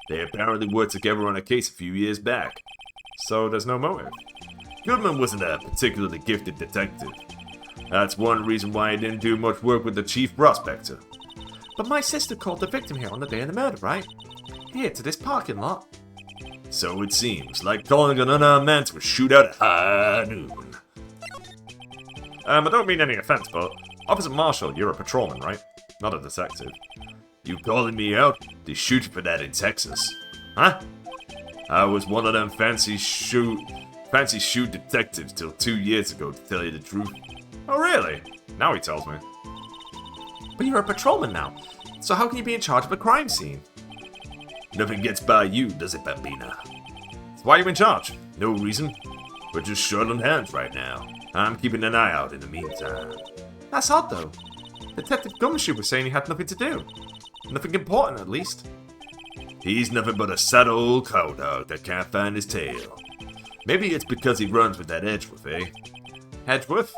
They apparently worked together on a case a few years back. So there's no motive. Goodman wasn't a particularly gifted detective. That's one reason why he didn't do much work with the Chief Prospector. But my sister called the victim here on the day of the murder, right? Here, to this parking lot. So it seems, like calling an unarmed man to a shootout at high noon. I don't mean any offense, but Officer Marshall, you're a patrolman, right? Not a detective. You calling me out? They shoot you for that in Texas. Huh? I was one of them fancy shoot detectives till 2 years ago, to tell you the truth. Oh, really? Now he tells me. But you're a patrolman now, so how can you be in charge of a crime scene? Nothing gets by you, does it, Bambina? So why are you in charge? No reason. We're just short on hands right now. I'm keeping an eye out in the meantime. That's odd, though. Detective Gumshoe was saying he had nothing to do. Nothing important, at least. He's nothing but a sad old cowdog that can't find his tail. Maybe it's because he runs with that Edgeworth, eh? Edgeworth?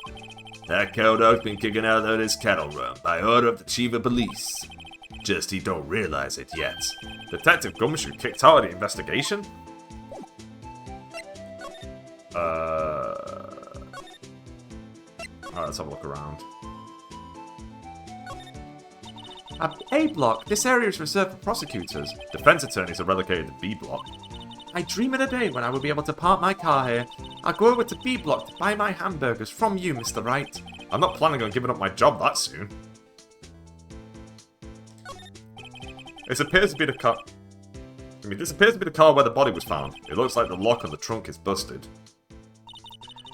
That cowdog's been kicking out of his cattle run by order of the chief of police. Just he don't realize it yet. Detective Gumshoe kicked out of the investigation? Alright, let's have a look around. At A block, this area is reserved for prosecutors. Defense attorneys are relegated to B block. I dream of a day when I will be able to park my car here. I'll go over to B block to buy my hamburgers from you, Mr. Wright. I'm not planning on giving up my job that soon. This appears to be the car. This appears to be the car where the body was found. It looks like the lock on the trunk is busted.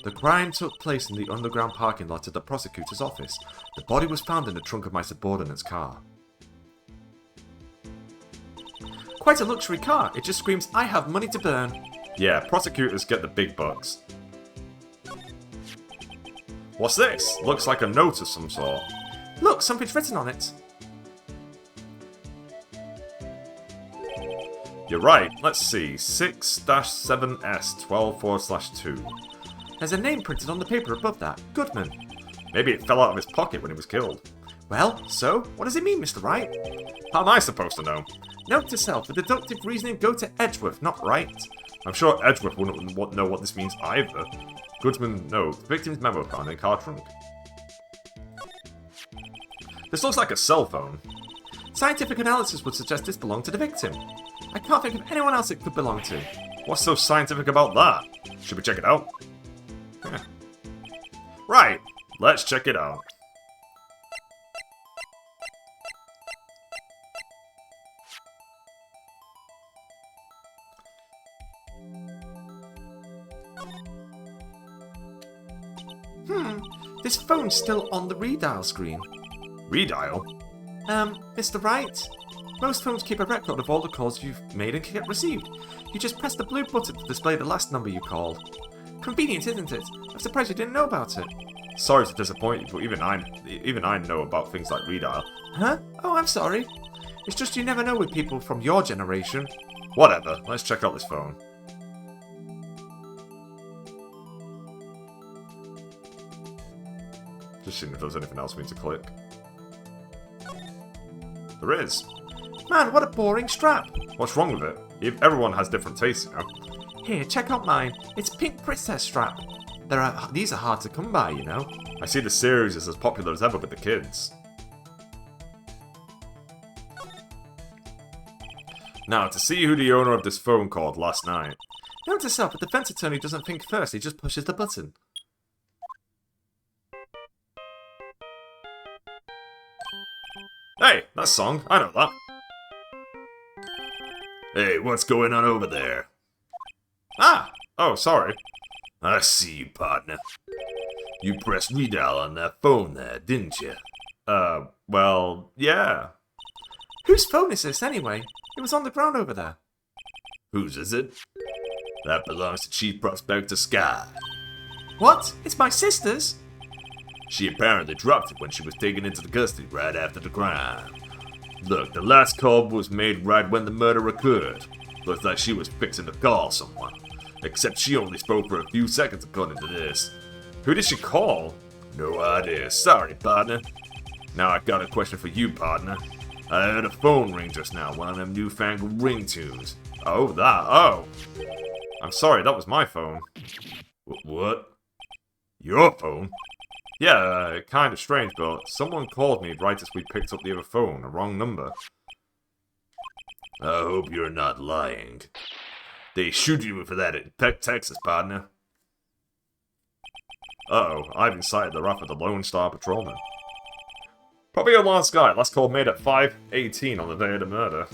The crime took place in the underground parking lot of the prosecutor's office. The body was found in the trunk of my subordinate's car. Quite a luxury car. It just screams, I have money to burn. Yeah, prosecutors get the big bucks. What's this? Looks like a note of some sort. Look, something's written on it. You're right. Let's see. 6-7S12/2. There's a name printed on the paper above that. Goodman. Maybe it fell out of his pocket when he was killed. Well, so? What does it mean, Mr. Wright? How am I supposed to know? Note to self, for deductive reasoning, go to Edgeworth, not Wright. I'm sure Edgeworth wouldn't know what this means either. Goodman, no. Victim's memo found in car trunk. This looks like a cell phone. Scientific analysis would suggest this belonged to the victim. I can't think of anyone else it could belong to. What's so scientific about that? Should we check it out? Yeah. Right, let's check it out. This phone's still on the redial screen. Redial? Mr. Wright? Most phones keep a record of all the calls you've made and get received. You just press the blue button to display the last number you called. Convenient, isn't it? I'm surprised you didn't know about it. Sorry to disappoint you, but even I know about things like redial. Huh? Oh, I'm sorry. It's just you never know with people from your generation. Whatever, let's check out this phone. Just seeing if there's anything else we need to click. There is. Man, what a boring strap. What's wrong with it? Everyone has different tastes, you know. Here, check out mine. It's pink princess strap. These are hard to come by, you know. I see the series is as popular as ever with the kids. Now, to see who the owner of this phone called last night. Note to self, a defense attorney doesn't think first, he just pushes the button. Hey, that song, I know that. Hey, what's going on over there? Ah! Oh, sorry. I see you, partner. You pressed redial on that phone there, didn't you? Well, yeah. Whose phone is this, anyway? It was on the ground over there. Whose is it? That belongs to Chief Prospector Sky. What? It's my sister's? She apparently dropped it when she was taken into the custody right after the crime. Look, the last call was made right when the murder occurred. Looks like she was fixing to call someone. Except she only spoke for a few seconds according to this. Who did she call? No idea. Sorry, partner. Now I got a question for you, partner. I heard a phone ring just now, one of them newfangled ringtunes. Oh, that. Oh. I'm sorry, that was my phone. What? Your phone? Yeah, kind of strange, but someone called me right as we picked up the other phone, a wrong number. I hope you're not lying. They shoot you for that in Texas, partner. Uh-oh, I've incited the wrath of the Lone Star Patrolman. Probably your last guy, last call made at 5:18 on the day of the murder.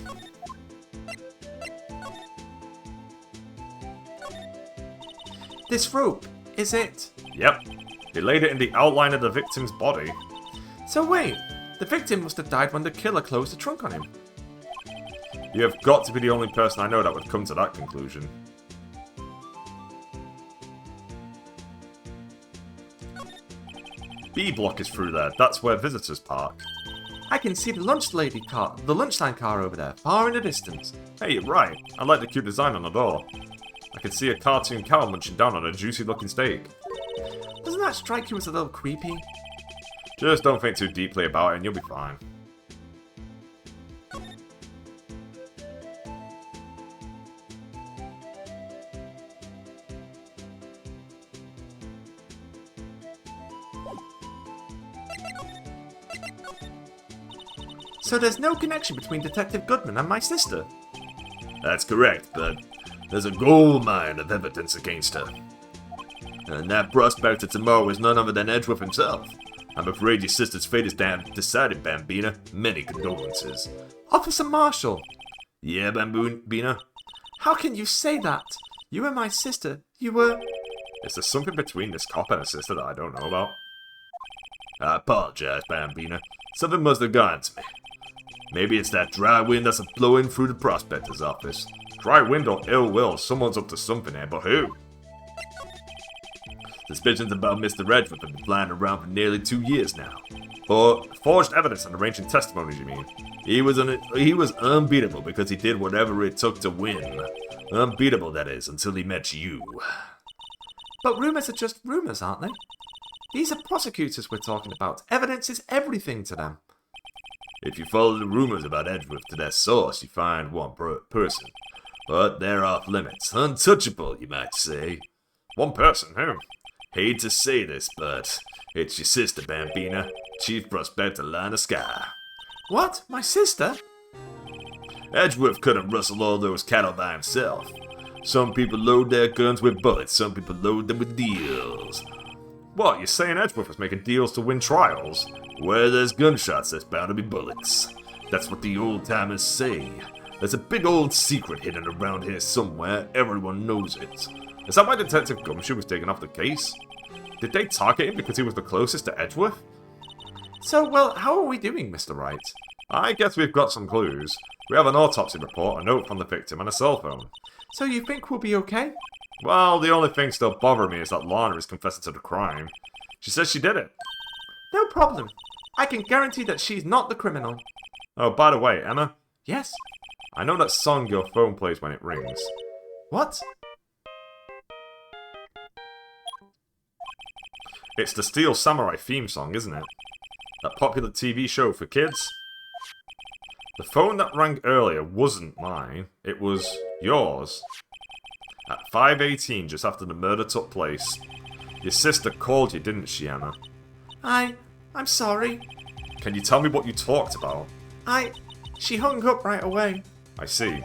This rope, is it? Yep. They laid it in the outline of the victim's body. So wait, the victim must have died when the killer closed the trunk on him. You have got to be the only person I know that would come to that conclusion. B block is through there. That's where visitors park. I can see the lunchtime car over there, far in the distance. Hey, you're right. I like the cute design on the door. I can see a cartoon cow munching down on a juicy-looking steak. Doesn't that strike you as a little creepy? Just don't think too deeply about it and you'll be fine. So there's no connection between Detective Goodman and my sister? That's correct, but there's a gold mine of evidence against her. And that prospector tomorrow is none other than Edgeworth himself. I'm afraid your sister's fate is damn decided, Bambina. Many condolences. Officer Marshall! Yeah, Bambina? How can you say that? You and my sister, you were... Is there something between this cop and her sister that I don't know about? I apologize, Bambina. Something must have gone to me. Maybe it's that dry wind that's blowing through the prospector's office. Dry wind or ill will, someone's up to something here, but who? Suspicions about Mr. Edgeworth have been flying around for nearly 2 years now. Forged evidence and arranging testimonies, you mean? He was unbeatable because he did whatever it took to win. Unbeatable, that is, until he met you. But rumours are just rumours, aren't they? These are prosecutors we're talking about. Evidence is everything to them. If you follow the rumors about Edgeworth to their source, you find one person. But they're off limits. Untouchable, you might say. One person? Who? Hate to say this, but it's your sister, Bambina, Chief Prospector Lina Sky. What? My sister? Edgeworth couldn't rustle all those cattle by himself. Some people load their guns with bullets, some people load them with deals. What, you're saying Edgeworth was making deals to win trials? Where there's gunshots, there's bound to be bullets. That's what the old-timers say. There's a big old secret hidden around here somewhere, everyone knows it. Is that why Detective Gumshoe was taken off the case? Did they target him because he was the closest to Edgeworth? So, well, how are we doing, Mr. Wright? I guess we've got some clues. We have an autopsy report, a note from the victim, and a cell phone. So you think we'll be okay? Well, the only thing still bothering me is that Lana is confessing to the crime. She says she did it. No problem. I can guarantee that she's not the criminal. Oh, by the way, Emma? Yes? I know that song your phone plays when it rings. What? It's the Steel Samurai theme song, isn't it? That popular TV show for kids? The phone that rang earlier wasn't mine. It was yours. At 5:18, just after the murder took place. Your sister called you, didn't she, Emma? I'm sorry. Can you tell me what you talked about? She hung up right away. I see.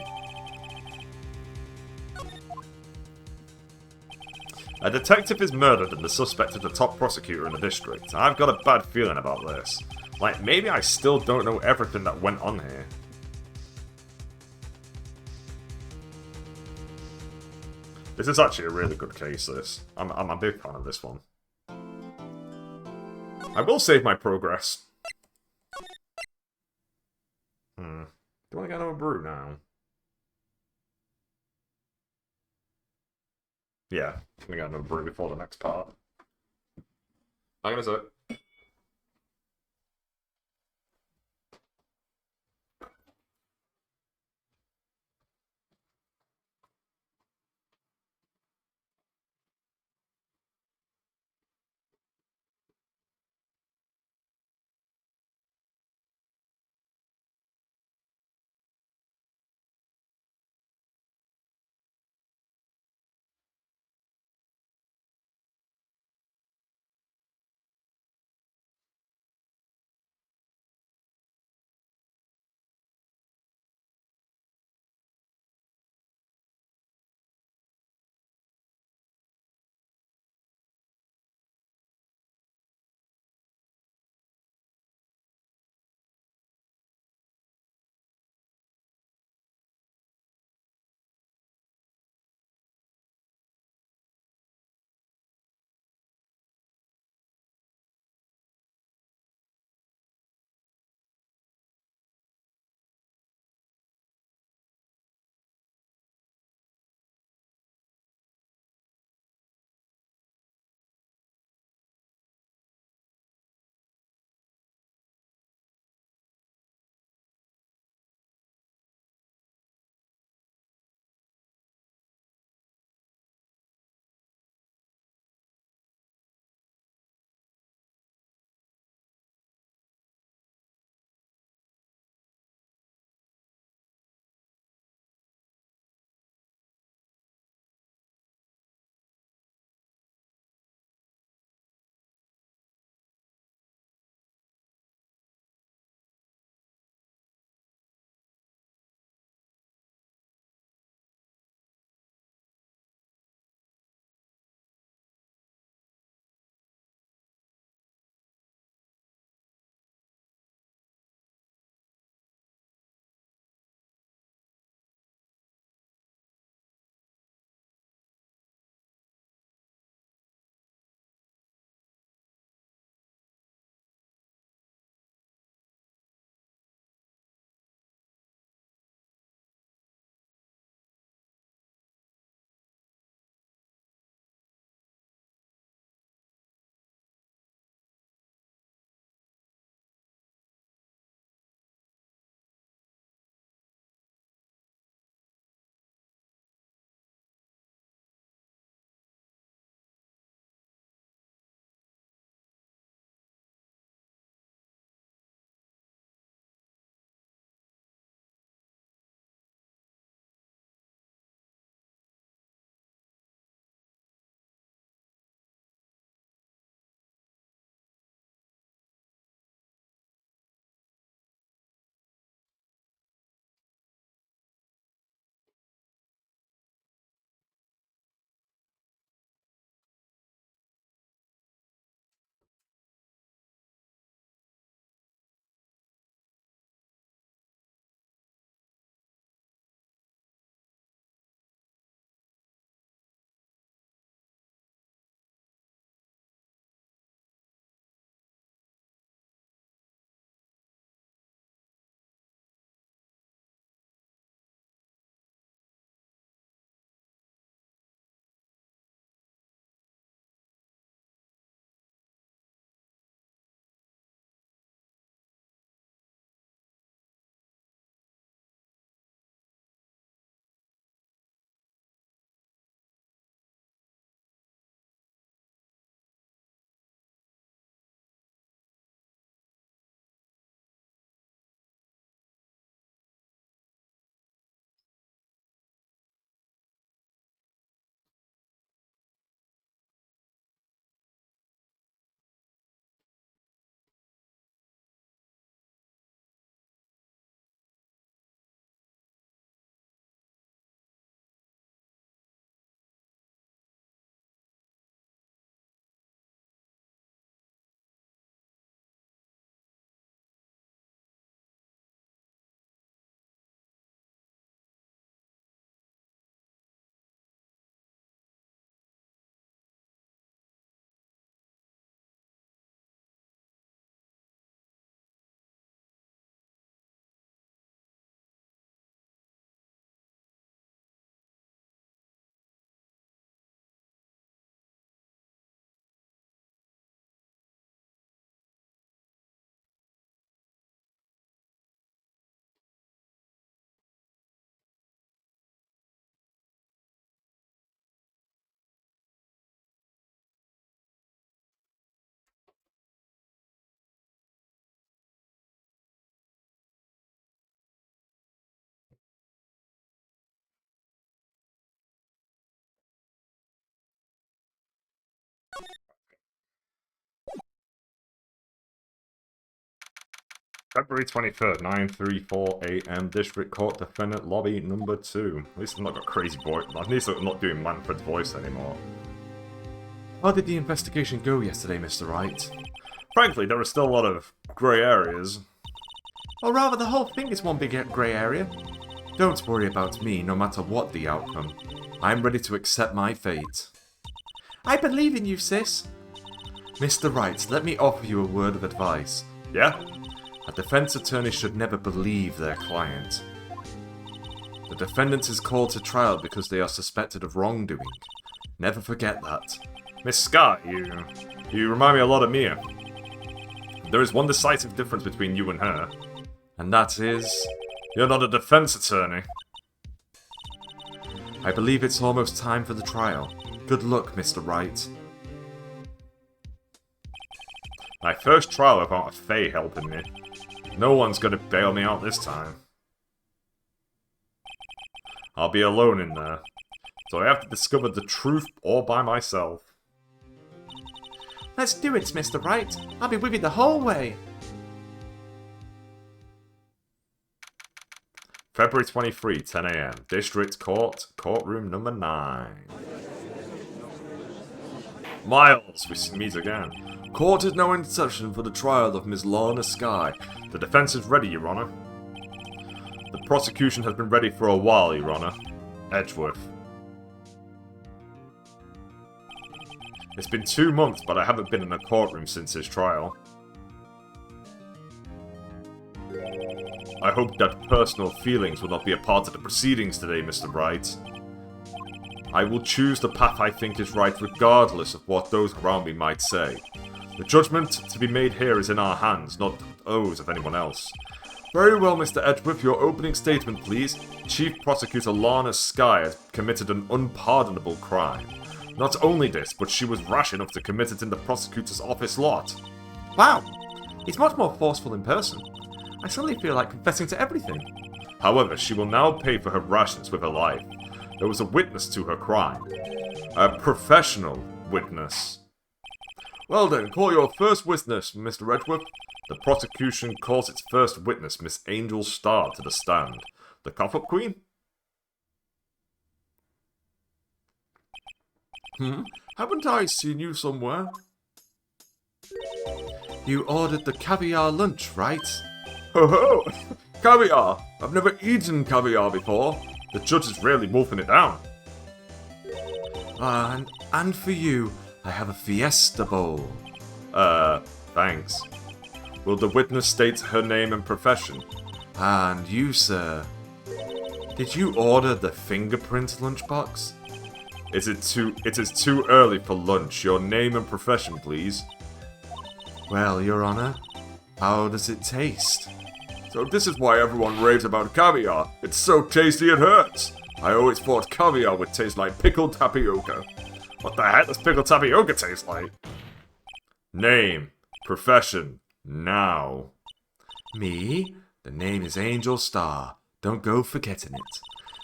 A detective is murdered and the suspect is the top prosecutor in the district. I've got a bad feeling about this. Like, maybe I still don't know everything that went on here. This is actually a really good case, this. I'm a big fan of this one. I will save my progress. Do I want to get another brew now? Yeah, I'm gonna get another brew before the next part. I'm gonna say it. February 23rd, 9:34 a.m. District Court Defendant Lobby number 2. At least I'm not got crazy voice. At least I'm not doing Manfred's voice anymore. How did the investigation go yesterday, Mr. Wright? Frankly, there are still a lot of grey areas. Or rather, the whole thing is one big grey area. Don't worry about me, no matter what the outcome. I'm ready to accept my fate. I believe in you, sis. Mr. Wright, let me offer you a word of advice. Yeah? A defense attorney should never believe their client. The defendant is called to trial because they are suspected of wrongdoing. Never forget that. Miss Scott, you remind me a lot of Mia. There is one decisive difference between you and her. And that is... You're not a defense attorney. I believe it's almost time for the trial. Good luck, Mr. Wright. My first trial without a Fae helping me. No one's gonna bail me out this time. I'll be alone in there. So I have to discover the truth all by myself. Let's do it, Mr. Wright. I'll be with you the whole way. February 23, 10 a.m. District Court, courtroom number 9. Miles, we meet again. Court is now in session for the trial of Miss Lorna Skye. The defense is ready, Your Honor. The prosecution has been ready for a while, Your Honor. Edgeworth. It's been 2 months, but I haven't been in a courtroom since his trial. I hope that personal feelings will not be a part of the proceedings today, Mr. Wright. I will choose the path I think is right regardless of what those around me might say. The judgment to be made here is in our hands, not those of anyone else. Very well, Mr. Edgeworth, your opening statement, please. Chief Prosecutor Lorna Skye has committed an unpardonable crime. Not only this, but she was rash enough to commit it in the prosecutor's office lot. Wow, he's much more forceful in person. I suddenly feel like confessing to everything. However, she will now pay for her rashness with her life. There was a witness to her crime. A professional witness. Well then, call your first witness, Mr. Edgeworth. The prosecution calls its first witness, Miss Angel Starr, to the stand. The cough-up queen? Haven't I seen you somewhere? You ordered the caviar lunch, right? Ho ho! Caviar! I've never eaten caviar before. The judge is really wolfing it down. And for you, I have a fiesta bowl. Thanks. Will the witness state her name and profession? And you, sir. Did you order the fingerprint lunchbox? It is too early for lunch. Your name and profession, please. Well, Your Honor, how does it taste? So this is why everyone raves about caviar. It's so tasty it hurts. I always thought caviar would taste like pickled tapioca. What the heck does pickled tapioca taste like? Name. Profession. Now. Me? The name is Angel Starr. Don't go forgetting it.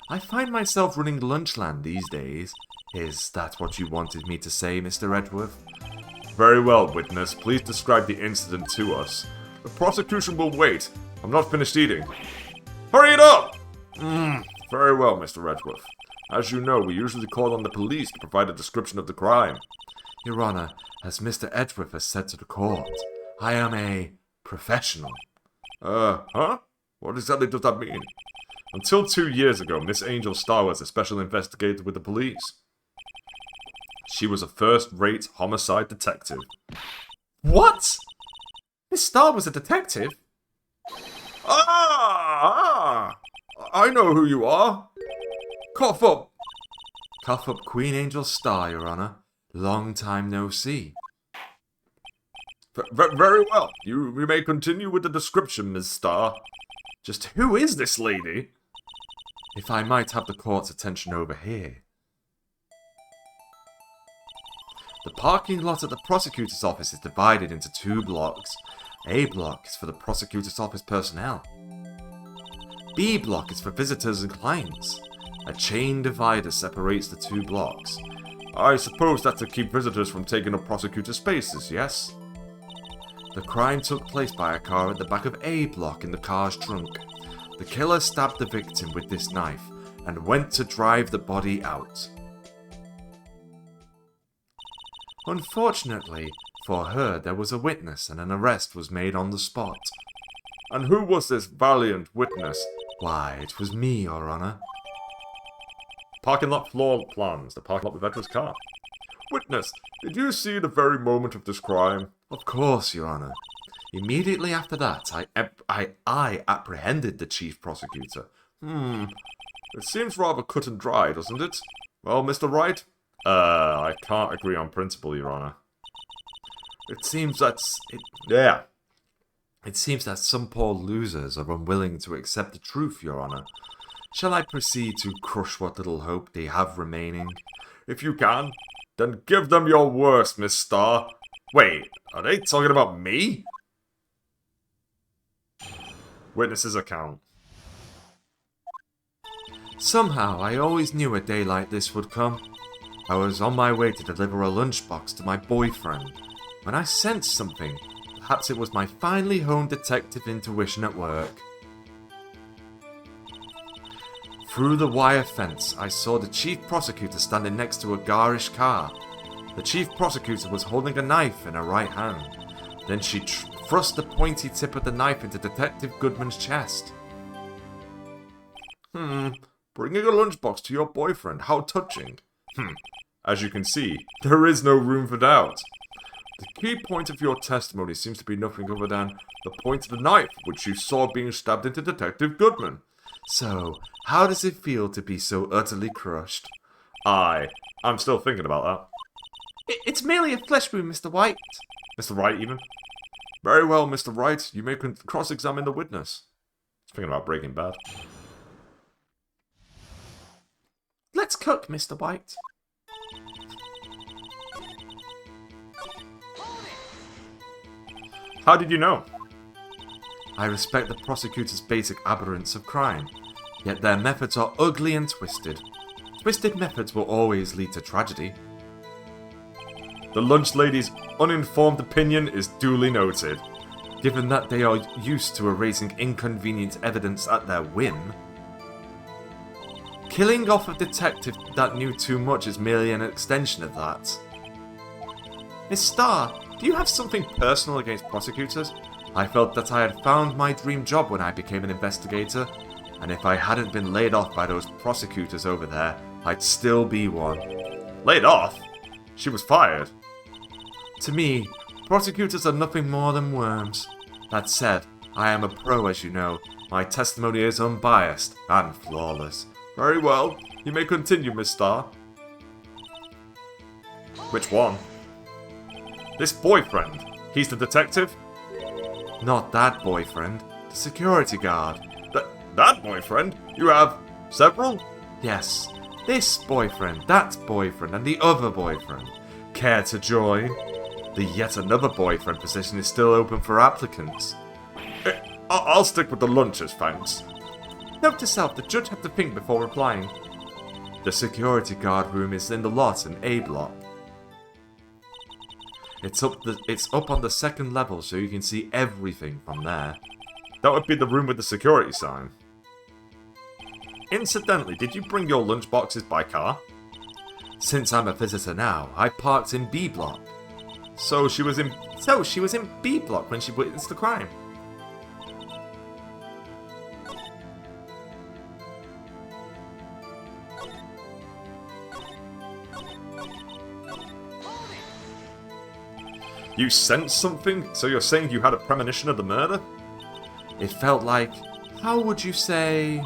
I find myself running Lunchland these days. Is that what you wanted me to say, Mr. Edgeworth? Very well, witness. Please describe the incident to us. The prosecution will wait. I'm not finished eating. Hurry it up! Very well, Mr. Edgeworth. As you know, we usually call on the police to provide a description of the crime. Your Honor, as Mr. Edgeworth has said to the court, I am a professional. Huh? What exactly does that mean? Until 2 years ago, Miss Angel Starr was a special investigator with the police. She was a first-rate homicide detective. What? Miss Starr was a detective? I know who you are. Cough up. Cough up Queen Angel Starr, Your Honor. Long time no see. Very well. You may continue with the description, Miss Starr. Just who is this lady? If I might have the court's attention over here. The parking lot at the prosecutor's office is divided into 2 blocks. A block is for the prosecutor's office personnel. B block is for visitors and clients. A chain divider separates the 2 blocks. I suppose that's to keep visitors from taking up prosecutor spaces, yes? The crime took place by a car at the back of A block in the car's trunk. The killer stabbed the victim with this knife and went to drive the body out. Unfortunately for her, there was a witness and an arrest was made on the spot. And who was this valiant witness? Why, it was me, Your Honor. Parking lot floor plans. The parking lot with Edward's car. Witness, did you see the very moment of this crime? Of course, Your Honor. Immediately after that, I apprehended the chief prosecutor. It seems rather cut and dry, doesn't it? Well, Mr. Wright? I can't agree on principle, Your Honor. It seems that some poor losers are unwilling to accept the truth, Your Honor. Shall I proceed to crush what little hope they have remaining? If you can, then give them your worst, Miss Starr. Wait, are they talking about me? Witness's account. Somehow, I always knew a day like this would come. I was on my way to deliver a lunchbox to my boyfriend when I sensed something. Perhaps it was my finely honed detective intuition at work. Through the wire fence, I saw the chief prosecutor standing next to a garish car. The chief prosecutor was holding a knife in her right hand. Then she thrust the pointy tip of the knife into Detective Goodman's chest. Bringing a lunchbox to your boyfriend, how touching. As you can see, there is no room for doubt. The key point of your testimony seems to be nothing other than the point of the knife which you saw being stabbed into Detective Goodman. So, how does it feel to be so utterly crushed? I'm still thinking about that. It's merely a flesh wound, Mr. White. Mr. Wright, even? Very well, Mr. Wright, you may cross-examine the witness. Thinking about Breaking Bad. Let's cook, Mr. White. How did you know? I respect the prosecutor's basic abhorrence of crime, yet their methods are ugly and twisted. Twisted methods will always lead to tragedy. The lunch lady's uninformed opinion is duly noted. Given that they are used to erasing inconvenient evidence at their whim. Killing off a detective that knew too much is merely an extension of that. Miss Starr, do you have something personal against prosecutors? I felt that I had found my dream job when I became an investigator, and if I hadn't been laid off by those prosecutors over there, I'd still be one. Laid off? She was fired. To me, prosecutors are nothing more than worms. That said, I am a pro, as you know. My testimony is unbiased and flawless. Very well. You may continue, Miss Starr. Which one? This boyfriend. He's the detective? Not that boyfriend. The security guard. That boyfriend? You have several? Yes. This boyfriend, that boyfriend, and the other boyfriend. Care to join? The yet another boyfriend position is still open for applicants. I'll stick with the lunches, thanks. Note to self, the judge had to think before replying. The security guard room is in the lot in A block. It's up on the second level, so you can see everything from there. That would be the room with the security sign. Incidentally, did you bring your lunchboxes by car? Since I'm a visitor now, I parked in B block. So she was in B block when she witnessed the crime. You sensed something? So you're saying you had a premonition of the murder? It felt like, how would you say?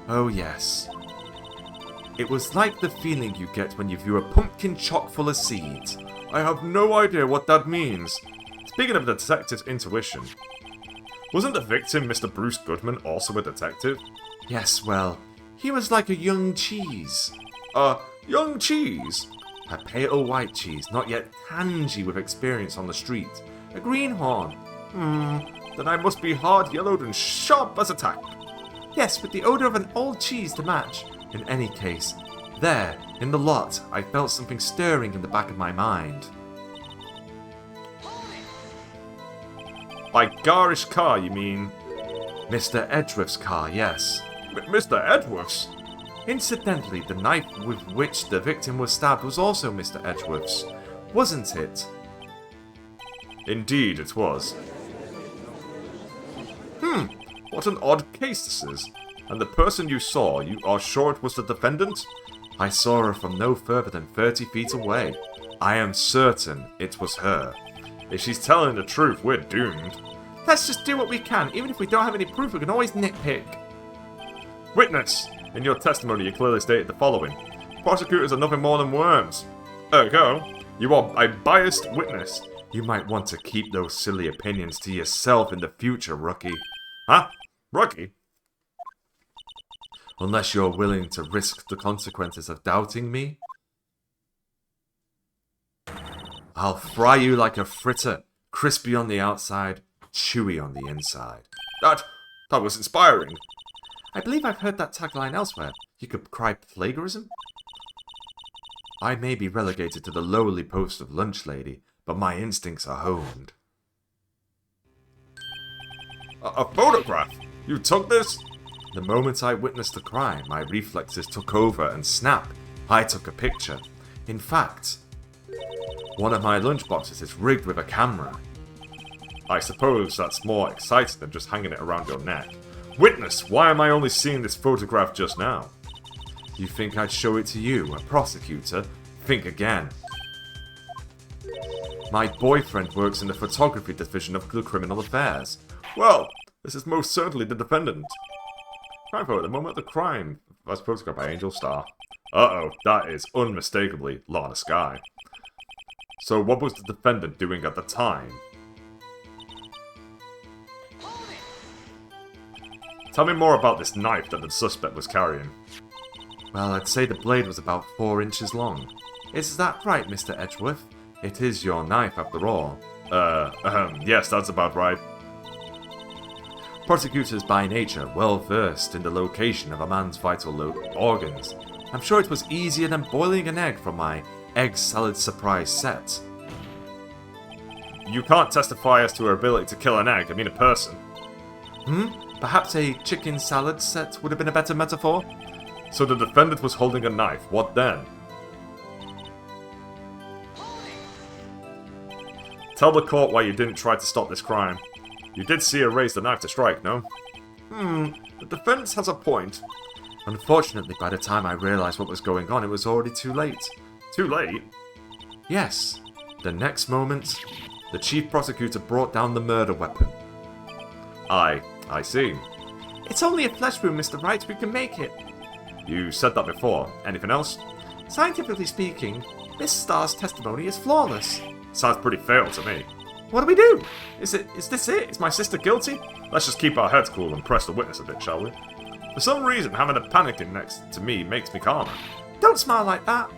Oh yes. It was like the feeling you get when you view a pumpkin chock full of seeds. I have no idea what that means. Speaking of the detective's intuition, wasn't the victim, Mr. Bruce Goodman, also a detective? Yes, well, he was like a young cheese. Young cheese? A pale white cheese, not yet tangy with experience on the street. A greenhorn. Then I must be hard-yellowed and sharp as a tack. Yes, with the odor of an old cheese to match. In any case, there, in the lot, I felt something stirring in the back of my mind. By garish car, you mean... Mr. Edgeworth's car, yes. Mr. Edgeworth's? Incidentally, the knife with which the victim was stabbed was also Mr. Edgeworth's, wasn't it? Indeed, it was. What an odd case this is. And the person you saw, you are sure it was the defendant? I saw her from no further than 30 feet away. I am certain it was her. If she's telling the truth, we're doomed. Let's just do what we can. Even if we don't have any proof, we can always nitpick. Witness! In your testimony, you clearly stated the following. Prosecutors are nothing more than worms. Ergo, you are a biased witness. You might want to keep those silly opinions to yourself in the future, rookie. Huh? Rookie? Unless you're willing to risk the consequences of doubting me. I'll fry you like a fritter, crispy on the outside, chewy on the inside. That was inspiring. I believe I've heard that tagline elsewhere. You could cry plagiarism? I may be relegated to the lowly post of lunch lady, but my instincts are honed. A photograph? You took this? The moment I witnessed the crime, my reflexes took over and snap, I took a picture. In fact, one of my lunchboxes is rigged with a camera. I suppose that's more exciting than just hanging it around your neck. Witness, why am I only seeing this photograph just now? You think I'd show it to you, a prosecutor? Think again. My boyfriend works in the photography division of the criminal affairs. Well, this is most certainly the defendant. Crime photo at the moment of the crime, as photographed by Angel Star. Uh-oh, that is unmistakably Lana Sky. So what was the defendant doing at the time? Tell me more about this knife that the suspect was carrying. Well, I'd say the blade was about 4 inches long. Is that right, Mr. Edgeworth? It is your knife, after all. Yes, that's about right. Prosecutors by nature well versed in the location of a man's vital organs. I'm sure it was easier than boiling an egg from my egg salad surprise set. You can't testify as to her ability to kill an egg, I mean a person. Perhaps a chicken salad set would have been a better metaphor? So the defendant was holding a knife, what then? Tell the court why you didn't try to stop this crime. You did see her raise the knife to strike, no? The defense has a point. Unfortunately, by the time I realized what was going on, it was already too late. Too late? Yes. The next moment, the chief prosecutor brought down the murder weapon. I see. It's only a flesh wound, Mr. Wright. We can make it. You said that before. Anything else? Scientifically speaking, Miss Starr's testimony is flawless. Sounds pretty fail to me. What do we do? Is this it? Is my sister guilty? Let's just keep our heads cool and press the witness a bit, shall we? For some reason, having a panicking next to me makes me calmer. Don't smile like that.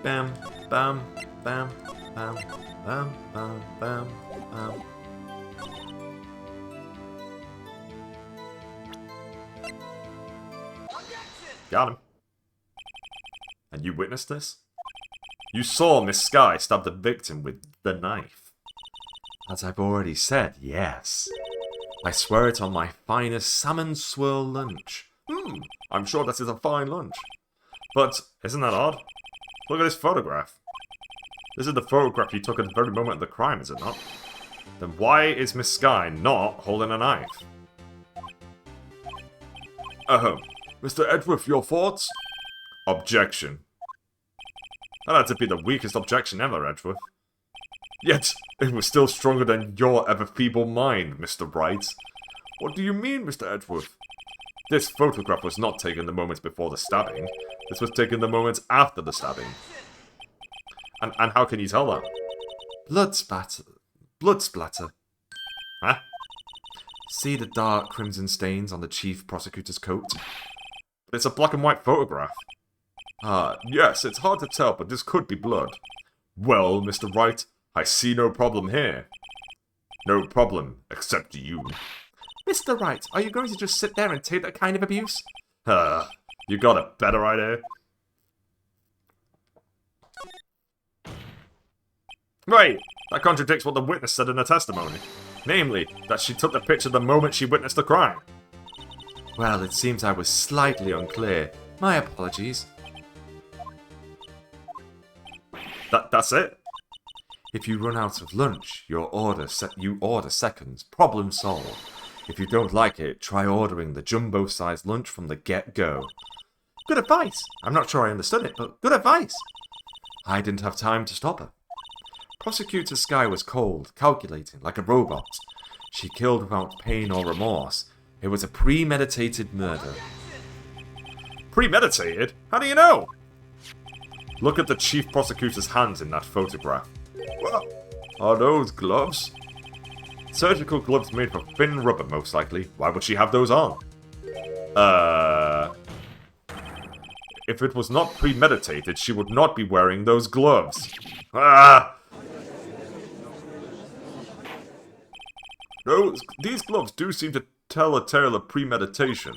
Bam, bam, bam, bam, bam, bam, bam, bam. Got him. And you witnessed this? You saw Miss Sky stab the victim with the knife. As I've already said, yes. I swear it on my finest salmon swirl lunch. I'm sure that is a fine lunch. But, isn't that odd? Look at this photograph. This is the photograph you took at the very moment of the crime, is it not? Then why is Miss Sky not holding a knife? Mr. Edgeworth, your thoughts? Objection. That had to be the weakest objection ever, Edgeworth. Yet, it was still stronger than your ever feeble mind, Mr. Wright. What do you mean, Mr. Edgeworth? This photograph was not taken the moments before the stabbing. This was taken the moments after the stabbing. And how can you tell that? Blood splatter. Blood splatter. Huh? See the dark crimson stains on the chief prosecutor's coat? But it's a black and white photograph. Yes, it's hard to tell, but this could be blood. Well, Mr. Wright, I see no problem here. No problem, except you. Mr. Wright, are you going to just sit there and take that kind of abuse? You got a better idea? Wait, that contradicts what the witness said in her testimony. Namely, that she took the picture the moment she witnessed the crime. Well, it seems I was slightly unclear. My apologies. That's it? If you run out of lunch, you order seconds. Problem solved. If you don't like it, try ordering the jumbo-sized lunch from the get-go. Good advice. I'm not sure I understood it, but good advice. I didn't have time to stop her. Prosecutor Sky was cold, calculating, like a robot. She killed without pain or remorse. It was a premeditated murder. Premeditated? How do you know? Look at the chief prosecutor's hands in that photograph. What? Are those gloves? Surgical gloves made from thin rubber, most likely. Why would she have those on? If it was not premeditated, she would not be wearing those gloves. These gloves do seem to tell a tale of premeditation.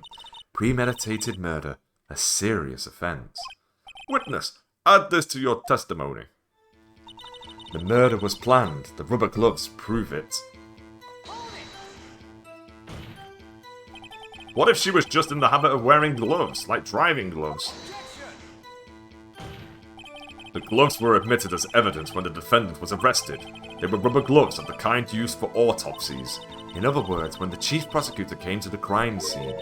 Premeditated murder. A serious offence. Witness, add this to your testimony. The murder was planned. The rubber gloves prove it. What if she was just in the habit of wearing gloves, like driving gloves? The gloves were admitted as evidence when the defendant was arrested. They were rubber gloves of the kind used for autopsies. In other words, when the chief prosecutor came to the crime scene,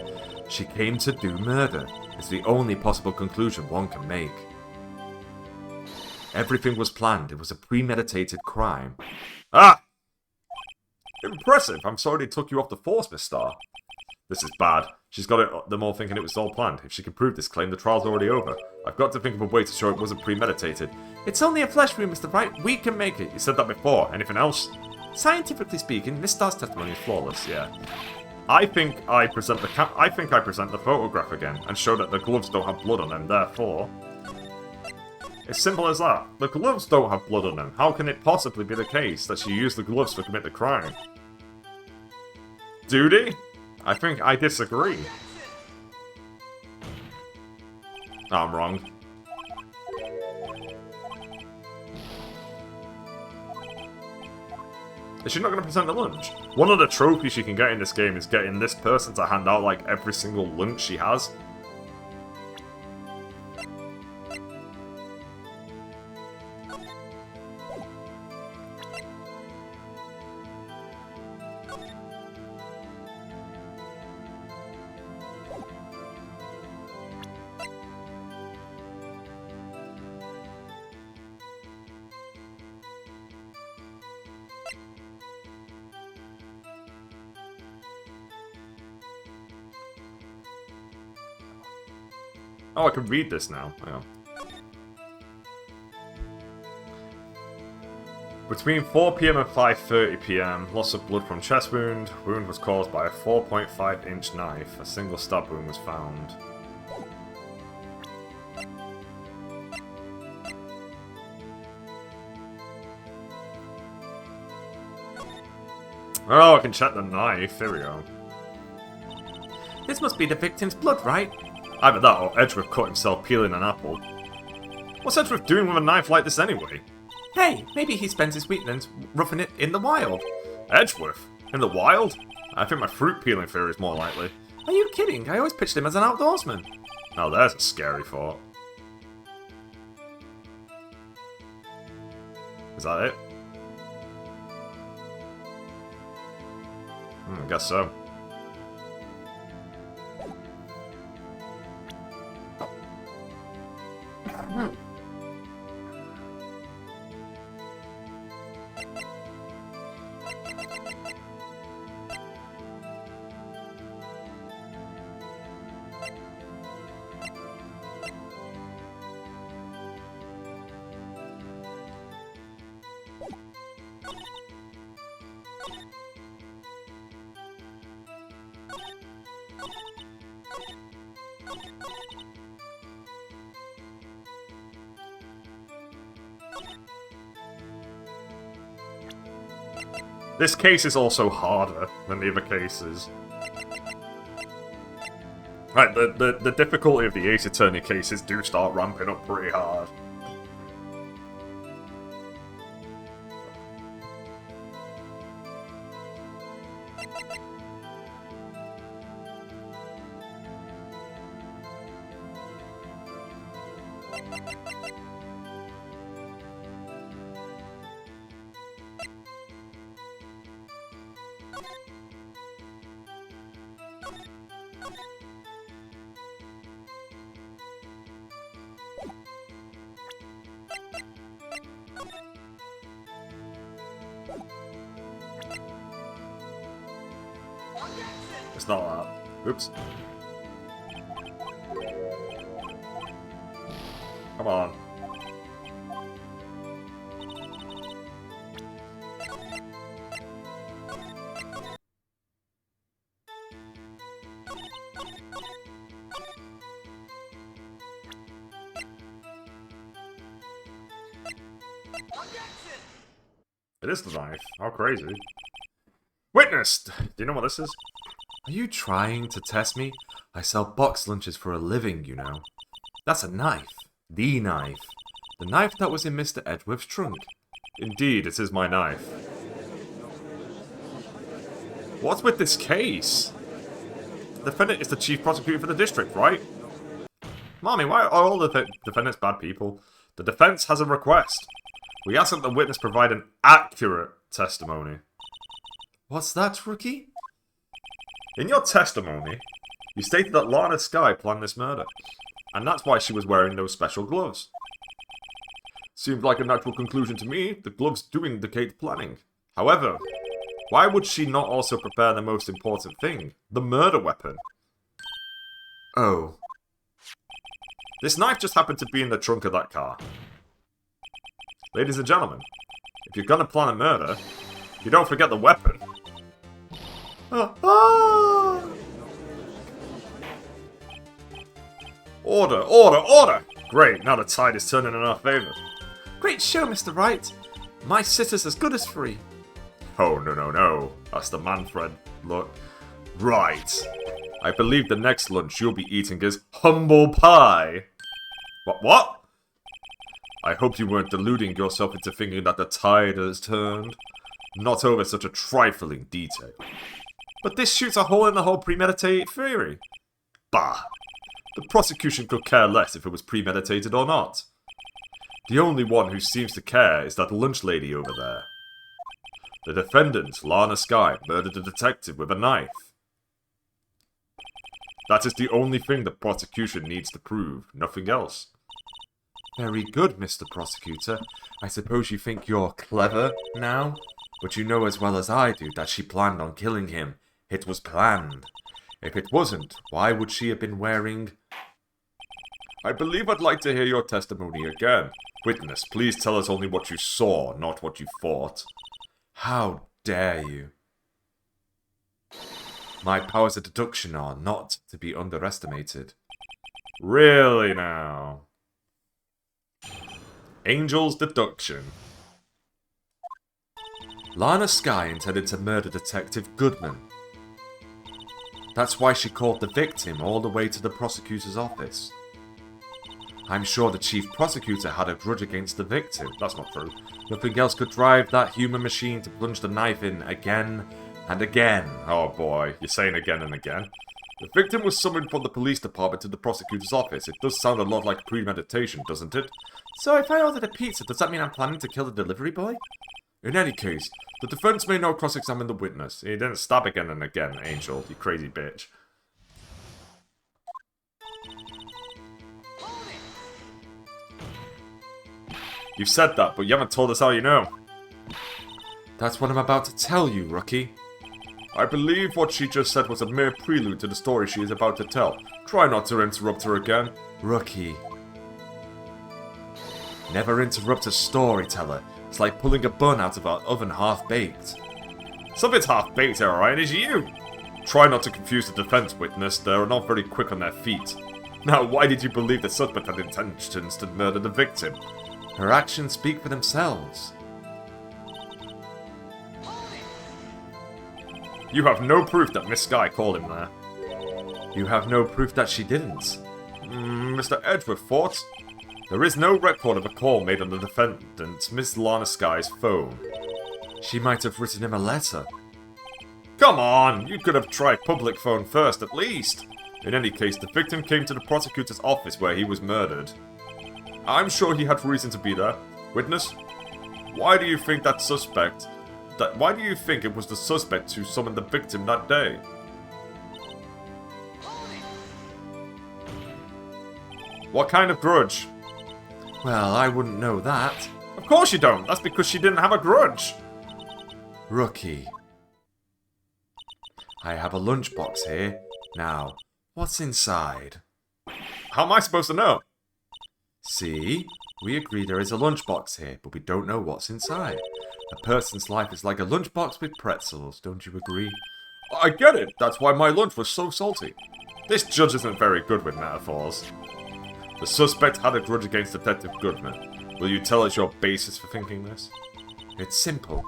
she came to do murder. It's the only possible conclusion one can make. Everything was planned. It was a premeditated crime. Ah! Impressive. I'm sorry they took you off the force, Miss Starr. This is bad. She's got them all thinking it was all planned. If she can prove this claim, the trial's already over. I've got to think of a way to show it wasn't premeditated. It's only a flesh wound, Mr. Wright. We can make it. You said that before. Anything else? Scientifically speaking, Miss Starr's testimony is flawless. Yeah. I think I present the photograph again and show that the gloves don't have blood on them. Therefore, it's simple as that. The gloves don't have blood on them. How can it possibly be the case that she used the gloves to commit the crime? Duty? I think I disagree. I'm wrong. Is she not going to present the lunch? One of the trophies she can get in this game is getting this person to hand out like every single lunch she has. Oh, I can read this now. Hang on. Between 4 PM and 5:30 PM, loss of blood from chest wound. Wound was caused by a 4.5-inch knife. A single stab wound was found. Oh, I can check the knife. There we go. This must be the victim's blood, right? Either that or Edgeworth cut himself peeling an apple. What's Edgeworth doing with a knife like this anyway? Hey, maybe he spends his weekends roughing it in the wild. Edgeworth? In the wild? I think my fruit peeling theory is more likely. Are you kidding? I always pictured him as an outdoorsman. Now there's a scary thought. Is that it? I guess so. This case is also harder than the other cases. Right, the difficulty of the Ace Attorney cases do start ramping up pretty hard. It's not that. Oops. Come on. It is the knife. How crazy. Witness! Do you know what this is? Are you trying to test me? I sell box lunches for a living, you know. That's a knife. The knife. The knife that was in Mr. Edgeworth's trunk. Indeed, it is my knife. What's with this case? The defendant is the chief prosecutor for the district, right? Mommy, why are all the defendants bad people? The defense has a request. We ask that the witness provide an accurate testimony. What's that, Rookie? In your testimony, you stated that Lana Skye planned this murder, and that's why she was wearing those special gloves. Seems like a natural conclusion to me. The gloves do indicate planning. However, why would she not also prepare the most important thing, the murder weapon? Oh. This knife just happened to be in the trunk of that car. Ladies and gentlemen, if you're gonna plan a murder, you don't forget the weapon. Order, order, order! Great, now the tide is turning in our favour. Great show, Mr. Wright. My sister's as good as free. Oh, no, no, no. That's the Manfred look. Right. I believe the next lunch you'll be eating is humble pie. What? I hope you weren't deluding yourself into thinking that the tide has turned. Not over such a trifling detail. But this shoots a hole in the whole premeditated theory. Bah. The prosecution could care less if it was premeditated or not. The only one who seems to care is that lunch lady over there. The defendant, Lana Skye, murdered a detective with a knife. That is the only thing the prosecution needs to prove, nothing else. Very good, Mr. Prosecutor. I suppose you think you're clever now? But you know as well as I do that she planned on killing him. It was planned. If it wasn't, why would she have been wearing... I believe I'd like to hear your testimony again. Witness, please tell us only what you saw, not what you thought. How dare you? My powers of deduction are not to be underestimated. Really now? Angel's deduction. Lana Skye intended to murder Detective Goodman. That's why she called the victim all the way to the prosecutor's office. I'm sure the chief prosecutor had a grudge against the victim. That's not true. Nothing else could drive that human machine to plunge the knife in again and again. Oh boy, you're saying again and again. The victim was summoned from the police department to the prosecutor's office. It does sound a lot like premeditation, doesn't it? So if I ordered a pizza, does that mean I'm planning to kill the delivery boy? In any case, the defense may now cross-examine the witness. He didn't stab again and again, Angel, you crazy bitch. You've said that, but you haven't told us how you know. That's what I'm about to tell you, Rookie. I believe what she just said was a mere prelude to the story she is about to tell. Try not to interrupt her again. Rookie. Never interrupt a storyteller. It's like pulling a bun out of our oven half-baked. Something's half-baked, alright, is you. Try not to confuse the defense, witness. They're not very quick on their feet. Now, why did you believe the suspect had intentions to murder the victim? Her actions speak for themselves. You have no proof that Miss Sky called him there. You have no proof that she didn't. Mr. Edgeworth thought there is no record of a call made on the defendant, Miss Lana Sky's phone. She might have written him a letter. Come on, you could have tried public phone first at least. In any case, the victim came to the prosecutor's office where he was murdered. I'm sure he had reason to be there. Witness, why do you think why do you think it was the suspect who summoned the victim that day? What kind of grudge? Well, I wouldn't know that. Of course you don't. That's because she didn't have a grudge. Rookie. I have a lunchbox here. Now, what's inside? How am I supposed to know? See? We agree there is a lunchbox here, but we don't know what's inside. A person's life is like a lunchbox with pretzels, don't you agree? I get it. That's why my lunch was so salty. This judge isn't very good with metaphors. The suspect had a grudge against Detective Goodman. Will you tell us your basis for thinking this? It's simple.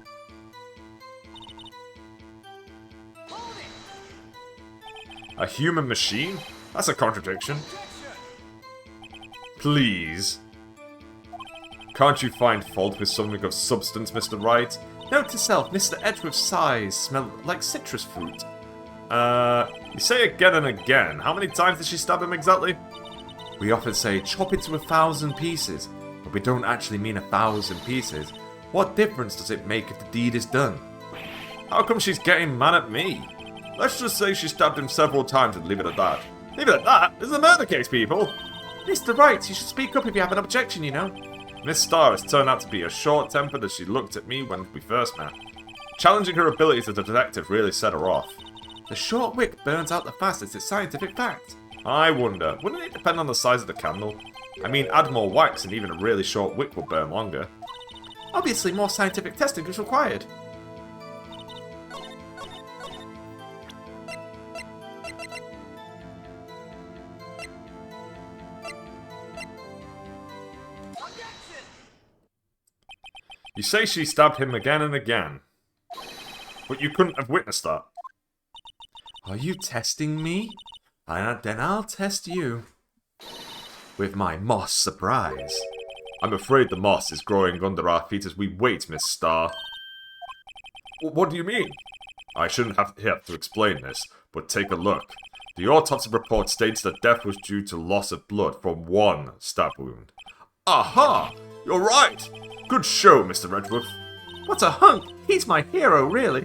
A human machine? That's a contradiction. Please. Can't you find fault with something of substance, Mr. Wright? Note to self, Mr. Edgeworth's sighs smell like citrus fruit. You say again and again. How many times did she stab him exactly? We often say, chop it to 1,000 pieces, but we don't actually mean 1,000 pieces. What difference does it make if the deed is done? How come she's getting mad at me? Let's just say she stabbed him several times and leave it at that. Leave it at that? This is a murder case, people! Mr. Wright, you should speak up if you have an objection, you know. Miss Starr has turned out to be as short-tempered as she looked at me when we first met. Challenging her abilities as a detective really set her off. The short wick burns out the fastest, it's scientific fact. I wonder, wouldn't it depend on the size of the candle? I mean, add more wax and even a really short wick will burn longer. Obviously, more scientific testing is required. You say she stabbed him again and again, but you couldn't have witnessed that. Are you testing me? Then I'll test you. With my moss surprise. I'm afraid the moss is growing under our feet as we wait, Miss Starr. What do you mean? I shouldn't have to explain this, but take a look. The autopsy report states that death was due to loss of blood from one stab wound. Aha! You're right! Good show, Mr. Edgeworth. What a hunk! He's my hero, really.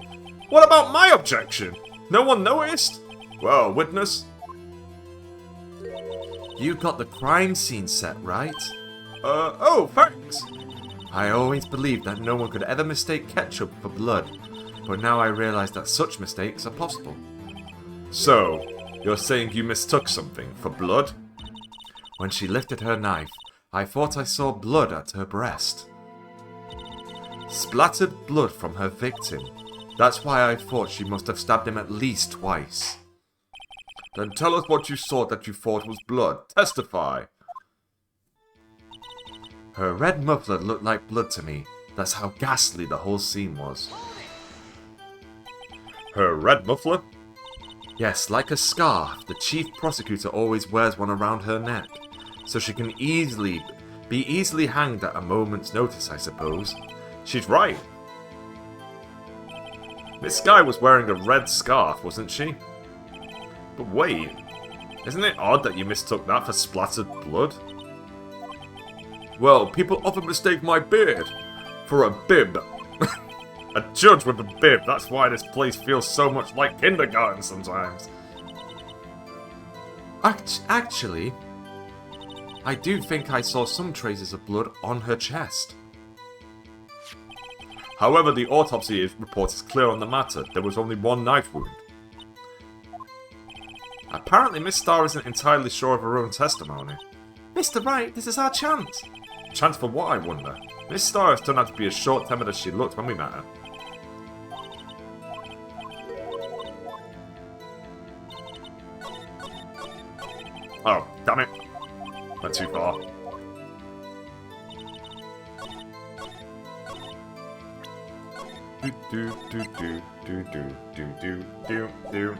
What about my objection? No one noticed? Well, witness? You got the crime scene set, right? Oh, thanks. I always believed that no one could ever mistake ketchup for blood, but now I realize that such mistakes are possible. So, you're saying you mistook something for blood? When she lifted her knife, I thought I saw blood at her breast. Splattered blood from her victim. That's why I thought she must have stabbed him at least twice. Then tell us what you saw that you thought was blood. Testify. Her red muffler looked like blood to me. That's how ghastly the whole scene was. Her red muffler? Yes, like a scarf, the chief prosecutor always wears one around her neck, so she can be easily hanged at a moment's notice, I suppose. She's right. Miss Sky was wearing a red scarf, wasn't she? But wait, isn't it odd that you mistook that for splattered blood? Well, people often mistake my beard for a bib. A judge with a bib, that's why this place feels so much like kindergarten sometimes. Actually, I do think I saw some traces of blood on her chest. However, the autopsy report is clear on the matter. There was only one knife wound. Apparently, Miss Starr isn't entirely sure of her own testimony. Mr. Wright, this is our chance. Chance for what, I wonder? Miss Starr has turned out to be as short-tempered as she looked when we met her. Oh, damn it. Went too far. Do do do do do do do do do do.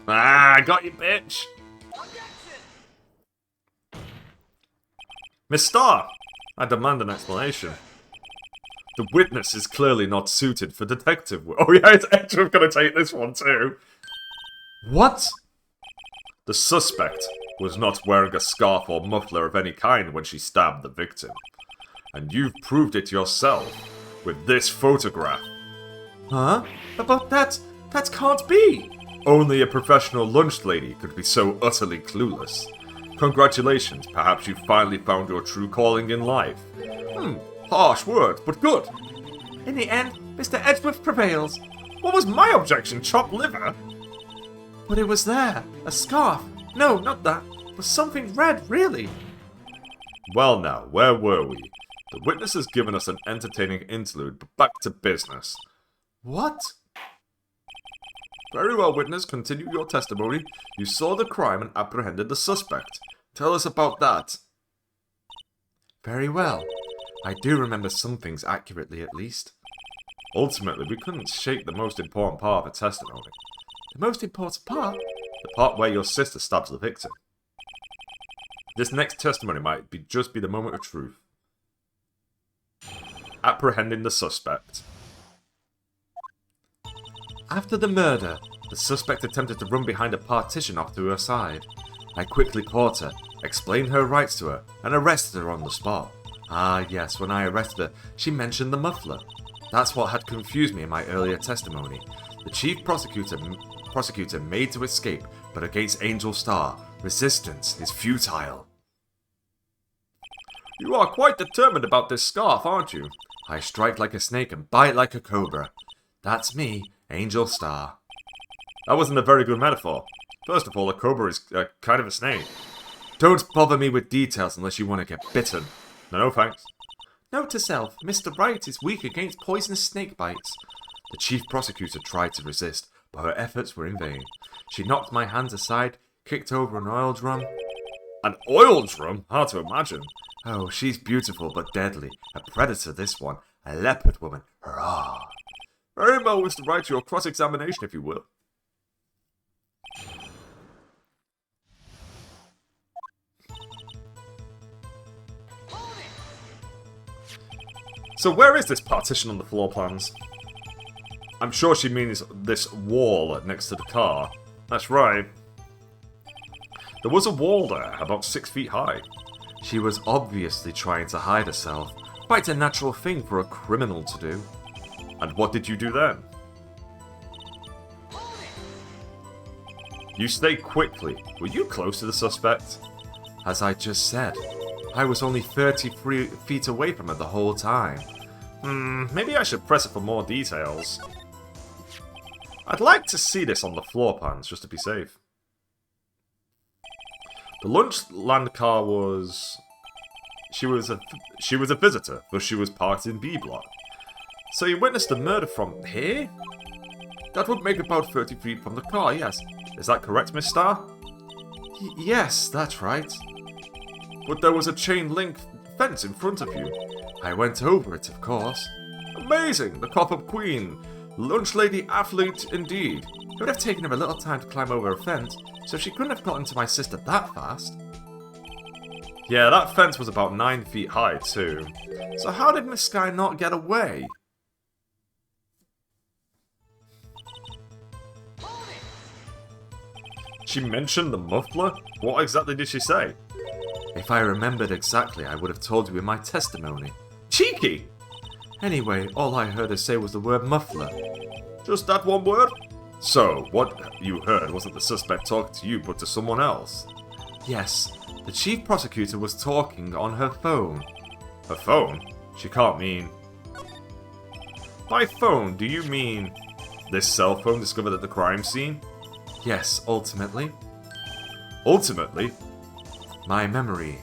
Ah, I got you, bitch! Miss Starr, I demand an explanation. The witness is clearly not suited for detective work. Oh yeah, it's actually gonna take this one too. What? The suspect was not wearing a scarf or muffler of any kind when she stabbed the victim. And you've proved it yourself with this photograph. Huh? But that can't be! Only a professional lunch lady could be so utterly clueless. Congratulations, perhaps you finally found your true calling in life. Harsh words, but good. In the end, Mr. Edgeworth prevails. What was my objection, chopped liver? But it was there. A scarf. No, not that. It was something red, really. Well now, where were we? The witness has given us an entertaining interlude, but back to business. What? Very well, witness, continue your testimony. You saw the crime and apprehended the suspect. Tell us about that. Very well. I do remember some things accurately, at least. Ultimately, we couldn't shake the most important part of the testimony. The most important part? The part where your sister stabs the victim. This next testimony might just be the moment of truth. Apprehending the suspect. After the murder, the suspect attempted to run behind a partition off to her side. I quickly caught her, explained her rights to her, and arrested her on the spot. Ah yes, when I arrested her, she mentioned the muffler. That's what had confused me in my earlier testimony. The chief prosecutor made to escape, but against Angel Star, resistance is futile. You are quite determined about this scarf, aren't you? I strike like a snake and bite like a cobra. That's me, Angel Star. That wasn't a very good metaphor. First of all, a cobra is kind of a snake. Don't bother me with details unless you want to get bitten. No, thanks. Note to self, Mr. Wright is weak against poisonous snake bites. The chief prosecutor tried to resist, but her efforts were in vain. She knocked my hands aside, kicked over an oil drum. An oil drum? Hard to imagine. Oh, she's beautiful but deadly. A predator, this one. A leopard woman. Hurrah! Very well, Mr. Wright, your cross-examination, if you will. So where is this partition on the floor plans? I'm sure she means this wall next to the car. That's right. There was a wall there, about 6 feet high. She was obviously trying to hide herself. Quite a natural thing for a criminal to do. And what did you do then? You say quickly. Were you close to the suspect? As I just said, I was only 33 feet away from her the whole time. Maybe I should press it for more details. I'd like to see this on the floor plans, just to be safe. The Lunchland car was... She was a visitor, but she was parked in B block. So you witnessed the murder from here? That would make about 30 feet from the car, yes. Is that correct, Miss Starr? Yes, that's right. But there was a chain link fence in front of you. I went over it, of course. Amazing! The cop-up queen. Lunch lady athlete indeed. It would have taken her a little time to climb over a fence, so she couldn't have gotten to my sister that fast. Yeah, that fence was about 9 feet high, too. So how did Miss Sky not get away? She mentioned the muffler? What exactly did she say? If I remembered exactly, I would have told you in my testimony. Cheeky! Anyway, all I heard her say was the word muffler. Just that one word? So, what you heard wasn't the suspect talking to you, but to someone else? Yes, the chief prosecutor was talking on her phone. Her phone? She can't mean... By phone, do you mean this cell phone discovered at the crime scene? Yes, ultimately. Ultimately? My memory.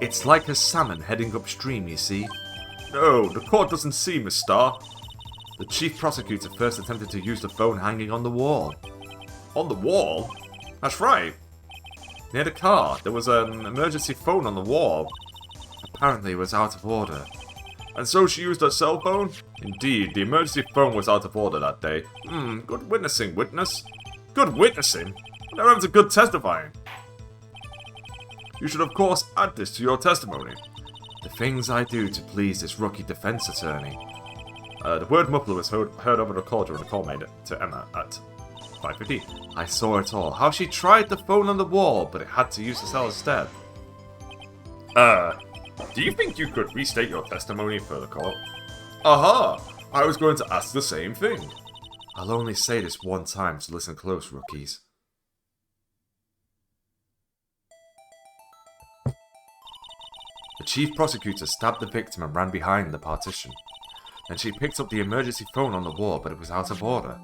It's like a salmon heading upstream, you see. No, the court doesn't see, Miss Star. The chief prosecutor first attempted to use the phone hanging on the wall. On the wall? That's right. Near the car, there was an emergency phone on the wall. Apparently it was out of order. And so she used her cell phone? Indeed, the emergency phone was out of order that day. Good witnessing, witness. Good witnessing? That rounds a good testifying. You should of course add this to your testimony. The things I do to please this rookie defense attorney. The word muffler was heard over the call during the call made to Emma at 5:50. I saw it all. How she tried the phone on the wall, but it had to use the cell instead. Do you think you could restate your testimony for the court? Aha! I was going to ask the same thing. I'll only say this one time, so listen close, rookies. The chief prosecutor stabbed the victim and ran behind the partition. Then she picked up the emergency phone on the wall, but it was out of order.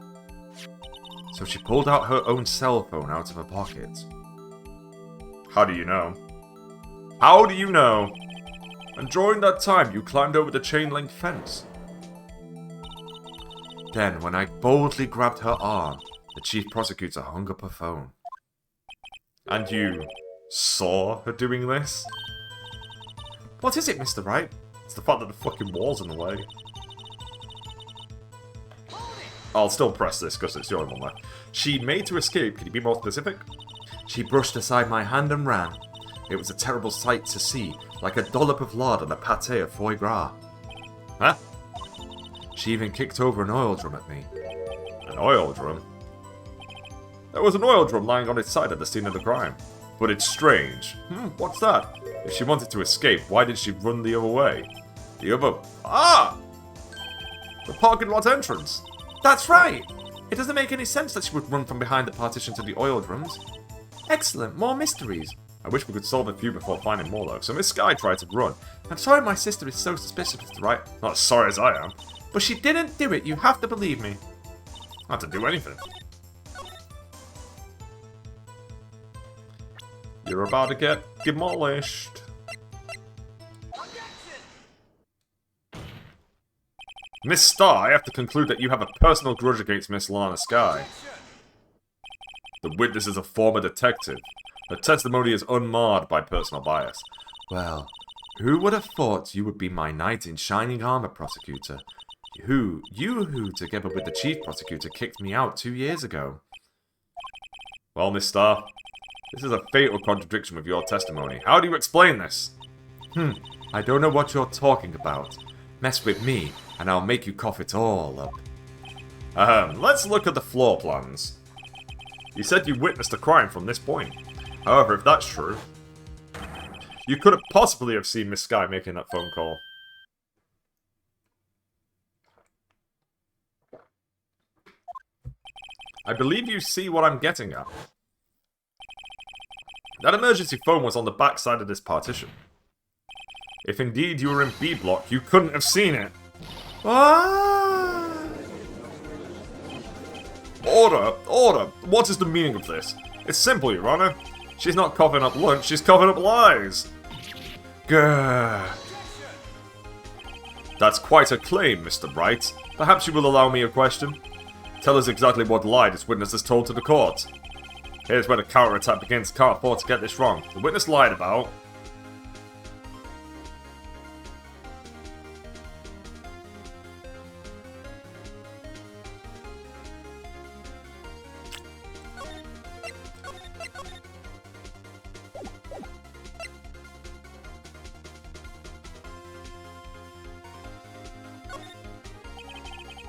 So she pulled out her own cell phone out of her pocket. How do you know? How do you know? And during that time, you climbed over the chain-link fence. Then, when I boldly grabbed her arm, the chief prosecutor hung up her phone. And you saw her doing this? What is it, Mr. Wright? It's the fact that the fucking wall's in the way. I'll still press this because it's the only one left. She made to escape. Can you be more specific? She brushed aside my hand and ran. It was a terrible sight to see, like a dollop of lard on a pâté of foie gras. Huh? She even kicked over an oil drum at me. An oil drum? There was an oil drum lying on its side at the scene of the crime. But it's strange. What's that? If she wanted to escape, why did she run the other way? The other... Ah! The parking lot entrance. That's right! It doesn't make any sense that she would run from behind the partition to the oil drums. Excellent, more mysteries. I wish we could solve a few before finding more though. So Miss Sky tried to run. I'm sorry my sister is so suspicious, Mr. Wright. Not as sorry as I am. But she didn't do it, you have to believe me. Not to do anything. You're about to get demolished. Miss Star, I have to conclude that you have a personal grudge against Miss Lana Sky. The witness is a former detective. Her testimony is unmarred by personal bias. Well, who would have thought you would be my knight in shining armor, prosecutor? You who, together with the chief prosecutor, kicked me out 2 years ago. Well, Miss Star, this is a fatal contradiction with your testimony. How do you explain this? I don't know what you're talking about. Mess with me, and I'll make you cough it all up. Let's look at the floor plans. You said you witnessed a crime from this point. However, if that's true, you couldn't possibly have seen Miss Sky making that phone call. I believe you see what I'm getting at. That emergency phone was on the back side of this partition. If indeed you were in B block, you couldn't have seen it. Ah! Order! Order! What is the meaning of this? It's simple, Your Honor. She's not coughing up lunch, she's coughing up lies. Grrr. That's quite a claim, Mr. Wright. Perhaps you will allow me a question? Tell us exactly what lie this witness has told to the court. Here's where the counterattack begins. Can't afford to get this wrong. The witness lied about...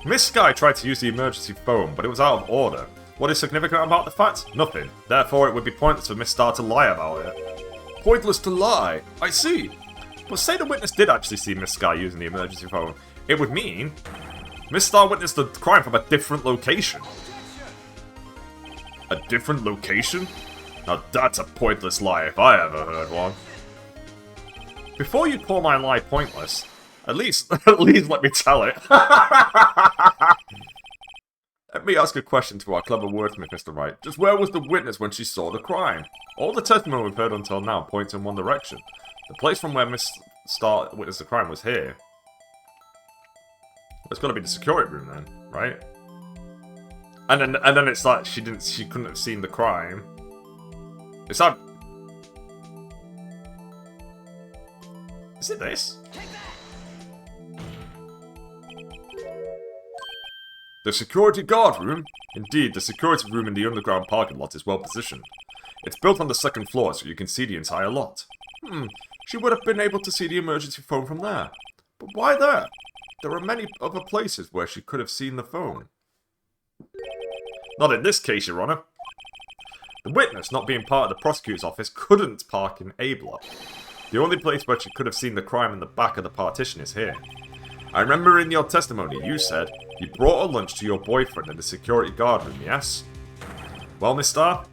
Miss Sky tried to use the emergency phone, but it was out of order. What is significant about the fact? Nothing. Therefore, it would be pointless for Miss Star to lie about it. Pointless to lie? I see. But say the witness did actually see Miss Sky using the emergency phone. It would mean Miss Star witnessed the crime from a different location. A different location? Now that's a pointless lie if I ever heard one. Before you call my lie pointless, at least let me tell it. Let me ask a question to our clever wordsmith, Mr. Wright. Just where was the witness when she saw the crime? All the testimony we've heard until now points in one direction. The place from where Miss Star witnessed the crime was here. It's got to be the security room then, right? And then it's like she couldn't have seen the crime. Is it this? The security guard room? Indeed, the security room in the underground parking lot is well positioned. It's built on the second floor so you can see the entire lot. She would have been able to see the emergency phone from there. But why there? There are many other places where she could have seen the phone. Not in this case, Your Honor. The witness, not being part of the prosecutor's office, couldn't park in A block. The only place where she could have seen the crime in the back of the partition is here. I remember in your testimony you said you brought a lunch to your boyfriend in the security guard room, yes? Well, Miss Starr?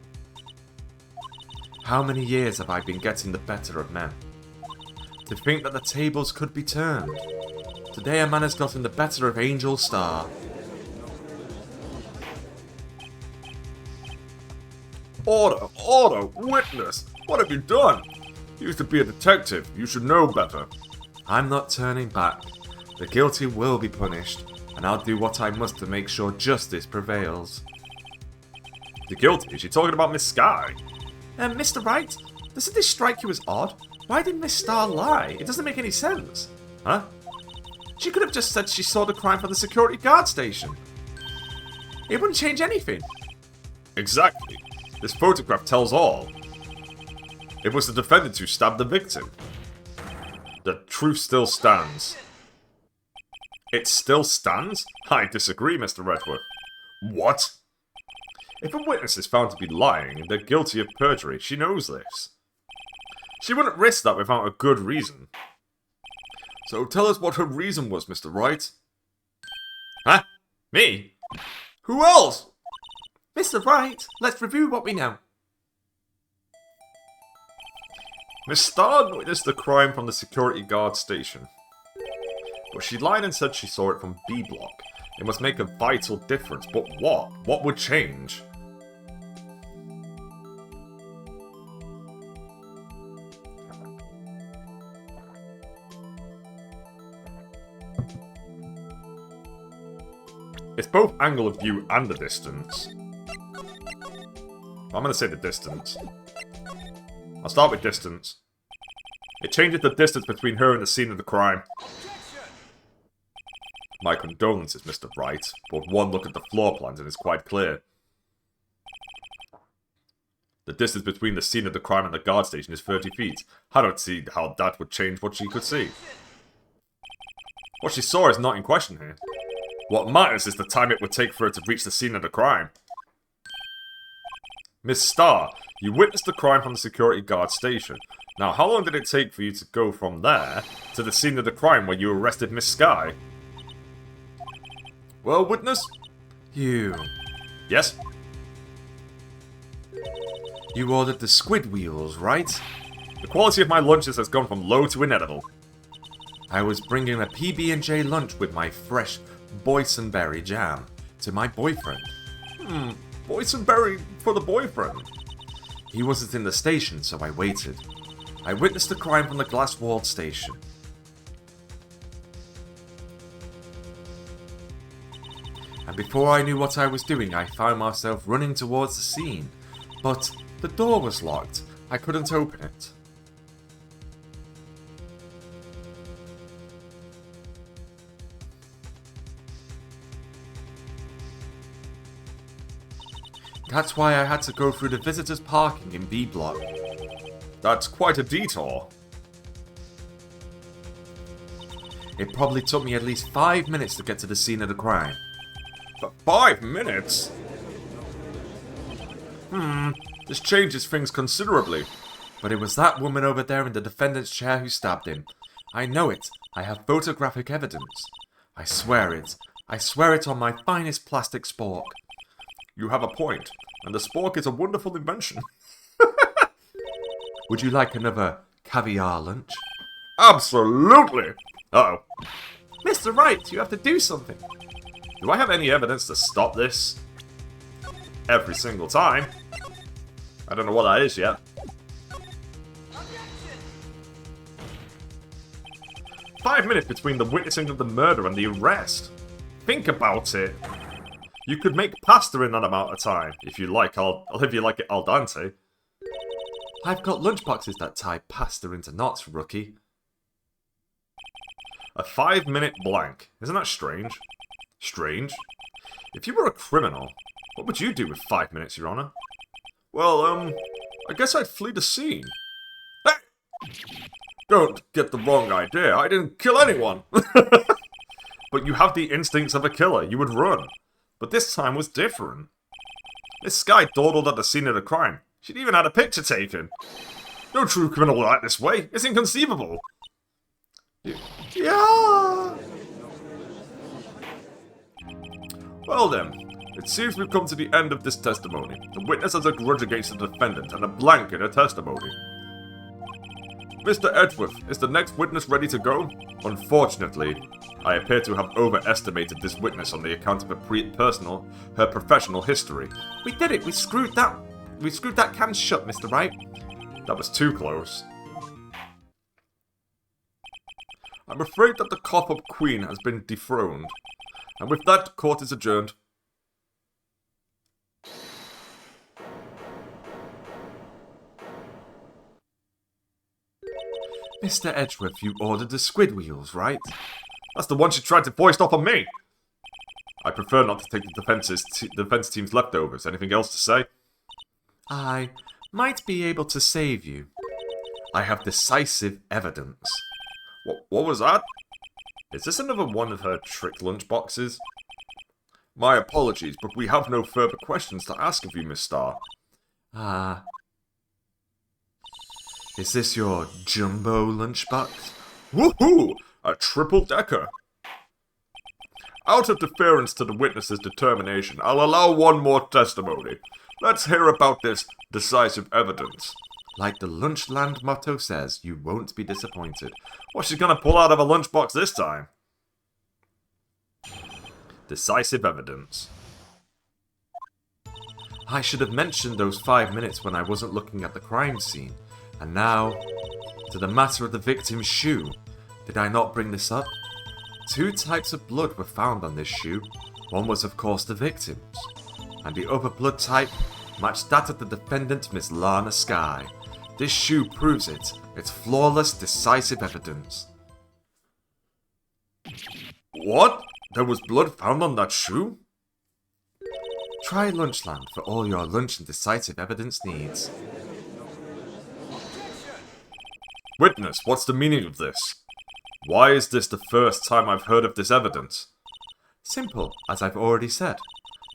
How many years have I been getting the better of men? To think that the tables could be turned. Today a man has gotten the better of Angel Star. Order, witness! What have you done? You used to be a detective. You should know better. I'm not turning back. The guilty will be punished, and I'll do what I must to make sure justice prevails. The guilty? Is she talking about Miss Sky? Mr. Wright, doesn't this strike you as odd? Why did Miss Star lie? It doesn't make any sense. Huh? She could have just said she saw the crime from the security guard station. It wouldn't change anything. Exactly. This photograph tells all. It was the defendant who stabbed the victim. The truth still stands. It still stands? I disagree, Mr. Redwood. What? If a witness is found to be lying, they're guilty of perjury. She knows this. She wouldn't risk that without a good reason. So tell us what her reason was, Mr. Wright. Huh? Me? Who else? Mr. Wright, let's review what we know. Miss Starr witnessed the crime from the security guard station. But she lied and said she saw it from B block. It must make a vital difference, but what? What would change? It's both angle of view and the distance. I'm going to say the distance. I'll start with distance. It changes the distance between her and the scene of the crime. My condolences, Mr. Wright, but one look at the floor plans and it's quite clear. The distance between the scene of the crime and the guard station is 30 feet. I don't see how that would change what she could see. What she saw is not in question here. What matters is the time it would take for her to reach the scene of the crime. Miss Starr, you witnessed the crime from the security guard station. Now, how long did it take for you to go from there to the scene of the crime where you arrested Miss Sky? Well, witness? You Yes? ordered the squid wheels, right? The quality of my lunches has gone from low to inedible. I was bringing a PB&J lunch with my fresh boysenberry jam to my boyfriend. Boysenberry for the boyfriend. He wasn't in the station, so I waited. I witnessed the crime from the glass-walled station. And before I knew what I was doing, I found myself running towards the scene. But the door was locked. I couldn't open it. That's why I had to go through the visitors' parking in B block. That's quite a detour. It probably took me at least 5 minutes to get to the scene of the crime. For 5 minutes? This changes things considerably. But it was that woman over there in the defendant's chair who stabbed him. I know it. I have photographic evidence. I swear it. I swear it on my finest plastic spork. You have a point, and the spork is a wonderful invention. Would you like another caviar lunch? Absolutely! Uh-oh. Mr. Wright, you have to do something. Do I have any evidence to stop this? every single time. I don't know what that is yet. 5 minutes between the witnessing of the murder and the arrest. Think about it. You could make pasta in that amount of time, if you like. If you like it al dente. I've got lunchboxes that tie pasta into knots, rookie. A 5-minute blank. Isn't that strange? Strange? If you were a criminal, what would you do with 5 minutes, Your Honor? Well, I guess I'd flee the scene. Hey! Don't get the wrong idea. I didn't kill anyone. But you have the instincts of a killer. You would run. But this time was different. This guy dawdled at the scene of the crime. She'd even had a picture taken. No true criminal would act this way. It's inconceivable. Yeah! Well then, it seems we've come to the end of this testimony. The witness has a grudge against the defendant and a blank in her testimony. Mr. Edgeworth, is the next witness ready to go? Unfortunately, I appear to have overestimated this witness on the account of her professional history. We did it! We screwed that can shut, Mr. Wright. That was too close. I'm afraid that the cop-up queen has been dethroned. And with that, court is adjourned. Mr. Edgeworth, you ordered the squid wheels, right? That's the one she tried to foist off on me! I prefer not to take the defense team's leftovers. Anything else to say? I might be able to save you. I have decisive evidence. What was that? Is this another one of her trick lunchboxes? My apologies, but we have no further questions to ask of you, Miss Starr. Is this your jumbo lunchbox? Woohoo! A triple-decker! Out of deference to the witness's determination, I'll allow one more testimony. Let's hear about this decisive evidence. Like the Lunchland motto says, you won't be disappointed. What's she gonna pull out of a lunchbox this time? Decisive evidence. I should have mentioned those 5 minutes when I wasn't looking at the crime scene. And now, to the matter of the victim's shoe. Did I not bring this up? 2 types of blood were found on this shoe. One was of course the victim's. And the other blood type matched that of the defendant, Miss Lana Skye. This shoe proves it. It's flawless, decisive evidence. What? There was blood found on that shoe? Try Lunchland for all your lunch and decisive evidence needs. Witness, what's the meaning of this? Why is this the first time I've heard of this evidence? Simple, as I've already said.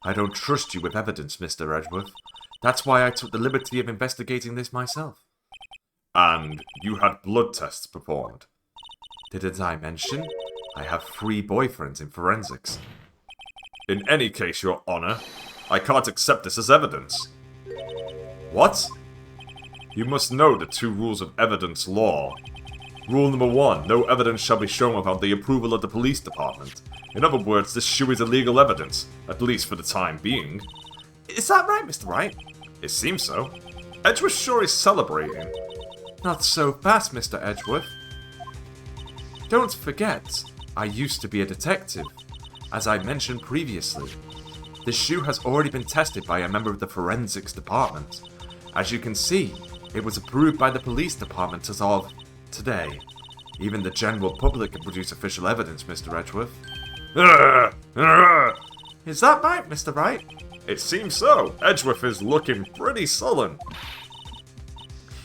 I don't trust you with evidence, Mr. Edgeworth. That's why I took the liberty of investigating this myself. And you had blood tests performed? Didn't I mention? I have 3 boyfriends in forensics. In any case, Your Honor, I can't accept this as evidence. What? You must know the 2 rules of evidence law. Rule number 1, no evidence shall be shown without the approval of the police department. In other words, this shoe is illegal evidence, at least for the time being. Is that right, Mr. Wright? It seems so. Edgeworth sure is celebrating. Not so fast, Mr. Edgeworth. Don't forget, I used to be a detective. As I mentioned previously, the shoe has already been tested by a member of the forensics department. As you can see, it was approved by the police department as of today. Even the general public can produce official evidence, Mr. Edgeworth. Is that right, Mr. Wright? It seems so. Edgeworth is looking pretty sullen.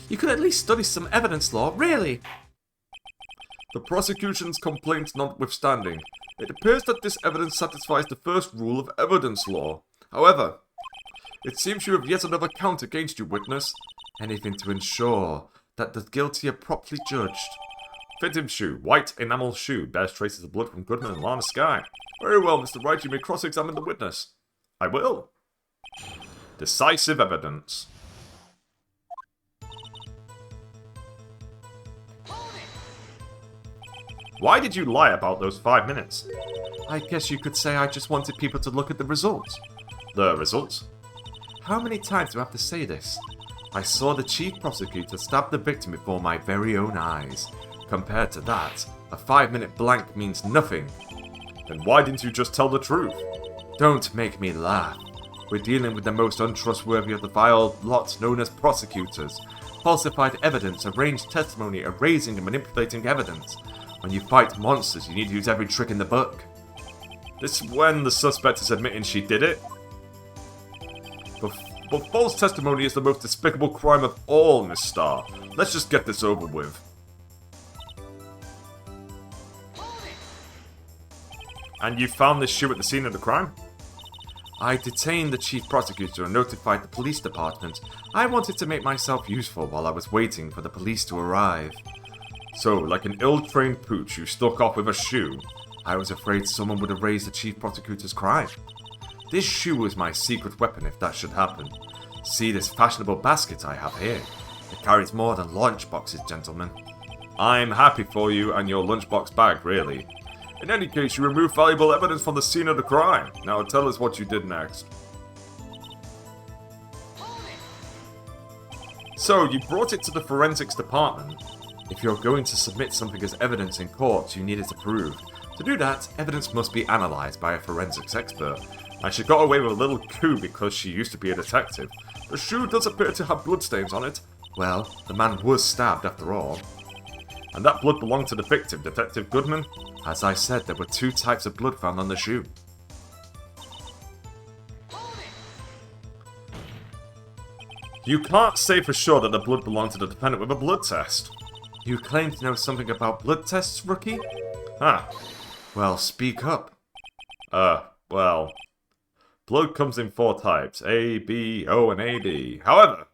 You could at least study some evidence law, really. The prosecution's complaint notwithstanding, it appears that this evidence satisfies the first rule of evidence law. However, it seems you have yet another count against you, witness. Anything to ensure that the guilty are properly judged. Fitting shoe, white enamel shoe, bears traces of blood from Goodman and Lana Skye. Very well, Mr. Wright, you may cross-examine the witness. I will. Decisive evidence. Why did you lie about those 5 minutes? I guess you could say I just wanted people to look at the results. The results? How many times do I have to say this? I saw the chief prosecutor stab the victim before my very own eyes. Compared to that, a 5-minute blank means nothing. Then why didn't you just tell the truth? Don't make me laugh. We're dealing with the most untrustworthy of the vile lot known as prosecutors. Falsified evidence, arranged testimony, erasing and manipulating evidence. When you fight monsters, you need to use every trick in the book. This is when the suspect is admitting she did it? But false testimony is the most despicable crime of all, Miss Starr. Let's just get this over with. And you found this shoe at the scene of the crime? I detained the chief prosecutor and notified the police department. I wanted to make myself useful while I was waiting for the police to arrive. So, like an ill-trained pooch, you stuck off with a shoe. I was afraid someone would erase the chief prosecutor's crime. This shoe is my secret weapon if that should happen. See this fashionable basket I have here? It carries more than lunch boxes, gentlemen. I'm happy for you and your lunchbox bag, really. In any case, you removed valuable evidence from the scene of the crime. Now tell us what you did next. So, you brought it to the forensics department. If you're going to submit something as evidence in court, you need it approved. To do that, evidence must be analysed by a forensics expert. And she got away with a little coup because she used to be a detective. The shoe does appear to have bloodstains on it. Well, the man was stabbed after all. And that blood belonged to the victim, Detective Goodman? As I said, there were 2 types of blood found on the shoe. You can't say for sure that the blood belonged to the defendant with a blood test. You claim to know something about blood tests, rookie? Ah. Well, speak up. Well... Blood comes in 4 types, A, B, O, and AB. However,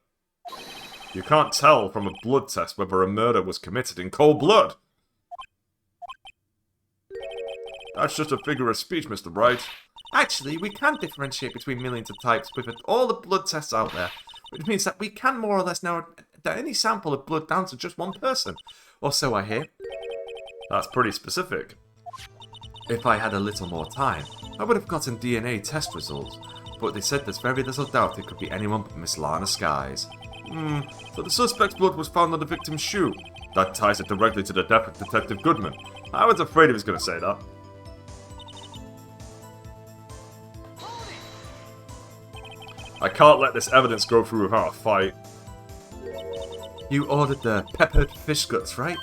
you can't tell from a blood test whether a murder was committed in cold blood. That's just a figure of speech, Mr. Wright. Actually, we can differentiate between millions of types with all the blood tests out there, which means that we can more or less narrow that any sample of blood down to just one person. Or so I hear. That's pretty specific. If I had a little more time, I would have gotten DNA test results, but they said there's very little doubt it could be anyone but Miss Lana Skies. So the suspect's blood was found on the victim's shoe. That ties it directly to the death of Detective Goodman. I was afraid he was going to say that. I can't let this evidence go through without a fight. You ordered the peppered fish guts, right?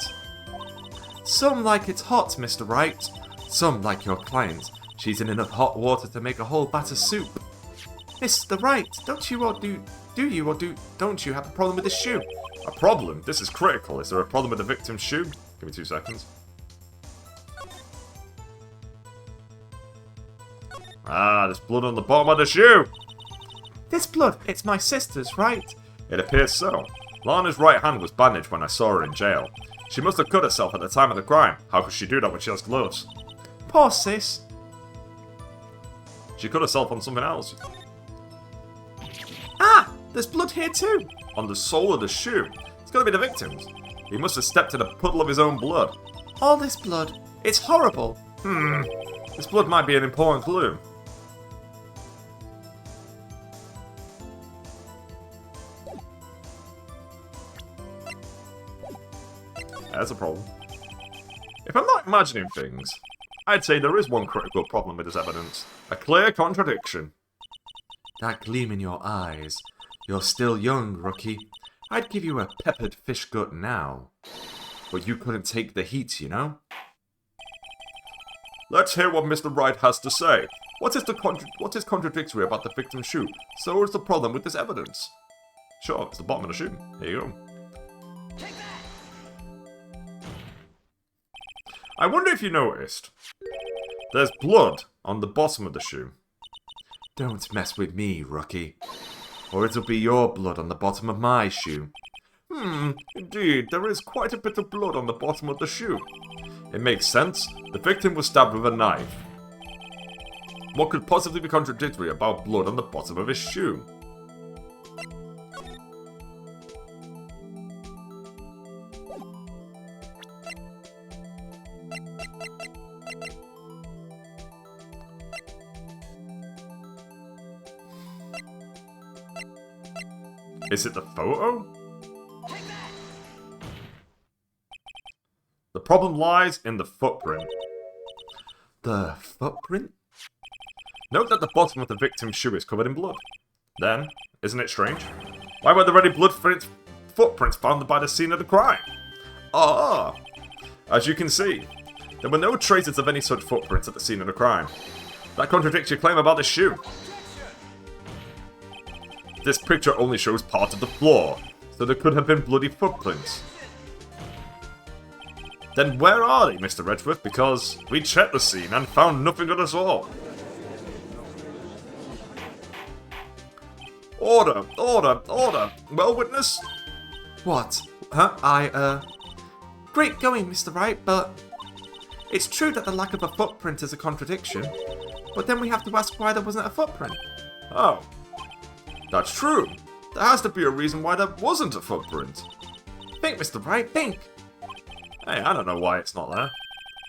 Some like it hot, Mr. Wright. Some like your client. She's in enough hot water to make a whole batter soup. Mr. Wright, don't you have a problem with this shoe? A problem? This is critical. Is there a problem with the victim's shoe? Give me 2 seconds. Ah, there's blood on the bottom of the shoe! This blood, it's my sister's, right? It appears so. Lana's right hand was bandaged when I saw her in jail. She must have cut herself at the time of the crime. How could she do that when she has gloves? Poor sis. She cut herself on something else. Ah! There's blood here too! On the sole of the shoe. It's gotta be the victim's. He must have stepped in a puddle of his own blood. All this blood. It's horrible. This blood might be an important clue. That's a problem. If I'm not imagining things, I'd say there is one critical problem with this evidence. A clear contradiction. That gleam in your eyes. You're still young, rookie. I'd give you a peppered fish gut now. But you couldn't take the heat, you know? Let's hear what Mr. Wright has to say. What is contradictory about the victim's shoe? So is the problem with this evidence. Sure, it's the bottom of the shoe. Here you go. I wonder if you noticed. There's blood on the bottom of the shoe. Don't mess with me, rookie. Or it'll be your blood on the bottom of my shoe. Indeed, there is quite a bit of blood on the bottom of the shoe. It makes sense. The victim was stabbed with a knife. What could possibly be contradictory about blood on the bottom of his shoe? Is it the photo? The problem lies in the footprint. The footprint? Note that the bottom of the victim's shoe is covered in blood. Then, isn't it strange? Why were there any footprints found by the scene of the crime? Ah! As you can see, there were no traces of any such footprints at the scene of the crime. That contradicts your claim about the shoe. This picture only shows part of the floor, so there could have been bloody footprints. Then where are they, Mr. Edgeworth? Because we checked the scene and found nothing of the sort. Order! Order! Order! Well, witness? What? Huh? Great going, Mr. Wright, but... It's true that the lack of a footprint is a contradiction, but then we have to ask why there wasn't a footprint. Oh. That's true. There has to be a reason why there wasn't a footprint. Think, Mr. Wright, think. Hey, I don't know why it's not there.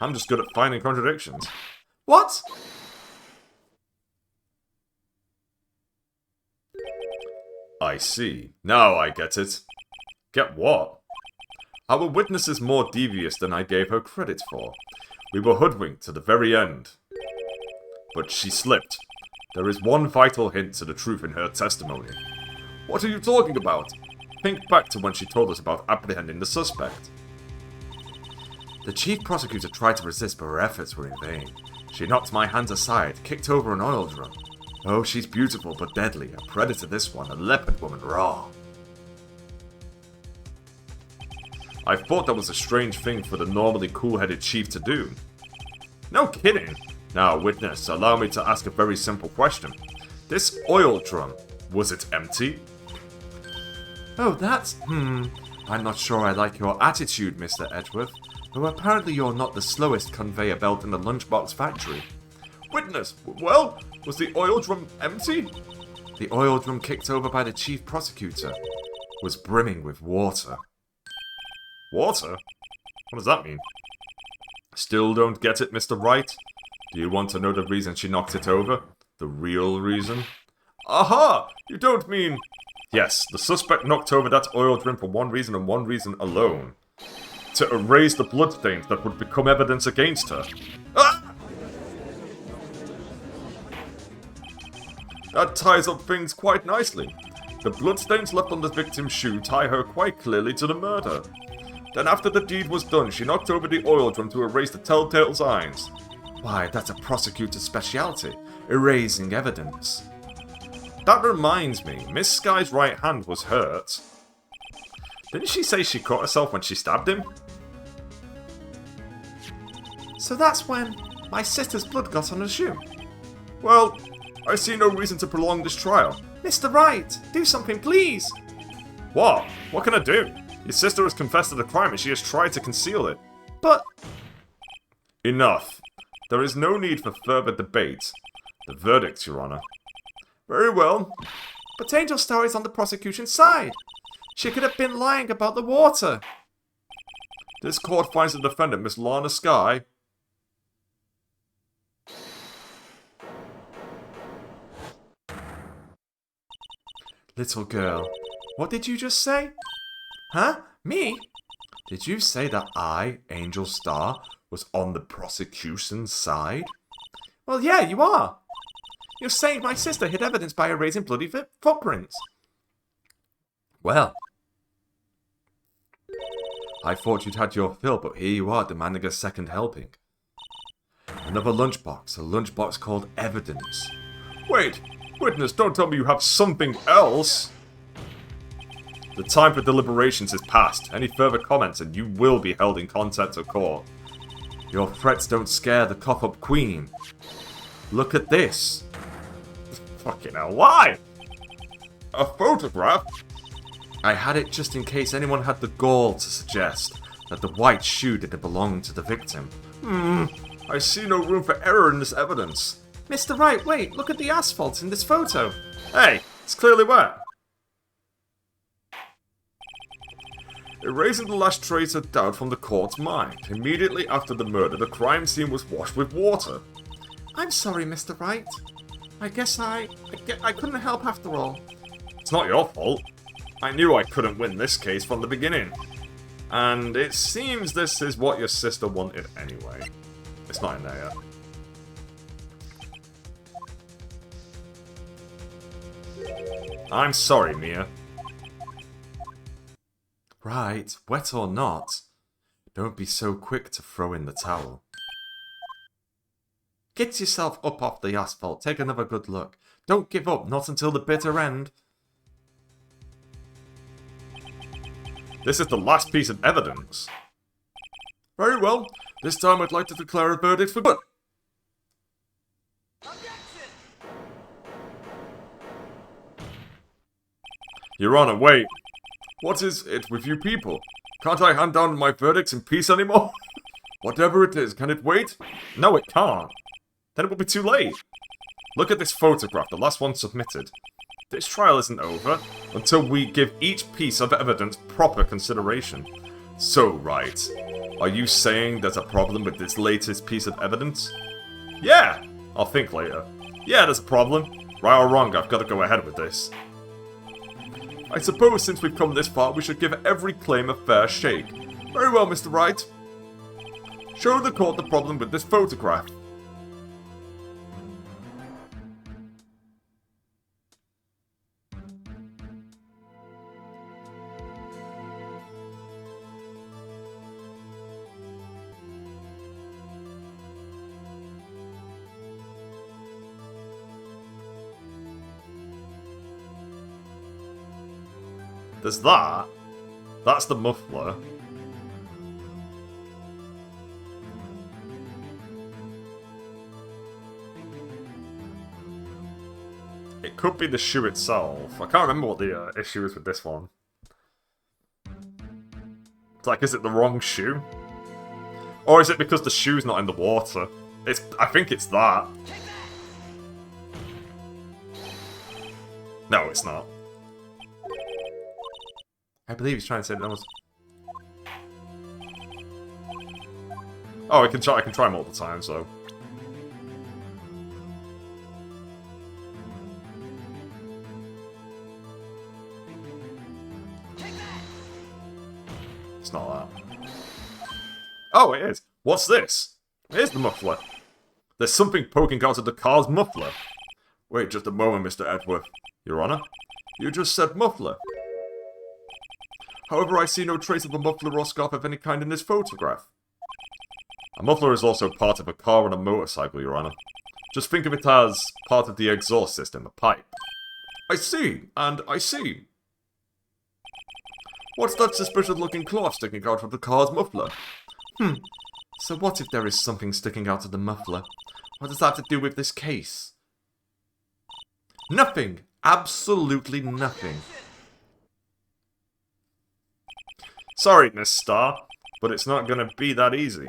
I'm just good at finding contradictions. What? I see. Now I get it. Get what? Our witness is more devious than I gave her credit for. We were hoodwinked to the very end. But she slipped. There is one vital hint to the truth in her testimony. What are you talking about? Think back to when she told us about apprehending the suspect. The chief prosecutor tried to resist, but her efforts were in vain. She knocked my hands aside, kicked over an oil drum. Oh, she's beautiful but deadly. A predator this one, a leopard woman raw. I thought that was a strange thing for the normally cool-headed chief to do. No kidding! Now, witness, allow me to ask a very simple question. This oil drum, was it empty? Oh, that's... I'm not sure I like your attitude, Mr. Edgeworth. Though apparently you're not the slowest conveyor belt in the lunchbox factory. Witness, well, was the oil drum empty? The oil drum kicked over by the chief prosecutor was brimming with water. Water? What does that mean? Still don't get it, Mr. Wright? Do you want to know the reason she knocked it over? The real reason? Aha! You don't mean... Yes, the suspect knocked over that oil drum for one reason and one reason alone. To erase the bloodstains that would become evidence against her. Ah! That ties up things quite nicely. The bloodstains left on the victim's shoe tie her quite clearly to the murder. Then after the deed was done, she knocked over the oil drum to erase the telltale signs. Why, that's a prosecutor's speciality, erasing evidence. That reminds me, Miss Sky's right hand was hurt. Didn't she say she cut herself when she stabbed him? So that's when my sister's blood got on her shoe. Well, I see no reason to prolong this trial. Mr. Wright, do something, please! What? What can I do? Your sister has confessed to the crime and she has tried to conceal it. But... Enough. There is no need for further debate. The verdict, Your Honor. Very well. But Angel Star is on the prosecution's side. She could have been lying about the water. This court finds the defendant, Miss Lana Sky. Little girl, what did you just say? Huh? Me? Did you say that I, Angel Star, was on the prosecution's side? Well, yeah, you are. You're saying my sister hid evidence by erasing bloody footprints. Well, I thought you'd had your fill, but here you are demanding a second helping. Another lunchbox, a lunchbox called evidence. Wait, witness, don't tell me you have something else. The time for deliberations is past. Any further comments and you will be held in contempt of court. Your threats don't scare the cough-up queen. Look at this. Fucking hell, why? A photograph? I had it just in case anyone had the gall to suggest that the white shoe didn't belong to the victim. I see no room for error in this evidence. Mr. Wright, wait, look at the asphalt in this photo. Hey, it's clearly wet. Erasing the last trace of doubt from the court's mind. Immediately after the murder, the crime scene was washed with water. I'm sorry, Mr. Wright. I guess I couldn't help after all. It's not your fault. I knew I couldn't win this case from the beginning. And it seems this is what your sister wanted anyway. It's not in there yet. I'm sorry, Mia. Right, wet or not, don't be so quick to throw in the towel. Get yourself up off the asphalt, take another good look. Don't give up, not until the bitter end. This is the last piece of evidence. Very well, this time I'd like to declare a verdict for good. Your Honor, wait. What is it with you people? Can't I hand down my verdicts in peace anymore? Whatever it is, can it wait? No, it can't. Then it will be too late. Look at this photograph, the last one submitted. This trial isn't over until we give each piece of evidence proper consideration. So, Wright, are you saying there's a problem with this latest piece of evidence? Yeah! I'll think later. Yeah, there's a problem. Right or wrong, I've got to go ahead with this. I suppose since we've come this far, we should give every claim a fair shake. Very well, Mr. Wright. Show the court the problem with this photograph. There's that. That's the muffler. It could be the shoe itself. I can't remember what the issue is with this one. It's like, is it the wrong shoe? Or is it because the shoe's not in the water? I think it's that. No, it's not. I believe he's trying to say that was... Oh, I can try multiple times, though. It's not that. Oh, it is. What's this? Here's the muffler. There's something poking out of the car's muffler. Wait just a moment, Mr. Edgeworth. Your Honor? You just said muffler. However, I see no trace of a muffler or scarf of any kind in this photograph. A muffler is also part of a car and a motorcycle, Your Honor. Just think of it as part of the exhaust system, the pipe. I see, and I see. What's that suspicious-looking cloth sticking out of the car's muffler? So what if there is something sticking out of the muffler? What does that have to do with this case? Nothing! Absolutely nothing. Sorry, Miss Starr, but it's not gonna be that easy.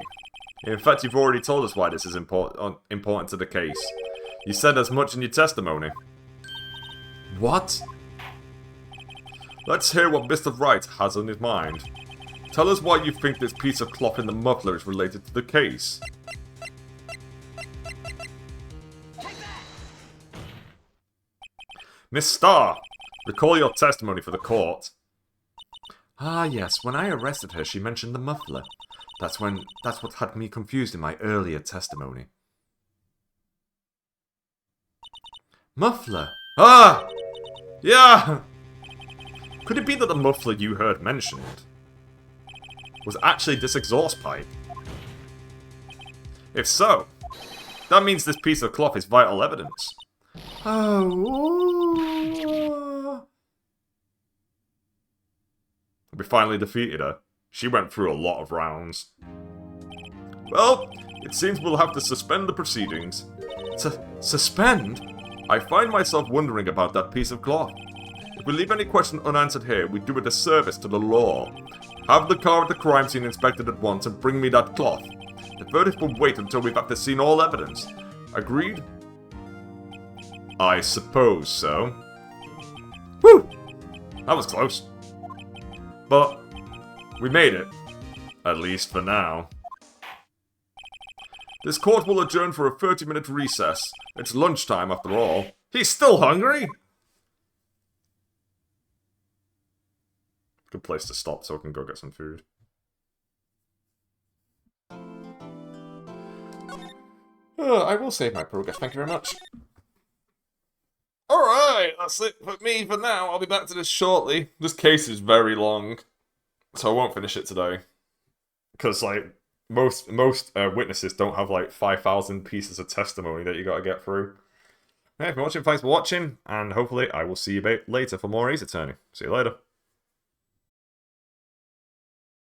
In fact, you've already told us why this is important to the case. You said as much in your testimony. What? Let's hear what Mr. Wright has on his mind. Tell us why you think this piece of cloth in the muffler is related to the case. Miss Starr, recall your testimony for the court. Ah yes, when I arrested her she mentioned the muffler. That's what had me confused in my earlier testimony. Muffler! Ah! Yeah! Could it be that the muffler you heard mentioned was actually this exhaust pipe? If so, that means this piece of cloth is vital evidence. Oh. We finally defeated her. She went through a lot of rounds. Well, it seems we'll have to suspend the proceedings. Suspend? I find myself wondering about that piece of cloth. If we leave any question unanswered here, we do a disservice to the law. Have the car at the crime scene inspected at once and bring me that cloth. The verdict will wait until we've after seen all evidence. Agreed? I suppose so. Whew! That was close. But we made it. At least for now. This court will adjourn for a 30-minute recess. It's lunchtime after all. He's still hungry? Good place to stop so I can go get some food. I will save my progress, thank you very much. Alright, that's it for me for now. I'll be back to this shortly. This case is very long, so I won't finish it today. Because, like, most witnesses don't have, like, 5,000 pieces of testimony that you gotta get through. Hey, if you're watching, thanks for watching, and hopefully I will see you later for more Ace Attorney. See you later.